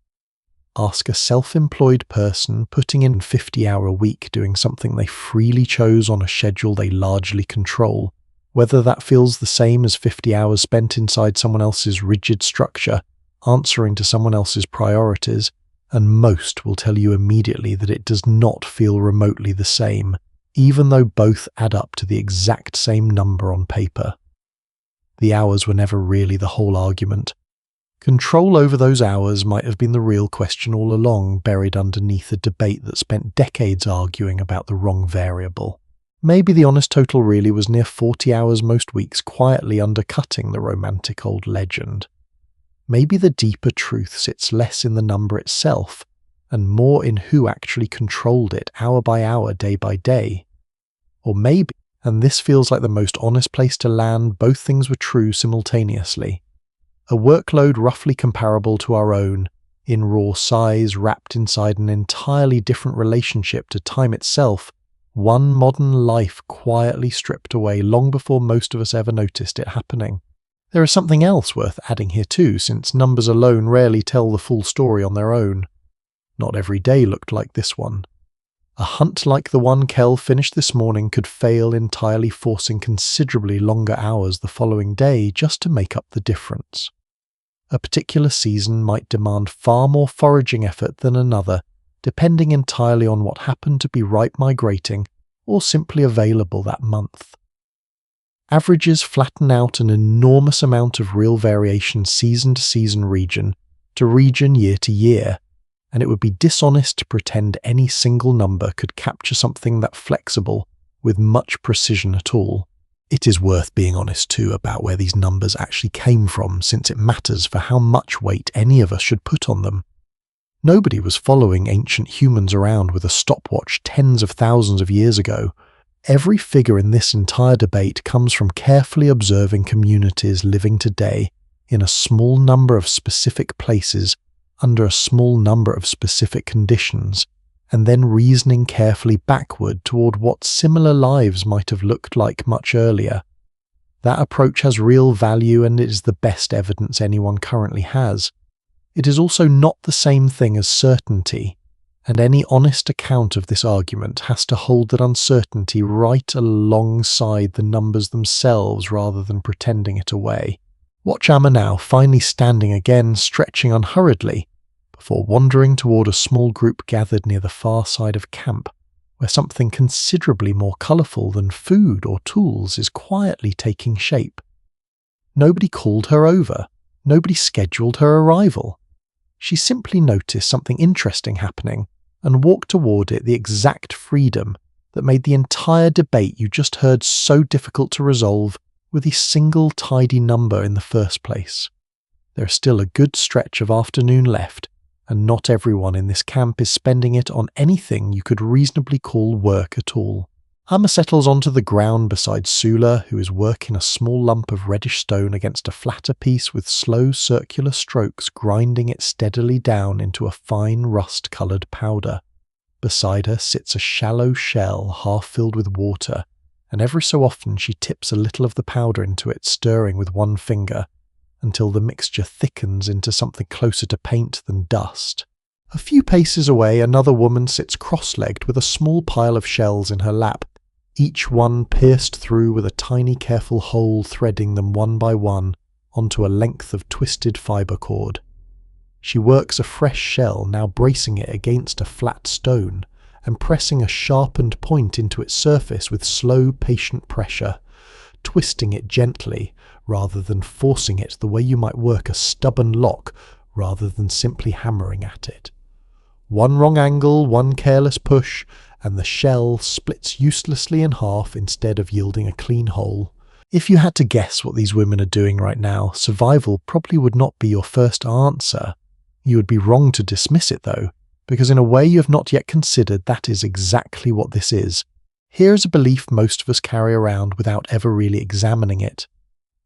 Ask a self-employed person putting in a 50-hour week doing something they freely chose on a schedule they largely control, whether that feels the same as 50 hours spent inside someone else's rigid structure, answering to someone else's priorities, and most will tell you immediately that it does not feel remotely the same, even though both add up to the exact same number on paper. The hours were never really the whole argument. Control over those hours might have been the real question all along, buried underneath a debate that spent decades arguing about the wrong variable. Maybe the honest total really was near 40 hours most weeks, quietly undercutting the romantic old legend. Maybe the deeper truth sits less in the number itself, and more in who actually controlled it hour by hour, day by day. Or maybe, and this feels like the most honest place to land, both things were true simultaneously. A workload roughly comparable to our own, in raw size, wrapped inside an entirely different relationship to time itself, one modern life quietly stripped away long before most of us ever noticed it happening. There is something else worth adding here too, since numbers alone rarely tell the full story on their own. Not every day looked like this one. A hunt like the one Kel finished this morning could fail entirely, forcing considerably longer hours the following day just to make up the difference. A particular season might demand far more foraging effort than another, depending entirely on what happened to be ripe migrating or simply available that month. Averages flatten out an enormous amount of real variation season to season, region to region, year to year, and it would be dishonest to pretend any single number could capture something that flexible with much precision at all. It is worth being honest too about where these numbers actually came from, since it matters for how much weight any of us should put on them. Nobody was following ancient humans around with a stopwatch tens of thousands of years ago. Every figure in this entire debate comes from carefully observing communities living today in a small number of specific places under a small number of specific conditions, and then reasoning carefully backward toward what similar lives might have looked like much earlier. That approach has real value, and it is the best evidence anyone currently has. It is also not the same thing as certainty, and any honest account of this argument has to hold that uncertainty right alongside the numbers themselves rather than pretending it away. Watch Amma now, finally standing again, stretching unhurriedly, before wandering toward a small group gathered near the far side of camp, where something considerably more colourful than food or tools is quietly taking shape. Nobody called her over. Nobody scheduled her arrival. She simply noticed something interesting happening and walked toward it, the exact freedom that made the entire debate you just heard so difficult to resolve with a single tidy number in the first place. There is still a good stretch of afternoon left, and not everyone in this camp is spending it on anything you could reasonably call work at all. Amma settles onto the ground beside Sula, who is working a small lump of reddish stone against a flatter piece with slow circular strokes, grinding it steadily down into a fine rust-coloured powder. Beside her sits a shallow shell half filled with water, and every so often she tips a little of the powder into it, stirring with one finger, until the mixture thickens into something closer to paint than dust. A few paces away, another woman sits cross-legged with a small pile of shells in her lap, each one pierced through with a tiny careful hole threading them one by one onto a length of twisted fibre cord. She works a fresh shell, now bracing it against a flat stone and pressing a sharpened point into its surface with slow, patient pressure, twisting it gently rather than forcing it the way you might work a stubborn lock rather than simply hammering at it. One wrong angle, one careless push, and the shell splits uselessly in half instead of yielding a clean hole. If you had to guess what these women are doing right now, survival probably would not be your first answer. You would be wrong to dismiss it though, because in a way you have not yet considered, that is exactly what this is. Here is a belief most of us carry around without ever really examining it.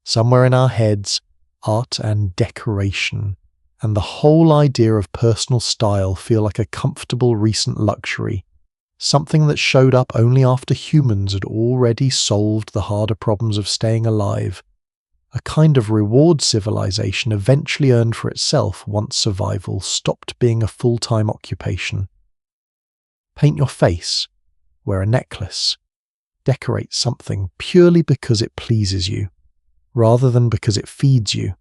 Somewhere in our heads, art and decoration, and the whole idea of personal style feel like a comfortable recent luxury, something that showed up only after humans had already solved the harder problems of staying alive, a kind of reward civilization eventually earned for itself once survival stopped being a full-time occupation. Paint your face, wear a necklace, decorate something purely because it pleases you, rather than because it feeds you.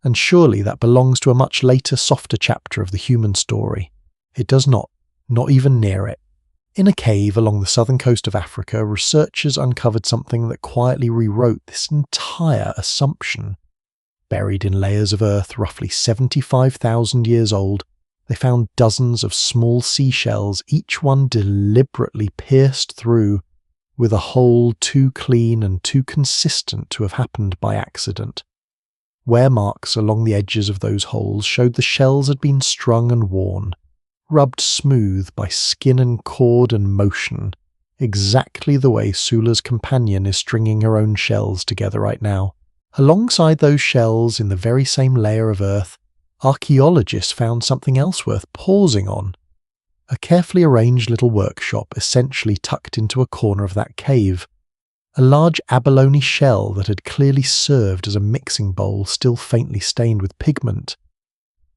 And surely that belongs to a much later, softer chapter of the human story. It does not even near it. In a cave along the southern coast of Africa, researchers uncovered something that quietly rewrote this entire assumption. Buried in layers of earth roughly 75,000 years old, they found dozens of small seashells, each one deliberately pierced through, with a hole too clean and too consistent to have happened by accident. Wear marks along the edges of those holes showed the shells had been strung and worn, rubbed smooth by skin and cord and motion, exactly the way Sula's companion is stringing her own shells together right now. Alongside those shells, in the very same layer of earth, archaeologists found something else worth pausing on. A carefully arranged little workshop essentially tucked into a corner of that cave. A large abalone shell that had clearly served as a mixing bowl, still faintly stained with pigment.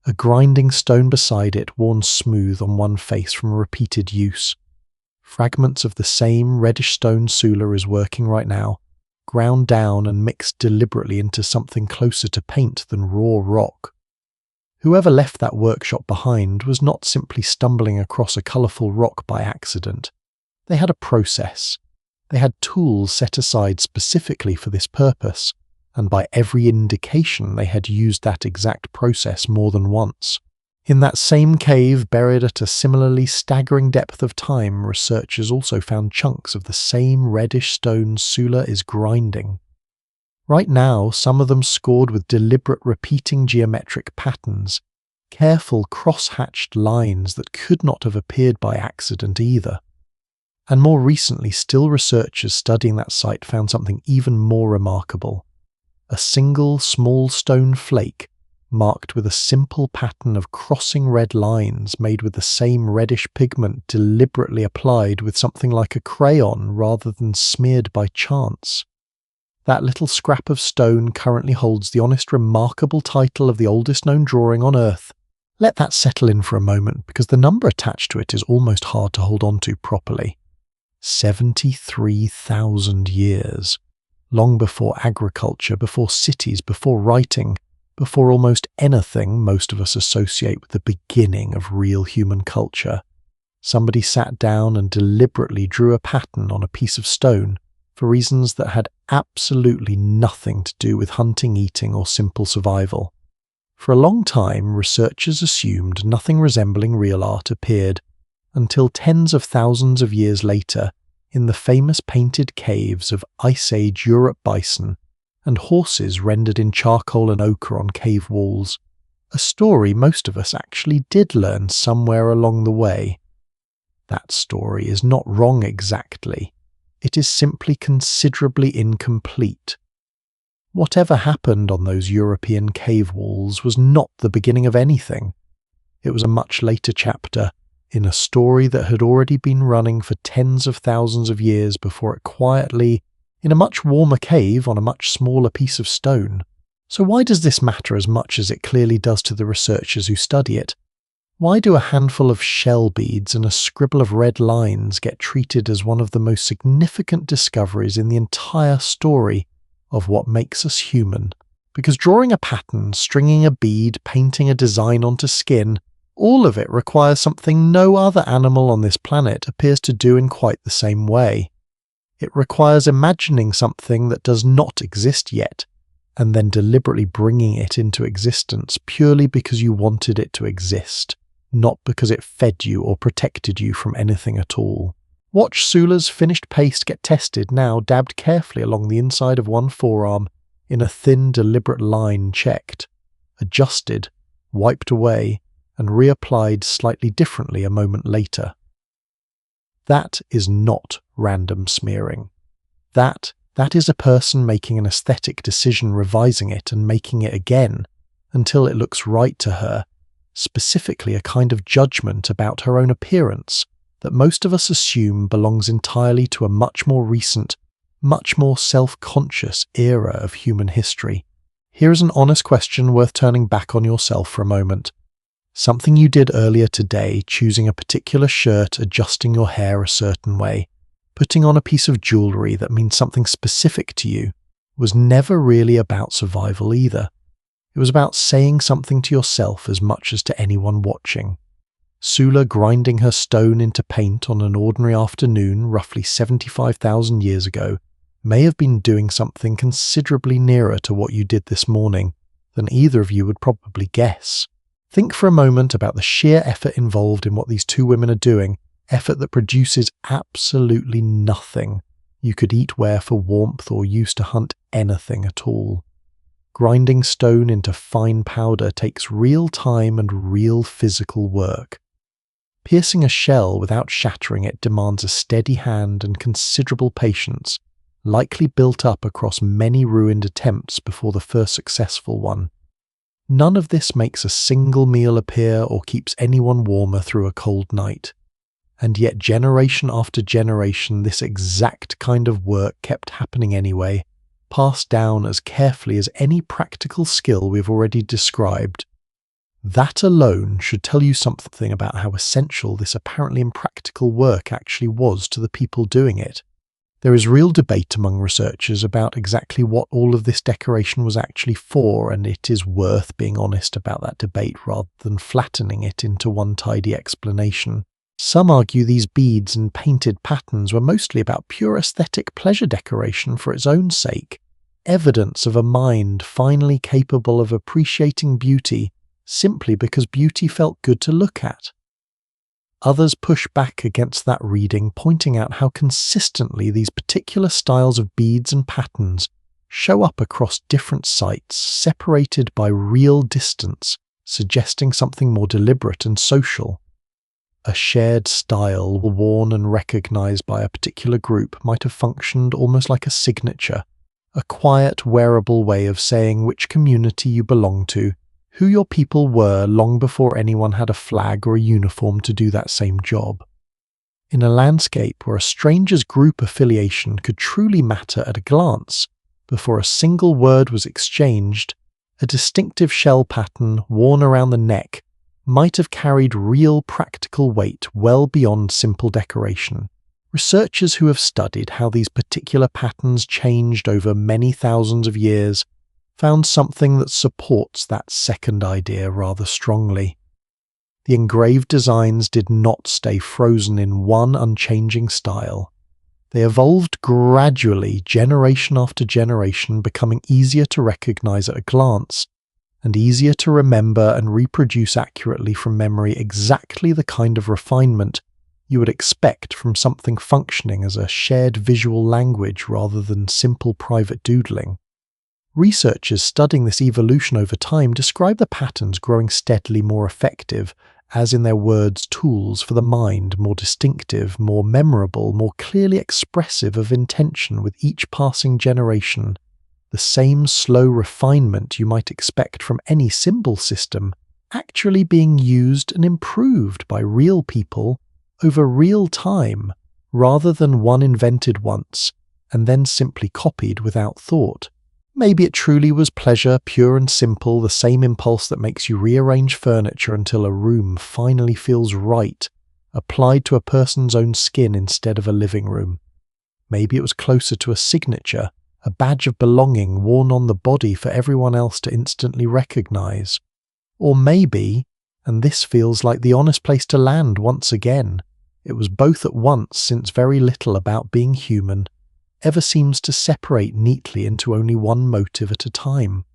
A grinding stone beside it, worn smooth on one face from repeated use. Fragments of the same reddish stone Sula is working right now, ground down and mixed deliberately into something closer to paint than raw rock. Whoever left that workshop behind was not simply stumbling across a colourful rock by accident. They had a process. They had tools set aside specifically for this purpose, and by every indication they had used that exact process more than once. In that same cave, buried at a similarly staggering depth of time, researchers also found chunks of the same reddish stone Sula is grinding. Right now, some of them scored with deliberate repeating geometric patterns, careful cross-hatched lines that could not have appeared by accident either. And more recently, still researchers studying that site found something even more remarkable. A single small stone flake, marked with a simple pattern of crossing red lines made with the same reddish pigment deliberately applied with something like a crayon rather than smeared by chance. That little scrap of stone currently holds the honest, remarkable title of the oldest known drawing on Earth. Let that settle in for a moment, because the number attached to it is almost hard to hold on to properly. 73,000 years. Long before agriculture, before cities, before writing, before almost anything most of us associate with the beginning of real human culture. Somebody sat down and deliberately drew a pattern on a piece of stone for reasons that had absolutely nothing to do with hunting, eating, or simple survival. For a long time, researchers assumed nothing resembling real art appeared, until tens of thousands of years later, in the famous painted caves of Ice Age Europe bison and horses rendered in charcoal and ochre on cave walls, a story most of us actually did learn somewhere along the way. That story is not wrong exactly. It is simply considerably incomplete. Whatever happened on those European cave walls was not the beginning of anything. It was a much later chapter, in a story that had already been running for tens of thousands of years before it quietly, in a much warmer cave on a much smaller piece of stone. So why does this matter as much as it clearly does to the researchers who study it? Why do a handful of shell beads and a scribble of red lines get treated as one of the most significant discoveries in the entire story of what makes us human? Because drawing a pattern, stringing a bead, painting a design onto skin, all of it requires something no other animal on this planet appears to do in quite the same way. It requires imagining something that does not exist yet, and then deliberately bringing it into existence purely because you wanted it to exist, not because it fed you or protected you from anything at all. Watch Sula's finished paste get tested now, dabbed carefully along the inside of one forearm, in a thin, deliberate line checked, adjusted, wiped away, and reapplied slightly differently a moment later. That is not random smearing. That is a person making an aesthetic decision, revising it and making it again until it looks right to her, specifically a kind of judgment about her own appearance that most of us assume belongs entirely to a much more recent, much more self-conscious era of human history. Here is an honest question worth turning back on yourself for a moment. Something you did earlier today, choosing a particular shirt, adjusting your hair a certain way, putting on a piece of jewelry that means something specific to you, was never really about survival either. It was about saying something to yourself as much as to anyone watching. Sula grinding her stone into paint on an ordinary afternoon roughly 75,000 years ago may have been doing something considerably nearer to what you did this morning than either of you would probably guess. Think for a moment about the sheer effort involved in what these two women are doing, effort that produces absolutely nothing you could eat, wear for warmth, or use to hunt anything at all. Grinding stone into fine powder takes real time and real physical work. Piercing a shell without shattering it demands a steady hand and considerable patience, likely built up across many ruined attempts before the first successful one. None of this makes a single meal appear or keeps anyone warmer through a cold night. And yet generation after generation this exact kind of work kept happening anyway, passed down as carefully as any practical skill we've already described. That alone should tell you something about how essential this apparently impractical work actually was to the people doing it. There is real debate among researchers about exactly what all of this decoration was actually for, and it is worth being honest about that debate rather than flattening it into one tidy explanation. Some argue these beads and painted patterns were mostly about pure aesthetic pleasure decoration for its own sake, evidence of a mind finally capable of appreciating beauty simply because beauty felt good to look at. Others push back against that reading, pointing out how consistently these particular styles of beads and patterns show up across different sites, separated by real distance, suggesting something more deliberate and social. A shared style, worn and recognized by a particular group, might have functioned almost like a signature, a quiet, wearable way of saying which community you belong to, who your people were long before anyone had a flag or a uniform to do that same job. In a landscape where a stranger's group affiliation could truly matter at a glance, before a single word was exchanged, a distinctive shell pattern worn around the neck might have carried real practical weight well beyond simple decoration. Researchers who have studied how these particular patterns changed over many thousands of years found something that supports that second idea rather strongly. The engraved designs did not stay frozen in one unchanging style. They evolved gradually, generation after generation, becoming easier to recognize at a glance, and easier to remember and reproduce accurately from memory, exactly the kind of refinement you would expect from something functioning as a shared visual language rather than simple private doodling. Researchers studying this evolution over time describe the patterns growing steadily more effective, as in their words, tools for the mind, more distinctive, more memorable, more clearly expressive of intention with each passing generation. The same slow refinement you might expect from any symbol system actually being used and improved by real people over real time, rather than one invented once and then simply copied without thought. Maybe it truly was pleasure, pure and simple, the same impulse that makes you rearrange furniture until a room finally feels right, applied to a person's own skin instead of a living room. Maybe it was closer to a signature, a badge of belonging worn on the body for everyone else to instantly recognize. Or maybe, and this feels like the honest place to land once again, it was both at once, since very little about being human ever seems to separate neatly into only one motive at a time.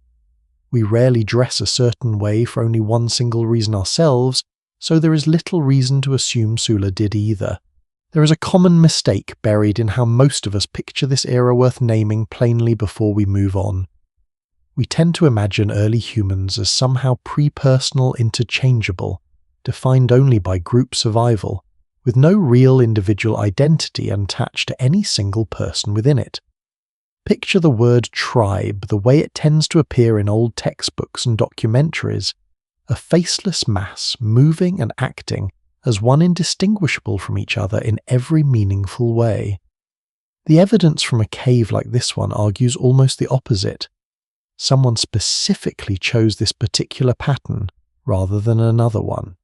We rarely dress a certain way for only one single reason ourselves, so there is little reason to assume Sula did either. There is a common mistake buried in how most of us picture this era worth naming plainly before we move on. We tend to imagine early humans as somehow pre-personal, interchangeable, defined only by group survival, with no real individual identity attached to any single person within it. Picture the word tribe the way it tends to appear in old textbooks and documentaries, a faceless mass moving and acting as one indistinguishable from each other in every meaningful way. The evidence from a cave like this one argues almost the opposite. Someone specifically chose this particular pattern rather than another one.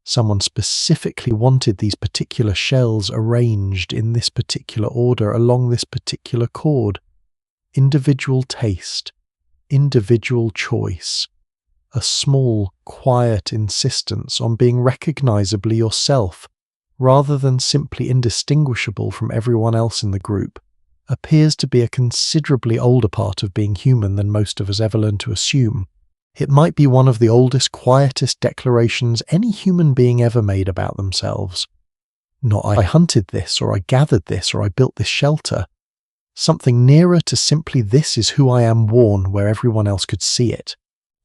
Someone specifically wanted these particular shells arranged in this particular order along this particular chord. Individual taste, individual choice, a small, quiet insistence on being recognizably yourself, rather than simply indistinguishable from everyone else in the group, appears to be a considerably older part of being human than most of us ever learn to assume. It might be one of the oldest, quietest declarations any human being ever made about themselves. Not I hunted this, or I gathered this, or I built this shelter. Something nearer to simply this is who I am worn where everyone else could see it.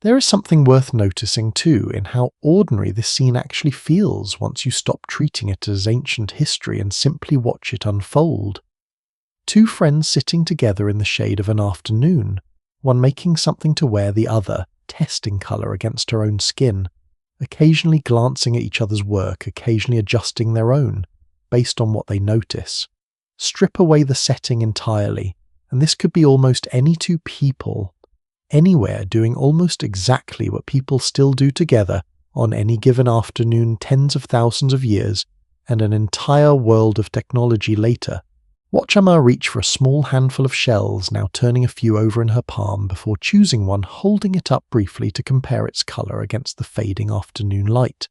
There is something worth noticing too in how ordinary this scene actually feels once you stop treating it as ancient history and simply watch it unfold. Two friends sitting together in the shade of an afternoon, one making something to wear, the other testing colour against her own skin, occasionally glancing at each other's work, occasionally adjusting their own, based on what they notice. Strip away the setting entirely, and this could be almost any two people, anywhere doing almost exactly what people still do together on any given afternoon tens of thousands of years and an entire world of technology later. Watch Amma reach for a small handful of shells, now turning a few over in her palm before choosing one, holding it up briefly to compare its colour against the fading afternoon light.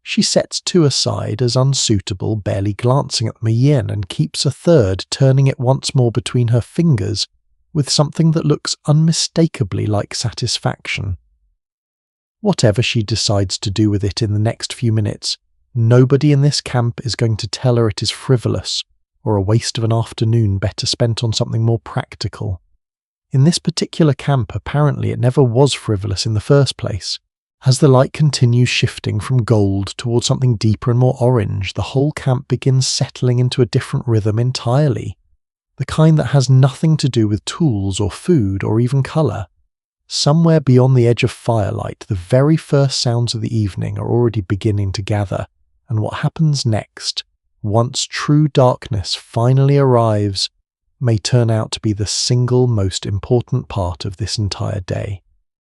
She sets two aside as unsuitable, barely glancing at them again, and keeps a third, turning it once more between her fingers with something that looks unmistakably like satisfaction. Whatever she decides to do with it in the next few minutes, nobody in this camp is going to tell her it is frivolous, or a waste of an afternoon better spent on something more practical. In this particular camp, apparently it never was frivolous in the first place. As the light continues shifting from gold towards something deeper and more orange, the whole camp begins settling into a different rhythm entirely. The kind that has nothing to do with tools or food or even colour. Somewhere beyond the edge of firelight, the very first sounds of the evening are already beginning to gather, and what happens next, once true darkness finally arrives, may turn out to be the single most important part of this entire day.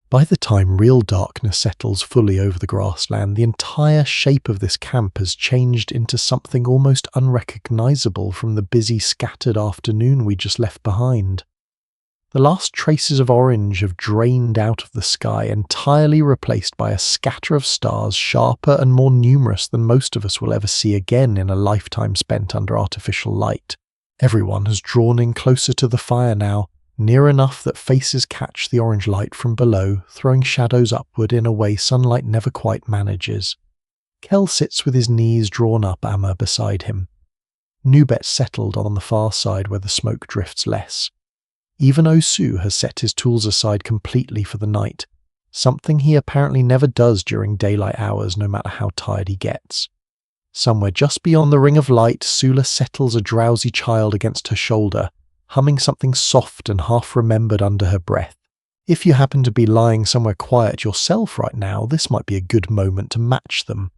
By the time real darkness settles fully over the grassland, the entire shape of this camp has changed into something almost unrecognizable from the busy, scattered afternoon we just left behind. The last traces of orange have drained out of the sky, entirely replaced by a scatter of stars sharper and more numerous than most of us will ever see again in a lifetime spent under artificial light. Everyone has drawn in closer to the fire now, near enough that faces catch the orange light from below, throwing shadows upward in a way sunlight never quite manages. Kel sits with his knees drawn up, Amma beside him. Nubet's settled on the far side where the smoke drifts less. Even Osu has set his tools aside completely for the night, something he apparently never does during daylight hours no matter how tired he gets. Somewhere just beyond the ring of light, Sula settles a drowsy child against her shoulder, humming something soft and half-remembered under her breath. If you happen to be lying somewhere quiet yourself right now, this might be a good moment to match them.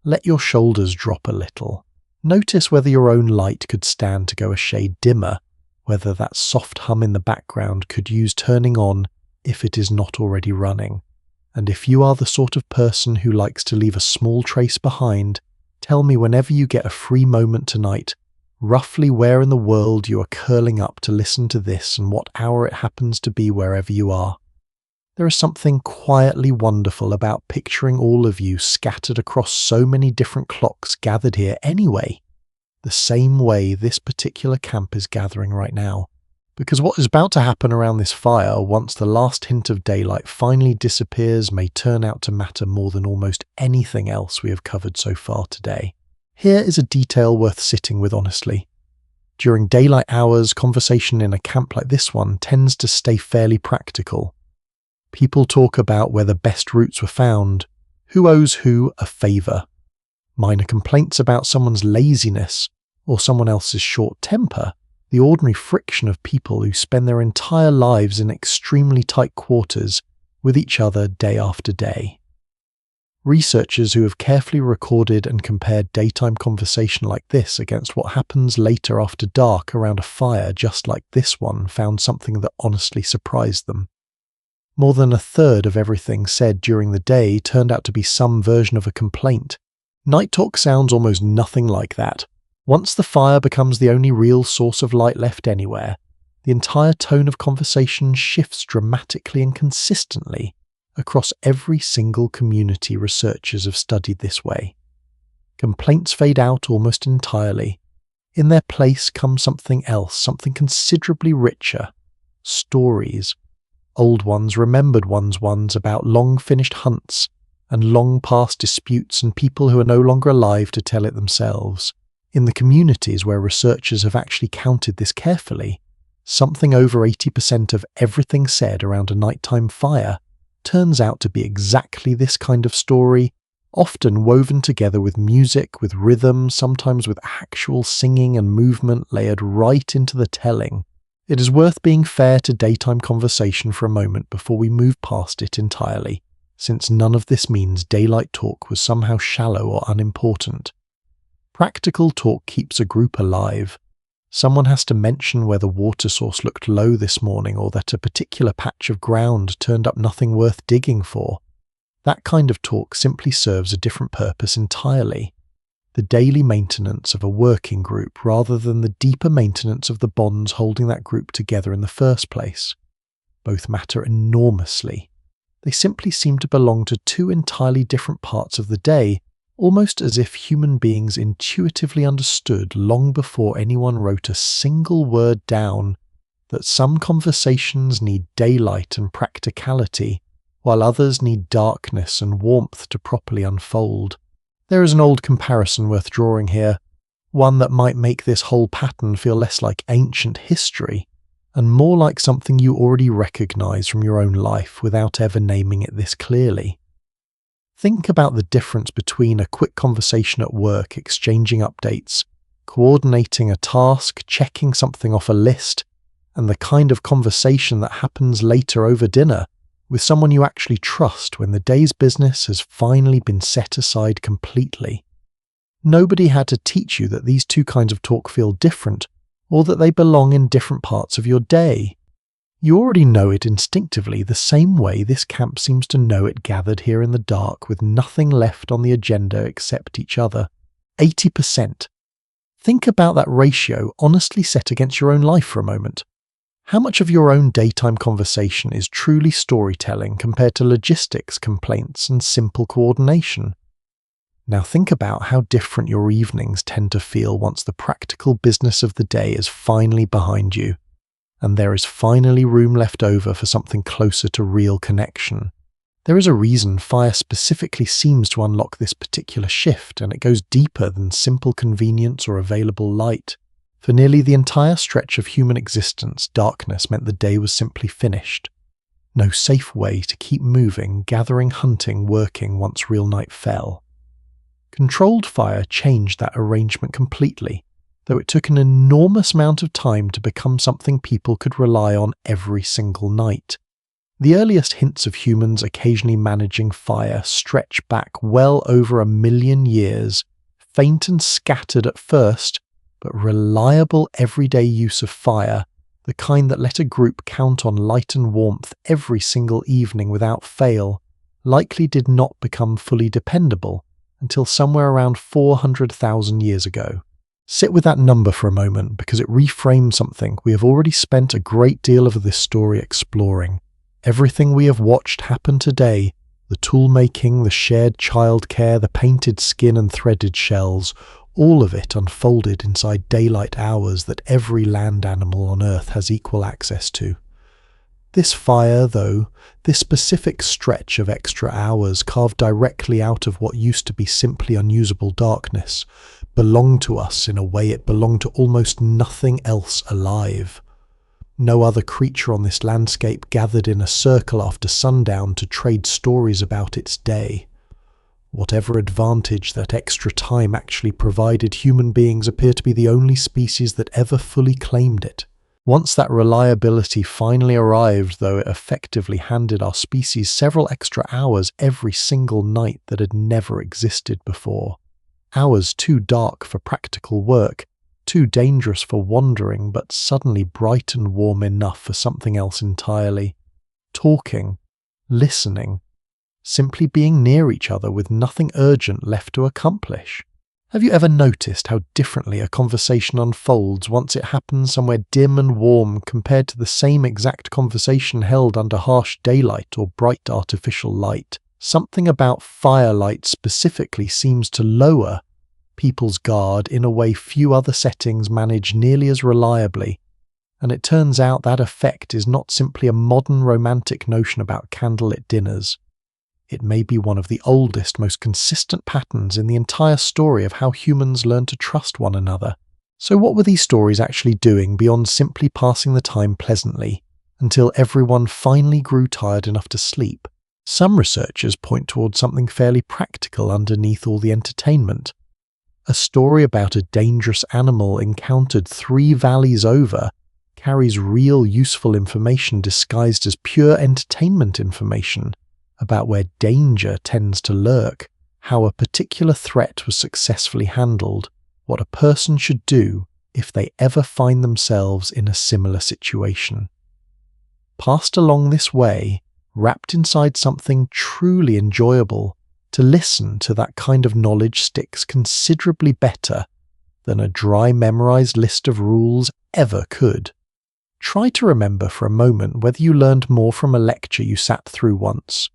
Let your shoulders drop a little. Notice whether your own light could stand to go a shade dimmer, whether that soft hum in the background could use turning on if it is not already running. And if you are the sort of person who likes to leave a small trace behind, tell me whenever you get a free moment tonight roughly where in the world you are curling up to listen to this and what hour it happens to be wherever you are. There is something quietly wonderful about picturing all of you scattered across so many different clocks gathered here anyway, the same way this particular camp is gathering right now. Because what is about to happen around this fire once the last hint of daylight finally disappears may turn out to matter more than almost anything else we have covered so far today. Here is a detail worth sitting with honestly. During daylight hours, conversation in a camp like this one tends to stay fairly practical. People talk about where the best routes were found, who owes who a favour, minor complaints about someone's laziness or someone else's short temper, the ordinary friction of people who spend their entire lives in extremely tight quarters with each other day after day. Researchers who have carefully recorded and compared daytime conversation like this against what happens later after dark around a fire just like this one found something that honestly surprised them. More than a third of everything said during the day turned out to be some version of a complaint. Night talk sounds almost nothing like that. Once the fire becomes the only real source of light left anywhere, the entire tone of conversation shifts dramatically and consistently across every single community researchers have studied this way. Complaints fade out almost entirely. In their place comes something else, something considerably richer. Stories. Old ones, remembered ones about long-finished hunts and long-past disputes and people who are no longer alive to tell it themselves. In the communities where researchers have actually counted this carefully, something over 80% of everything said around a nighttime fire turns out to be exactly this kind of story, often woven together with music, with rhythm, sometimes with actual singing and movement layered right into the telling. It is worth being fair to daytime conversation for a moment before we move past it entirely, since none of this means daylight talk was somehow shallow or unimportant. Practical talk keeps a group alive. Someone has to mention where the water source looked low this morning or that a particular patch of ground turned up nothing worth digging for. That kind of talk simply serves a different purpose entirely. The daily maintenance of a working group rather than the deeper maintenance of the bonds holding that group together in the first place. Both matter enormously. They simply seem to belong to two entirely different parts of the day, almost as if human beings intuitively understood long before anyone wrote a single word down that some conversations need daylight and practicality, while others need darkness and warmth to properly unfold. There is an old comparison worth drawing here, one that might make this whole pattern feel less like ancient history and more like something you already recognize from your own life without ever naming it this clearly. Think about the difference between a quick conversation at work, exchanging updates, coordinating a task, checking something off a list, and the kind of conversation that happens later over dinner with someone you actually trust when the day's business has finally been set aside completely. Nobody had to teach you that these two kinds of talk feel different, or that they belong in different parts of your day. You already know it instinctively, the same way this camp seems to know it gathered here in the dark with nothing left on the agenda except each other. 80%. Think about that ratio honestly set against your own life for a moment. How much of your own daytime conversation is truly storytelling compared to logistics, complaints, and simple coordination? Now think about how different your evenings tend to feel once the practical business of the day is finally behind you, and there is finally room left over for something closer to real connection. There is a reason fire specifically seems to unlock this particular shift, and it goes deeper than simple convenience or available light. For nearly the entire stretch of human existence, darkness meant the day was simply finished. No safe way to keep moving, gathering, hunting, working once real night fell. Controlled fire changed that arrangement completely, though it took an enormous amount of time to become something people could rely on every single night. The earliest hints of humans occasionally managing fire stretch back well over 1 million years, faint and scattered at first, but reliable everyday use of fire, the kind that let a group count on light and warmth every single evening without fail, likely did not become fully dependable until somewhere around 400,000 years ago. Sit with that number for a moment because it reframes something we have already spent a great deal of this story exploring. Everything we have watched happen today, the tool making, the shared childcare, the painted skin and threaded shells, all of it unfolded inside daylight hours that every land animal on Earth has equal access to. This fire, though, this specific stretch of extra hours carved directly out of what used to be simply unusable darkness, belonged to us in a way it belonged to almost nothing else alive. No other creature on this landscape gathered in a circle after sundown to trade stories about its day. Whatever advantage that extra time actually provided, human beings appear to be the only species that ever fully claimed it. Once that reliability finally arrived, though, it effectively handed our species several extra hours every single night that had never existed before. Hours too dark for practical work, too dangerous for wandering, but suddenly bright and warm enough for something else entirely. Talking, listening, simply being near each other with nothing urgent left to accomplish. Have you ever noticed how differently a conversation unfolds once it happens somewhere dim and warm compared to the same exact conversation held under harsh daylight or bright artificial light? Something about firelight specifically seems to lower people's guard in a way few other settings manage nearly as reliably, and it turns out that effect is not simply a modern romantic notion about candlelit dinners. It may be one of the oldest, most consistent patterns in the entire story of how humans learn to trust one another. So what were these stories actually doing beyond simply passing the time pleasantly, until everyone finally grew tired enough to sleep? Some researchers point towards something fairly practical underneath all the entertainment. A story about a dangerous animal encountered 3 valleys over carries real useful information disguised as pure entertainment information about where danger tends to lurk, how a particular threat was successfully handled, what a person should do if they ever find themselves in a similar situation. Passed along this way, wrapped inside something truly enjoyable, to listen to that kind of knowledge sticks considerably better than a dry memorized list of rules ever could. Try to remember for a moment whether you learned more from a lecture you sat through once,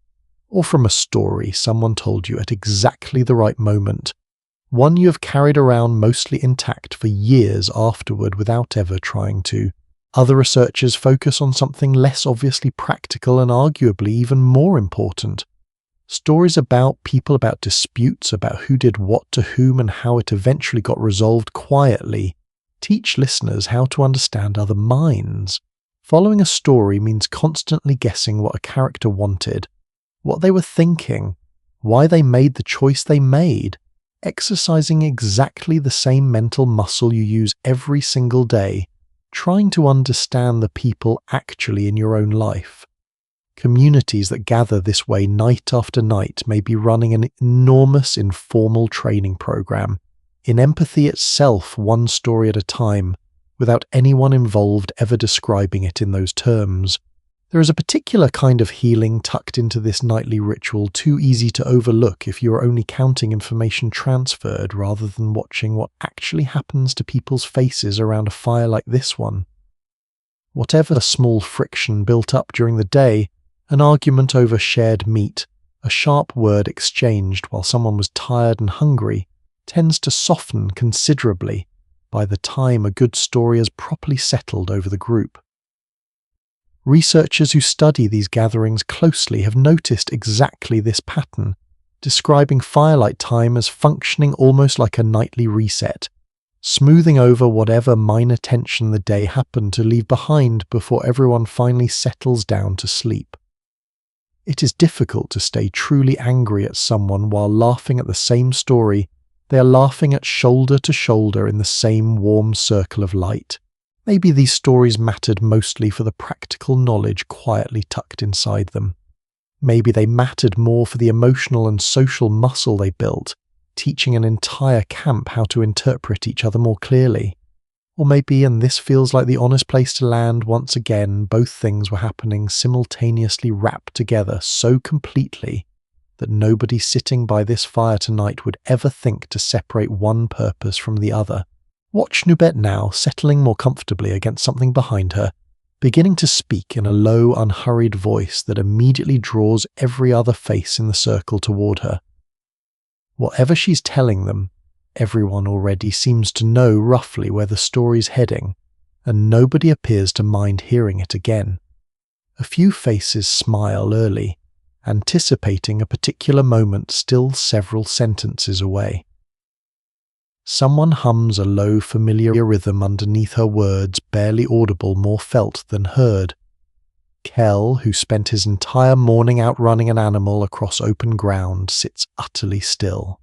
or from a story someone told you at exactly the right moment, one you have carried around mostly intact for years afterward without ever trying to. Other researchers focus on something less obviously practical and arguably even more important. Stories about people, about disputes, about who did what to whom and how it eventually got resolved quietly, teach listeners how to understand other minds. Following a story means constantly guessing what a character wanted, what they were thinking, why they made the choice they made, exercising exactly the same mental muscle you use every single day, trying to understand the people actually in your own life. Communities that gather this way night after night may be running an enormous informal training program, in empathy itself, one story at a time, without anyone involved ever describing it in those terms. There is a particular kind of healing tucked into this nightly ritual too easy to overlook if you are only counting information transferred rather than watching what actually happens to people's faces around a fire like this one. Whatever small friction built up during the day, an argument over shared meat, a sharp word exchanged while someone was tired and hungry, tends to soften considerably by the time a good story has properly settled over the group. Researchers who study these gatherings closely have noticed exactly this pattern, describing firelight time as functioning almost like a nightly reset, smoothing over whatever minor tension the day happened to leave behind before everyone finally settles down to sleep. It is difficult to stay truly angry at someone while laughing at the same story. They are laughing at shoulder to shoulder in the same warm circle of light. Maybe these stories mattered mostly for the practical knowledge quietly tucked inside them. Maybe they mattered more for the emotional and social muscle they built, teaching an entire camp how to interpret each other more clearly. Or maybe, and this feels like the honest place to land once again, both things were happening simultaneously wrapped together so completely that nobody sitting by this fire tonight would ever think to separate one purpose from the other. Watch Nubet now, settling more comfortably against something behind her, beginning to speak in a low, unhurried voice that immediately draws every other face in the circle toward her. Whatever she's telling them, everyone already seems to know roughly where the story's heading, and nobody appears to mind hearing it again. A few faces smile early, anticipating a particular moment still several sentences away. Someone hums a low, familiar rhythm underneath her words, barely audible, more felt than heard. Kel, who spent his entire morning outrunning an animal across open ground, sits utterly still,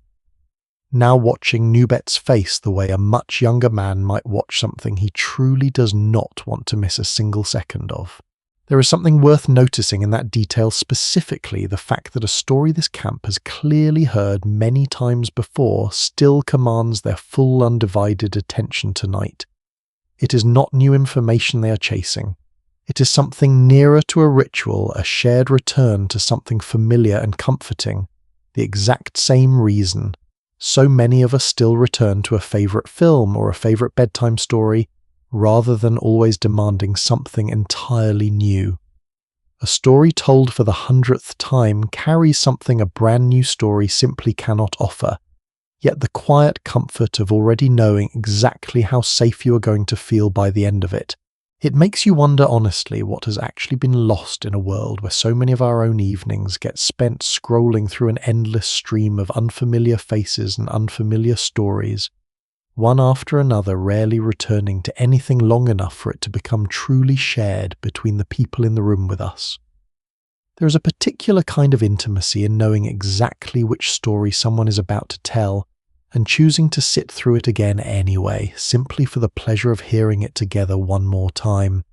now watching Nubet's face the way a much younger man might watch something he truly does not want to miss a single second of. There is something worth noticing in that detail, specifically the fact that a story this camp has clearly heard many times before still commands their full undivided attention tonight. It is not new information they are chasing. It is something nearer to a ritual, a shared return to something familiar and comforting, the exact same reason so many of us still return to a favourite film or a favourite bedtime story, rather than always demanding something entirely new. A story told for the 100th time carries something a brand new story simply cannot offer, yet the quiet comfort of already knowing exactly how safe you are going to feel by the end of it. It makes you wonder honestly what has actually been lost in a world where so many of our own evenings get spent scrolling through an endless stream of unfamiliar faces and unfamiliar stories, one after another, rarely returning to anything long enough for it to become truly shared between the people in the room with us. There is a particular kind of intimacy in knowing exactly which story someone is about to tell, and choosing to sit through it again anyway, simply for the pleasure of hearing it together one more time.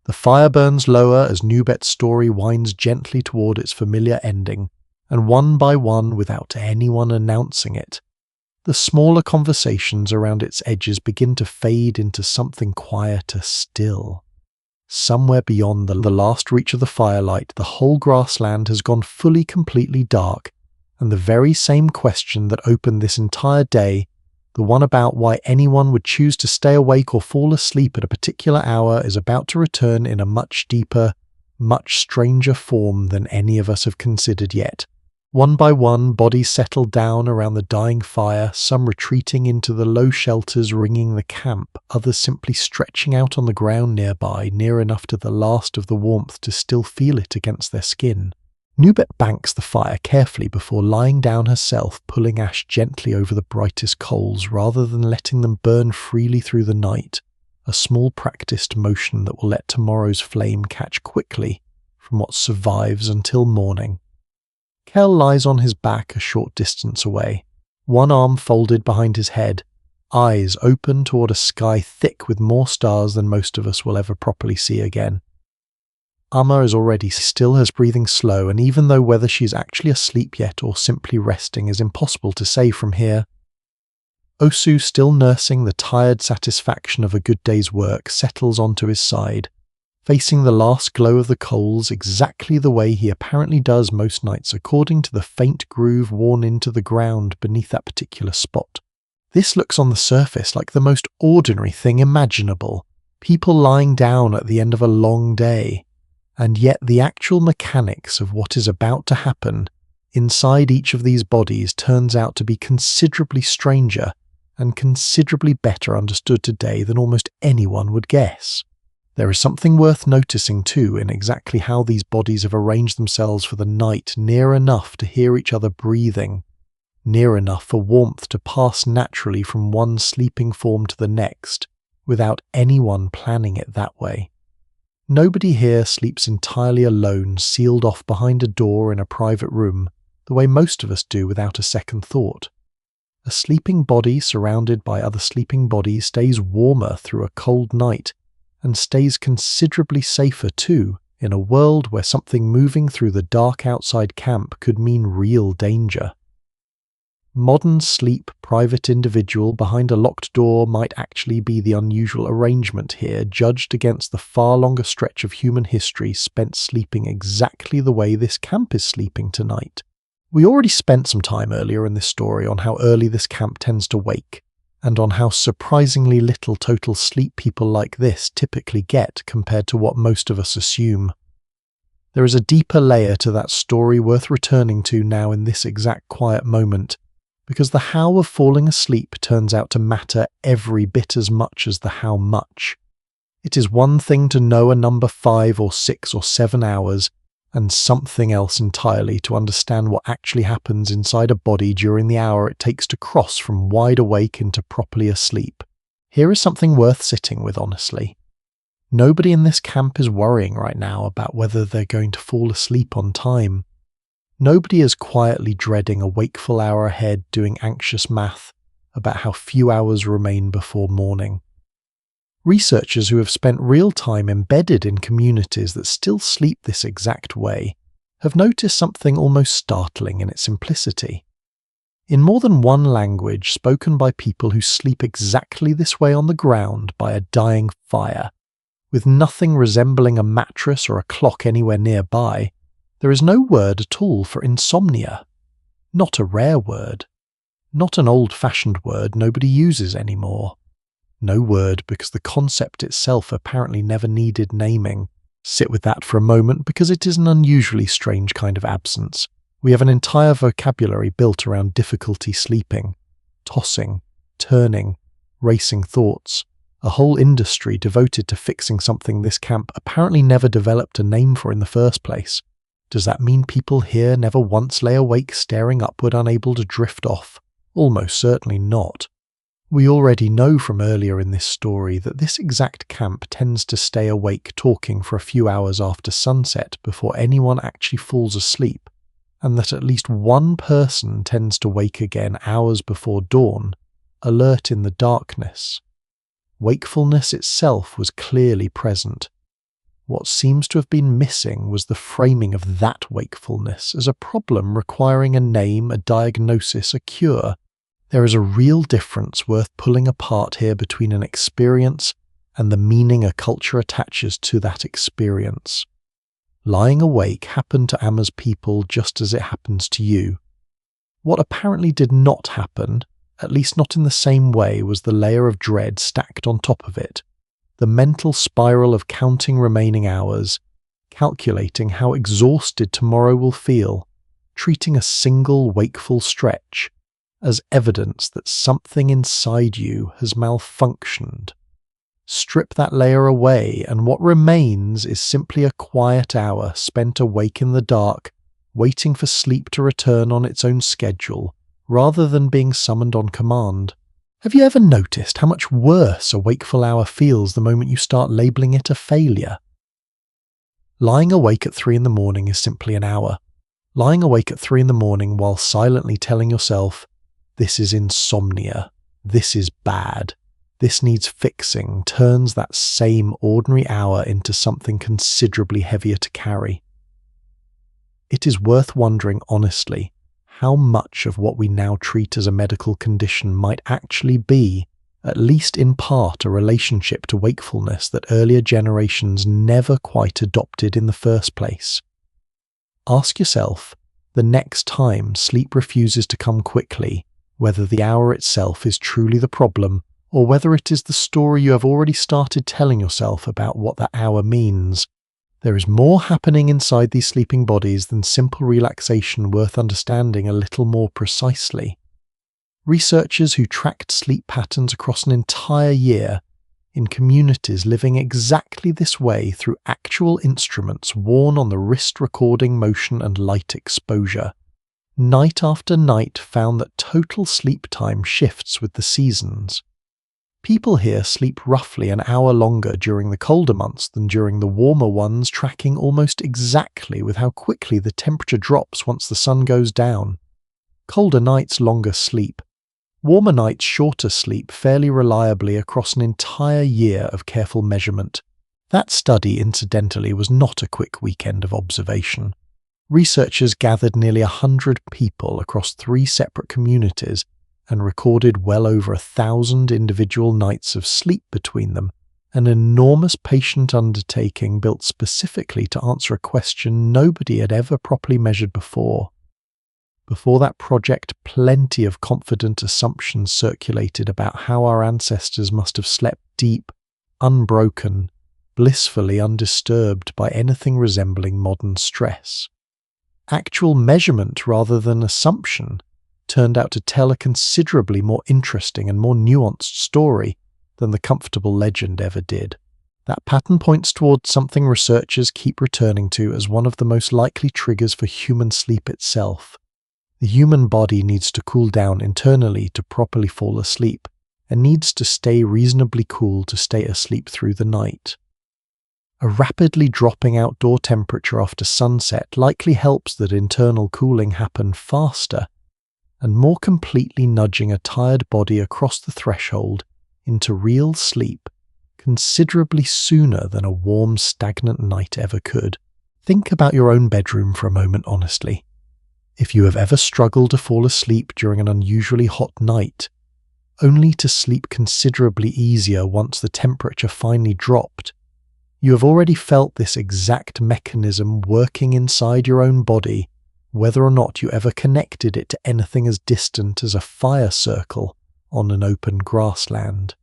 The fire burns lower as Nubet's story winds gently toward its familiar ending, and one by one, without anyone announcing it, the smaller conversations around its edges begin to fade into something quieter still. Somewhere beyond the last reach of the firelight, the whole grassland has gone fully, completely dark, and the very same question that opened this entire day, the one about why anyone would choose to stay awake or fall asleep at a particular hour, is about to return in a much deeper, much stranger form than any of us have considered yet. One by one, bodies settle down around the dying fire, some retreating into the low shelters ringing the camp, others simply stretching out on the ground nearby, near enough to the last of the warmth to still feel it against their skin. Nubet banks the fire carefully before lying down herself, pulling ash gently over the brightest coals rather than letting them burn freely through the night, a small practiced motion that will let tomorrow's flame catch quickly from what survives until morning. Kel lies on his back a short distance away, one arm folded behind his head, eyes open toward a sky thick with more stars than most of us will ever properly see again. Amma is already still, her breathing slow, and even though whether she is actually asleep yet or simply resting is impossible to say from here, Osu, still nursing the tired satisfaction of a good day's work, settles onto his side, facing the last glow of the coals exactly the way he apparently does most nights according to the faint groove worn into the ground beneath that particular spot. This looks on the surface like the most ordinary thing imaginable, people lying down at the end of a long day, and yet the actual mechanics of what is about to happen inside each of these bodies turns out to be considerably stranger and considerably better understood today than almost anyone would guess. There is something worth noticing too in exactly how these bodies have arranged themselves for the night, near enough to hear each other breathing, near enough for warmth to pass naturally from one sleeping form to the next, without anyone planning it that way. Nobody here sleeps entirely alone, sealed off behind a door in a private room, the way most of us do without a second thought. A sleeping body surrounded by other sleeping bodies stays warmer through a cold night, and stays considerably safer too, in a world where something moving through the dark outside camp could mean real danger. Modern sleep, private individual behind a locked door might actually be the unusual arrangement here, judged against the far longer stretch of human history spent sleeping exactly the way this camp is sleeping tonight. We already spent some time earlier in this story on how early this camp tends to wake, and on how surprisingly little total sleep people like this typically get compared to what most of us assume. There is a deeper layer to that story worth returning to now in this exact quiet moment, because the how of falling asleep turns out to matter every bit as much as the how much. It is one thing to know a number 5 or 6 or 7 hours, and something else entirely to understand what actually happens inside a body during the hour it takes to cross from wide awake into properly asleep. Here is something worth sitting with, honestly. Nobody in this camp is worrying right now about whether they're going to fall asleep on time. Nobody is quietly dreading a wakeful hour ahead doing anxious math about how few hours remain before morning. Researchers who have spent real time embedded in communities that still sleep this exact way have noticed something almost startling in its simplicity. In more than one language spoken by people who sleep exactly this way on the ground by a dying fire, with nothing resembling a mattress or a clock anywhere nearby, there is no word at all for insomnia. Not a rare word. Not an old-fashioned word nobody uses anymore. No word because the concept itself apparently never needed naming. Sit with that for a moment because it is an unusually strange kind of absence. We have an entire vocabulary built around difficulty sleeping, tossing, turning, racing thoughts, a whole industry devoted to fixing something this camp apparently never developed a name for in the first place. Does that mean people here never once lay awake staring upward unable to drift off? Almost certainly not. We already know from earlier in this story that this exact camp tends to stay awake talking for a few hours after sunset before anyone actually falls asleep, and that at least one person tends to wake again hours before dawn, alert in the darkness. Wakefulness itself was clearly present. What seems to have been missing was the framing of that wakefulness as a problem requiring a name, a diagnosis, a cure. There is a real difference worth pulling apart here between an experience and the meaning a culture attaches to that experience. Lying awake happened to Amma's people just as it happens to you. What apparently did not happen, at least not in the same way, was the layer of dread stacked on top of it, the mental spiral of counting remaining hours, calculating how exhausted tomorrow will feel, treating a single wakeful stretch as evidence that something inside you has malfunctioned. Strip that layer away, and what remains is simply a quiet hour spent awake in the dark, waiting for sleep to return on its own schedule, rather than being summoned on command. Have you ever noticed how much worse a wakeful hour feels the moment you start labelling it a failure? Lying awake at 3 a.m. is simply an hour. Lying awake at 3 a.m. while silently telling yourself, "This is insomnia. This is bad. This needs fixing," turns that same ordinary hour into something considerably heavier to carry. It is worth wondering honestly how much of what we now treat as a medical condition might actually be, at least in part, a relationship to wakefulness that earlier generations never quite adopted in the first place. Ask yourself, the next time sleep refuses to come quickly, whether the hour itself is truly the problem, or whether it is the story you have already started telling yourself about what that hour means. There is more happening inside these sleeping bodies than simple relaxation worth understanding a little more precisely. Researchers who tracked sleep patterns across an entire year, in communities living exactly this way through actual instruments worn on the wrist recording motion and light exposure, night after night found that total sleep time shifts with the seasons. People here sleep roughly an hour longer during the colder months than during the warmer ones, tracking almost exactly with how quickly the temperature drops once the sun goes down. Colder nights, longer sleep. Warmer nights, shorter sleep fairly reliably across an entire year of careful measurement. That study, incidentally, was not a quick weekend of observation. Researchers gathered nearly 100 people across 3 separate communities and recorded well over 1,000 individual nights of sleep between them, an enormous patient undertaking built specifically to answer a question nobody had ever properly measured before. Before that project, plenty of confident assumptions circulated about how our ancestors must have slept deep, unbroken, blissfully undisturbed by anything resembling modern stress. Actual measurement rather than assumption turned out to tell a considerably more interesting and more nuanced story than the comfortable legend ever did. That pattern points towards something researchers keep returning to as one of the most likely triggers for human sleep itself. The human body needs to cool down internally to properly fall asleep, and needs to stay reasonably cool to stay asleep through the night. A rapidly dropping outdoor temperature after sunset likely helps that internal cooling happen faster, and more completely nudging a tired body across the threshold into real sleep considerably sooner than a warm, stagnant night ever could. Think about your own bedroom for a moment honestly. If you have ever struggled to fall asleep during an unusually hot night, only to sleep considerably easier once the temperature finally dropped, you have already felt this exact mechanism working inside your own body, whether or not you ever connected it to anything as distant as a fire circle on an open grassland.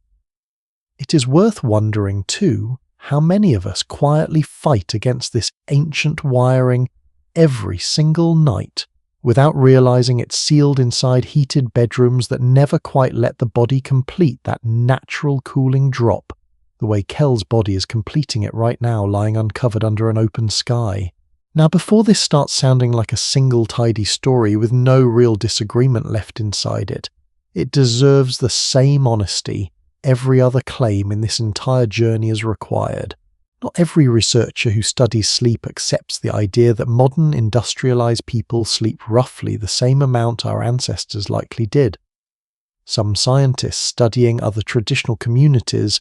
It is worth wondering, too, how many of us quietly fight against this ancient wiring every single night without realizing it's sealed inside heated bedrooms that never quite let the body complete that natural cooling drop, the way Kel's body is completing it right now lying uncovered under an open sky. Now, before this starts sounding like a single tidy story with no real disagreement left inside it, it deserves the same honesty every other claim in this entire journey has required. Not every researcher who studies sleep accepts the idea that modern industrialized people sleep roughly the same amount our ancestors likely did. Some scientists studying other traditional communities,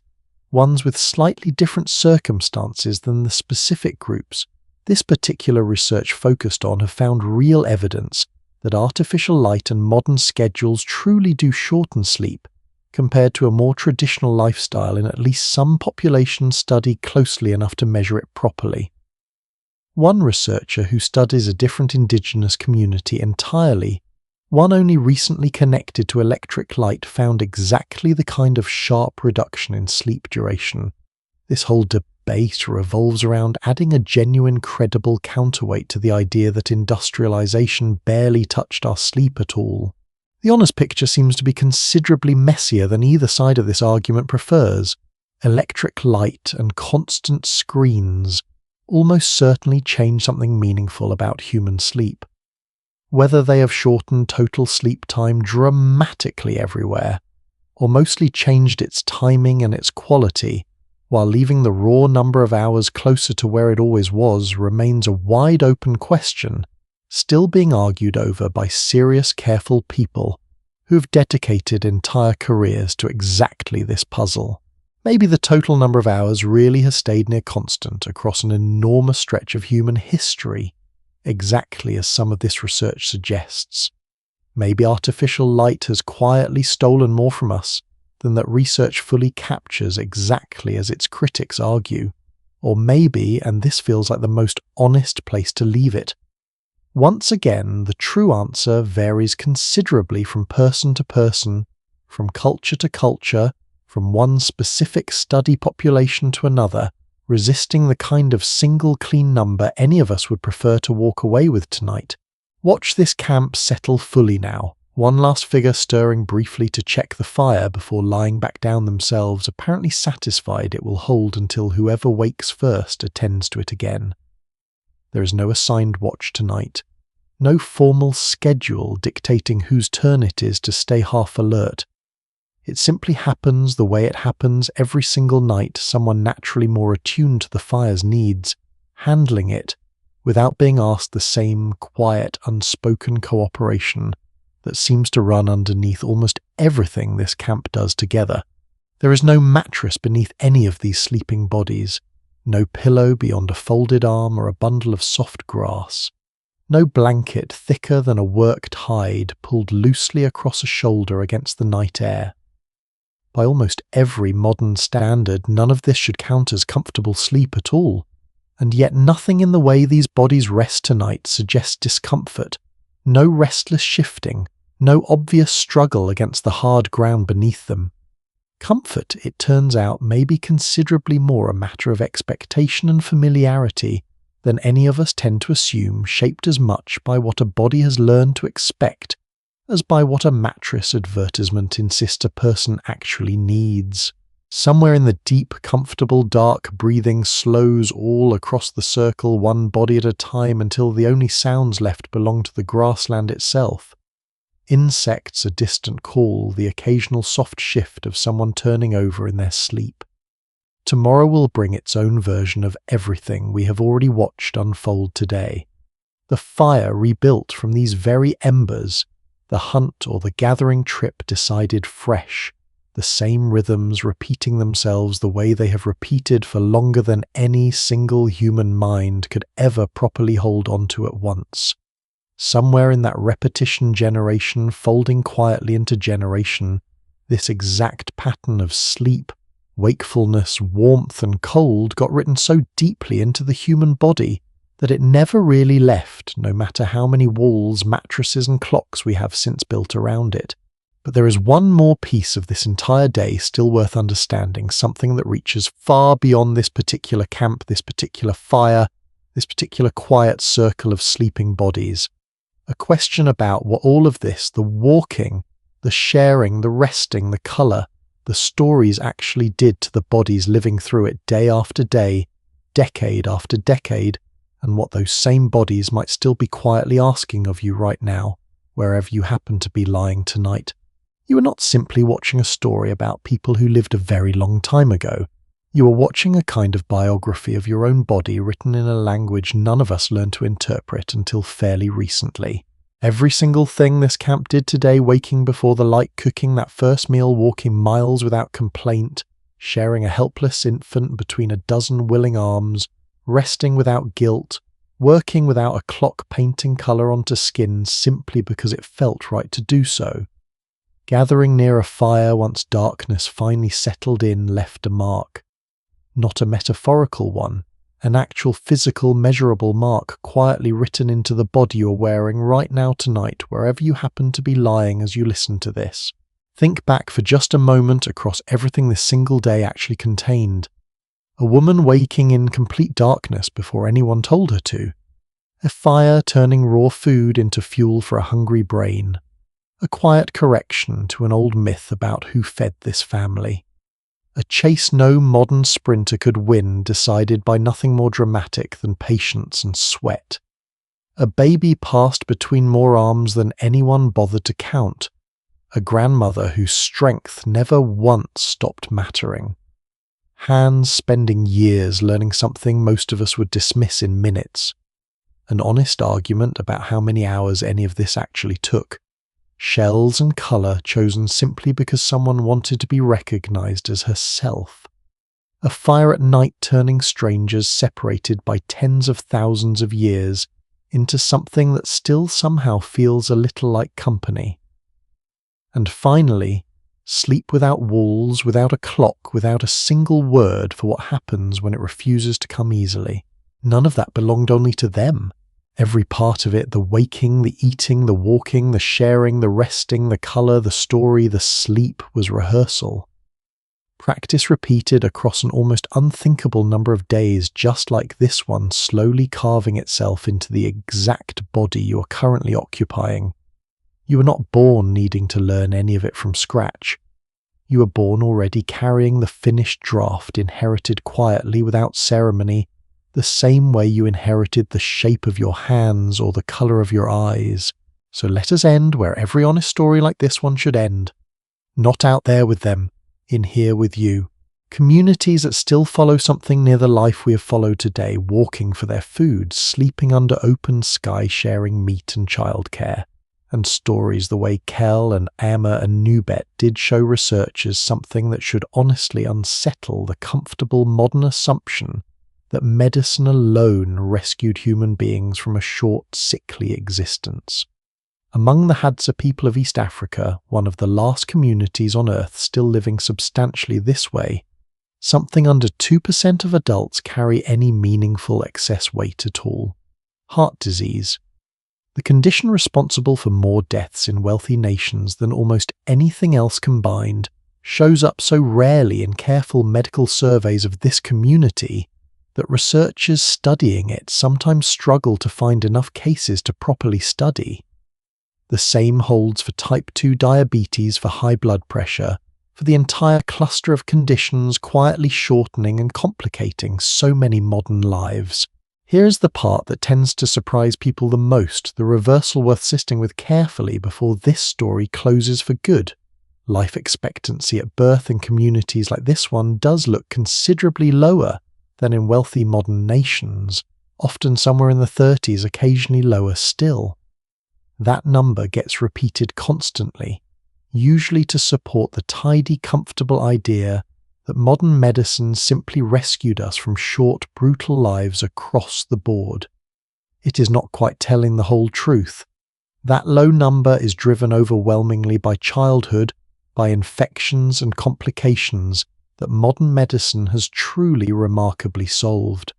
ones with slightly different circumstances than the specific groups this particular research focused on, have found real evidence that artificial light and modern schedules truly do shorten sleep compared to a more traditional lifestyle in at least some populations studied closely enough to measure it properly. One researcher who studies a different indigenous community entirely, one only recently connected to electric light, found exactly the kind of sharp reduction in sleep duration. This whole debate revolves around adding a genuine, credible counterweight to the idea that industrialization barely touched our sleep at all. The honest picture seems to be considerably messier than either side of this argument prefers. Electric light and constant screens almost certainly change something meaningful about human sleep. Whether they have shortened total sleep time dramatically everywhere, or mostly changed its timing and its quality, while leaving the raw number of hours closer to where it always was, remains a wide-open question, still being argued over by serious, careful people who've dedicated entire careers to exactly this puzzle. Maybe the total number of hours really has stayed near constant across an enormous stretch of human history, exactly as some of this research suggests. Maybe artificial light has quietly stolen more from us than that research fully captures, exactly as its critics argue. Or maybe, and this feels like the most honest place to leave it, once again, the true answer varies considerably from person to person, from culture to culture, from one specific study population to another, resisting the kind of single clean number any of us would prefer to walk away with tonight. Watch this camp settle fully now, one last figure stirring briefly to check the fire before lying back down themselves, apparently satisfied it will hold until whoever wakes first attends to it again. There is no assigned watch tonight, no formal schedule dictating whose turn it is to stay half alert. It simply happens the way it happens every single night, someone naturally more attuned to the fire's needs, handling it without being asked the same quiet, unspoken cooperation that seems to run underneath almost everything this camp does together. There is no mattress beneath any of these sleeping bodies, no pillow beyond a folded arm or a bundle of soft grass, no blanket thicker than a worked hide pulled loosely across a shoulder against the night air. By almost every modern standard, none of this should count as comfortable sleep at all, and yet nothing in the way these bodies rest tonight suggests discomfort, No restless shifting, no obvious struggle against the hard ground beneath them. Comfort, it turns out, may be considerably more a matter of expectation and familiarity than any of us tend to assume, shaped as much by what a body has learned to expect as by what a mattress advertisement insists a person actually needs. Somewhere in the deep, comfortable, dark breathing slows all across the circle, one body at a time, until the only sounds left belong to the grassland itself. Insects, a distant call, the occasional soft shift of someone turning over in their sleep. Tomorrow will bring its own version of everything we have already watched unfold today. The fire rebuilt from these very embers, the hunt or the gathering trip decided fresh, the same rhythms repeating themselves the way they have repeated for longer than any single human mind could ever properly hold on to at once. Somewhere in that repetition generation folding quietly into generation, this exact pattern of sleep, wakefulness, warmth and cold got written so deeply into the human body that it never really left, no matter how many walls, mattresses and clocks we have since built around it. But there is one more piece of this entire day still worth understanding, something that reaches far beyond this particular camp, this particular fire, this particular quiet circle of sleeping bodies. A question about what all of this, the walking, the sharing, the resting, the colour, the stories actually did to the bodies living through it day after day, decade after decade, and what those same bodies might still be quietly asking of you right now, wherever you happen to be lying tonight. You are not simply watching a story about people who lived a very long time ago. You are watching a kind of biography of your own body written in a language none of us learned to interpret until fairly recently. Every single thing this camp did today, waking before the light, cooking that first meal, walking miles without complaint, sharing a helpless infant between a dozen willing arms, resting without guilt, working without a clock painting colour onto skin simply because it felt right to do so. Gathering near a fire once darkness finally settled in left a mark. Not a metaphorical one, an actual physical measurable mark quietly written into the body you're wearing right now tonight, wherever you happen to be lying as you listen to this. Think back for just a moment across everything this single day actually contained. A woman waking in complete darkness before anyone told her to. A fire turning raw food into fuel for a hungry brain. A quiet correction to an old myth about who fed this family. A chase no modern sprinter could win, decided by nothing more dramatic than patience and sweat. A baby passed between more arms than anyone bothered to count. A grandmother whose strength never once stopped mattering. Hands spending years learning something most of us would dismiss in minutes. An honest argument about how many hours any of this actually took. Shells and colour chosen simply because someone wanted to be recognised as herself. A fire at night turning strangers separated by tens of thousands of years into something that still somehow feels a little like company. And finally, sleep without walls, without a clock, without a single word for what happens when it refuses to come easily. None of that belonged only to them. Every part of it, the waking, the eating, the walking, the sharing, the resting, the colour, the story, the sleep, was rehearsal. Practice repeated across an almost unthinkable number of days, just like this one, slowly carving itself into the exact body you are currently occupying. You were not born needing to learn any of it from scratch. You were born already carrying the finished draft inherited quietly without ceremony, the same way you inherited the shape of your hands or the colour of your eyes. So let us end where every honest story like this one should end. Not out there with them, in here with you. Communities that still follow something near the life we have followed today, walking for their food, sleeping under open sky, sharing meat and childcare. And stories the way Kel and Amma and Nubet did show researchers something that should honestly unsettle the comfortable modern assumption that medicine alone rescued human beings from a short, sickly existence. Among the Hadza people of East Africa, one of the last communities on Earth still living substantially this way, something under 2% of adults carry any meaningful excess weight at all. Heart disease. the condition responsible for more deaths in wealthy nations than almost anything else combined shows up so rarely in careful medical surveys of this community that researchers studying it sometimes struggle to find enough cases to properly study. The same holds for type 2 diabetes, for high blood pressure, for the entire cluster of conditions quietly shortening and complicating so many modern lives. Here's the part that tends to surprise people the most, the reversal worth sitting with carefully before this story closes for good. Life expectancy at birth in communities like this one does look considerably lower than in wealthy modern nations, often somewhere in the 30s, occasionally lower still. That number gets repeated constantly, usually to support the tidy, comfortable idea that modern medicine simply rescued us from short, brutal lives across the board. It is not quite telling the whole truth. That low number is driven overwhelmingly by childhood, by infections and complications that modern medicine has truly remarkably solved.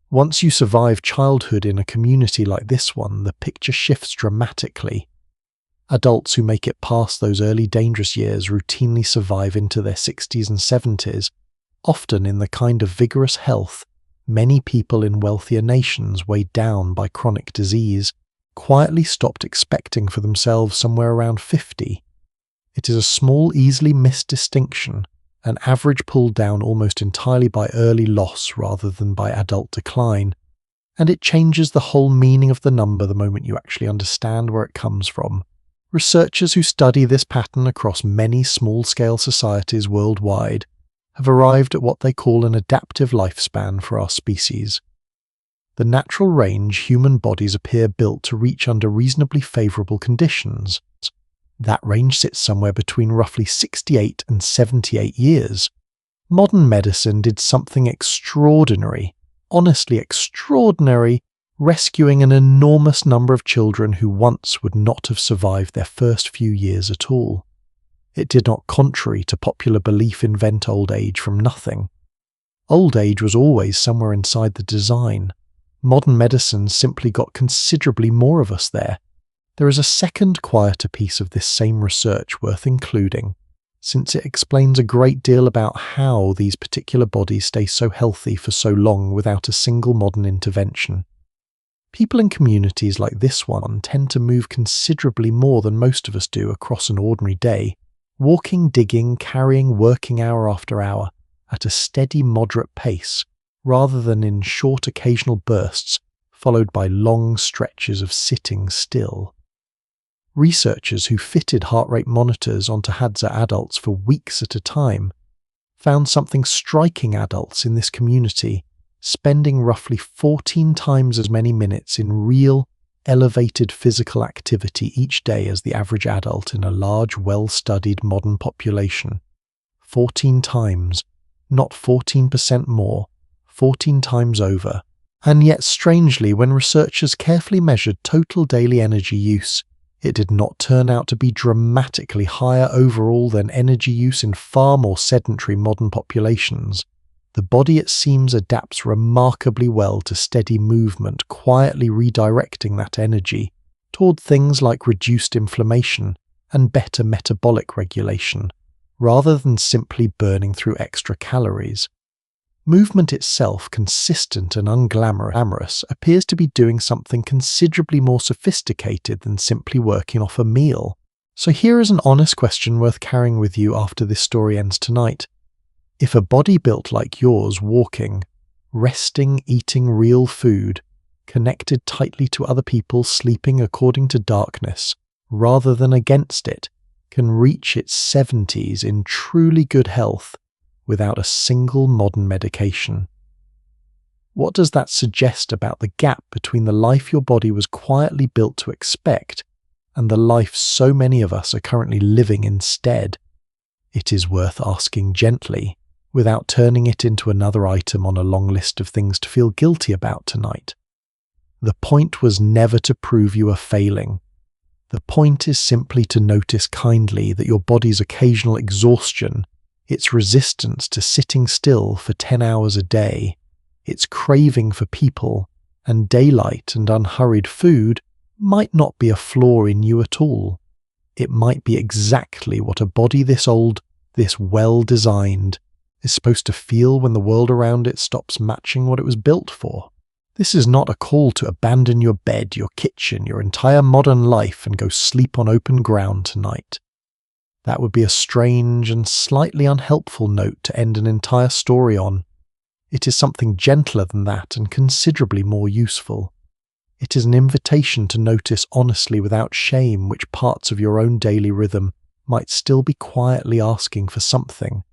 Once you survive childhood in a community like this one, the picture shifts dramatically. Adults who make it past those early dangerous years routinely survive into their 60s and 70s, often in the kind of vigorous health many people in wealthier nations weighed down by chronic disease quietly stopped expecting for themselves somewhere around 50. It is a small, easily missed distinction, an average pulled down almost entirely by early loss rather than by adult decline, and it changes the whole meaning of the number the moment you actually understand where it comes from. Researchers who study this pattern across many small-scale societies worldwide have arrived at what they call an adaptive lifespan for our species. The natural range human bodies appear built to reach under reasonably favourable conditions. That range sits somewhere between roughly 68 and 78 years. Modern medicine did something extraordinary, honestly extraordinary, rescuing an enormous number of children who once would not have survived their first few years at all. It did not, contrary to popular belief, invent old age from nothing. Old age was always somewhere inside the design. Modern medicine simply got considerably more of us there. There is a second, quieter piece of this same research worth including, since it explains a great deal about how these particular bodies stay so healthy for so long without a single modern intervention. People in communities like this one tend to move considerably more than most of us do across an ordinary day, walking, digging, carrying, working hour after hour, at a steady, moderate pace, rather than in short occasional bursts, followed by long stretches of sitting still. Researchers who fitted heart rate monitors onto Hadza adults for weeks at a time found something striking: adults in this community spending roughly 14 times as many minutes in real, elevated physical activity each day as the average adult in a large, well-studied modern population. 14 times, not 14% more, 14 times over. And yet, strangely, when researchers carefully measured total daily energy use, it did not turn out to be dramatically higher overall than energy use in far more sedentary modern populations. The body, it seems, adapts remarkably well to steady movement, quietly redirecting that energy toward things like reduced inflammation and better metabolic regulation, rather than simply burning through extra calories. Movement itself, consistent and unglamorous, appears to be doing something considerably more sophisticated than simply working off a meal. So here is an honest question worth carrying with you after this story ends tonight. If a body built like yours, walking, resting, eating real food, connected tightly to other people, sleeping according to darkness, rather than against it, can reach its 70s in truly good health without a single modern medication, what does that suggest about the gap between the life your body was quietly built to expect and the life so many of us are currently living instead? It is worth asking gently, without turning it into another item on a long list of things to feel guilty about tonight. The point was never to prove you are failing. The point is simply to notice kindly that your body's occasional exhaustion, its resistance to sitting still for 10 hours a day, its craving for people and daylight and unhurried food might not be a flaw in you at all. It might be exactly what a body this old, this well-designed, is supposed to feel when the world around it stops matching what it was built for. This is not a call to abandon your bed, your kitchen, your entire modern life and go sleep on open ground tonight. That would be a strange and slightly unhelpful note to end an entire story on. It is something gentler than that and considerably more useful. It is an invitation to notice honestly without shame which parts of your own daily rhythm might still be quietly asking for something.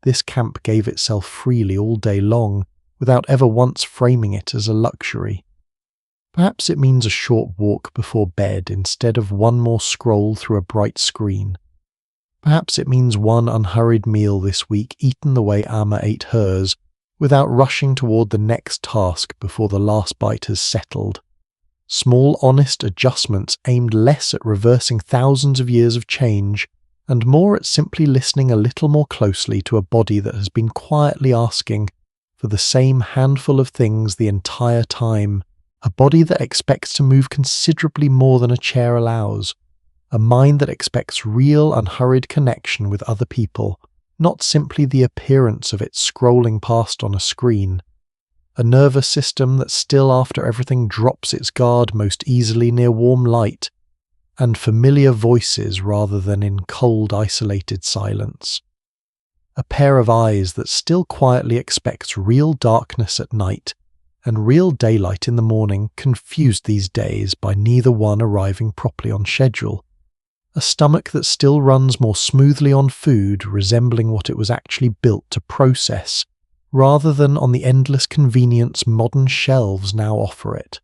This camp gave itself freely all day long, without ever once framing it as a luxury. Perhaps it means a short walk before bed instead of one more scroll through a bright screen. Perhaps it means one unhurried meal this week eaten the way Amma ate hers, without rushing toward the next task before the last bite has settled. Small honest adjustments aimed less at reversing thousands of years of change, and more at simply listening a little more closely to a body that has been quietly asking for the same handful of things the entire time, a body that expects to move considerably more than a chair allows, a mind that expects real unhurried connection with other people, not simply the appearance of it scrolling past on a screen, a nervous system that still after everything drops its guard most easily near warm light, and familiar voices rather than in cold isolated silence. A pair of eyes that still quietly expects real darkness at night and real daylight in the morning, confused these days by neither one arriving properly on schedule. A stomach that still runs more smoothly on food resembling what it was actually built to process, rather than on the endless convenience modern shelves now offer it.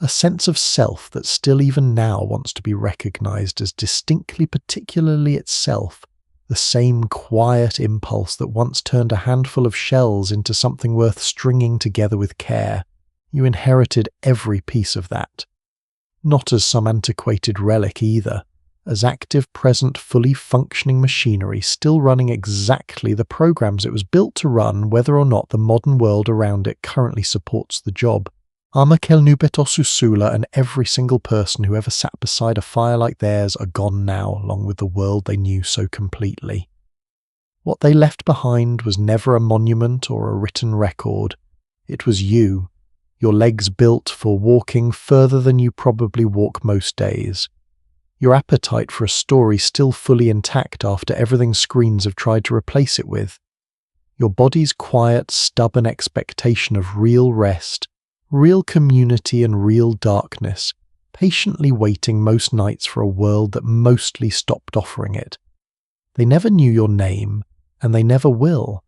A sense of self that still even now wants to be recognized as distinctly particularly itself, the same quiet impulse that once turned a handful of shells into something worth stringing together with care. You inherited every piece of that. Not as some antiquated relic either, as active, present, fully functioning machinery still running exactly the programs it was built to run whether or not the modern world around it currently supports the job. Ama Kelnubeto Susula and every single person who ever sat beside a fire like theirs are gone now, along with the world they knew so completely. What they left behind was never a monument or a written record. It was you, your legs built for walking further than you probably walk most days. Your appetite for a story still fully intact after everything screens have tried to replace it with. Your body's quiet, stubborn expectation of real rest, real community and real darkness, patiently waiting most nights for a world that mostly stopped offering it. They never knew your name, and they never will,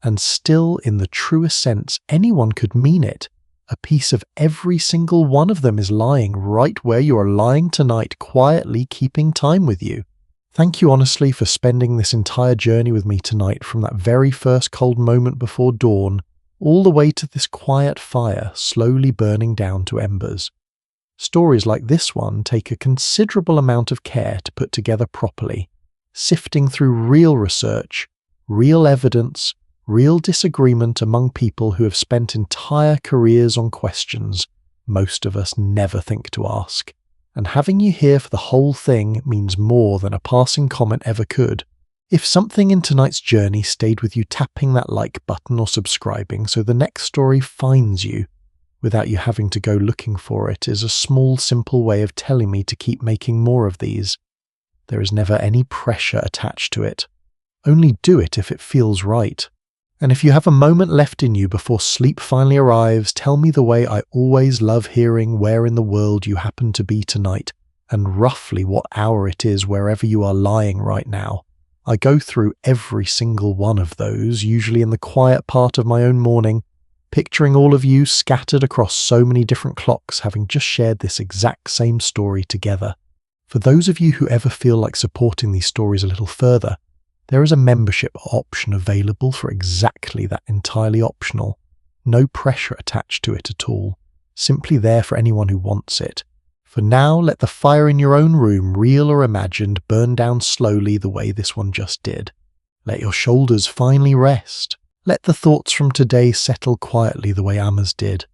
and still, in the truest sense anyone could mean it, a piece of every single one of them is lying right where you are lying tonight, quietly keeping time with you. Thank you honestly for spending this entire journey with me tonight, from that very first cold moment before dawn, all the way to this quiet fire slowly burning down to embers. Stories like this one take a considerable amount of care to put together properly, sifting through real research, real evidence, real disagreement among people who have spent entire careers on questions most of us never think to ask. And having you here for the whole thing means more than a passing comment ever could. If something in tonight's journey stayed with you tapping that like button or subscribing so the next story finds you, without you having to go looking for it, is a small, simple way of telling me to keep making more of these. There is never any pressure attached to it. Only do it if it feels right. And if you have a moment left in you before sleep finally arrives, tell me the way I always love hearing where in the world you happen to be tonight, and roughly what hour it is wherever you are lying right now. I go through every single one of those, usually in the quiet part of my own morning, picturing all of you scattered across so many different clocks having just shared this exact same story together. For those of you who ever feel like supporting these stories a little further, there is a membership option available for exactly that, entirely optional. No pressure attached to it at all, simply there for anyone who wants it. For now, let the fire in your own room, real or imagined, burn down slowly the way this one just did. Let your shoulders finally rest. Let the thoughts from today settle quietly the way Amma's did.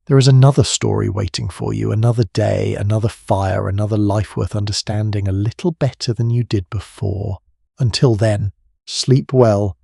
There is another story waiting for you, another day, another fire, another life worth understanding a little better than you did before. Until then, sleep well,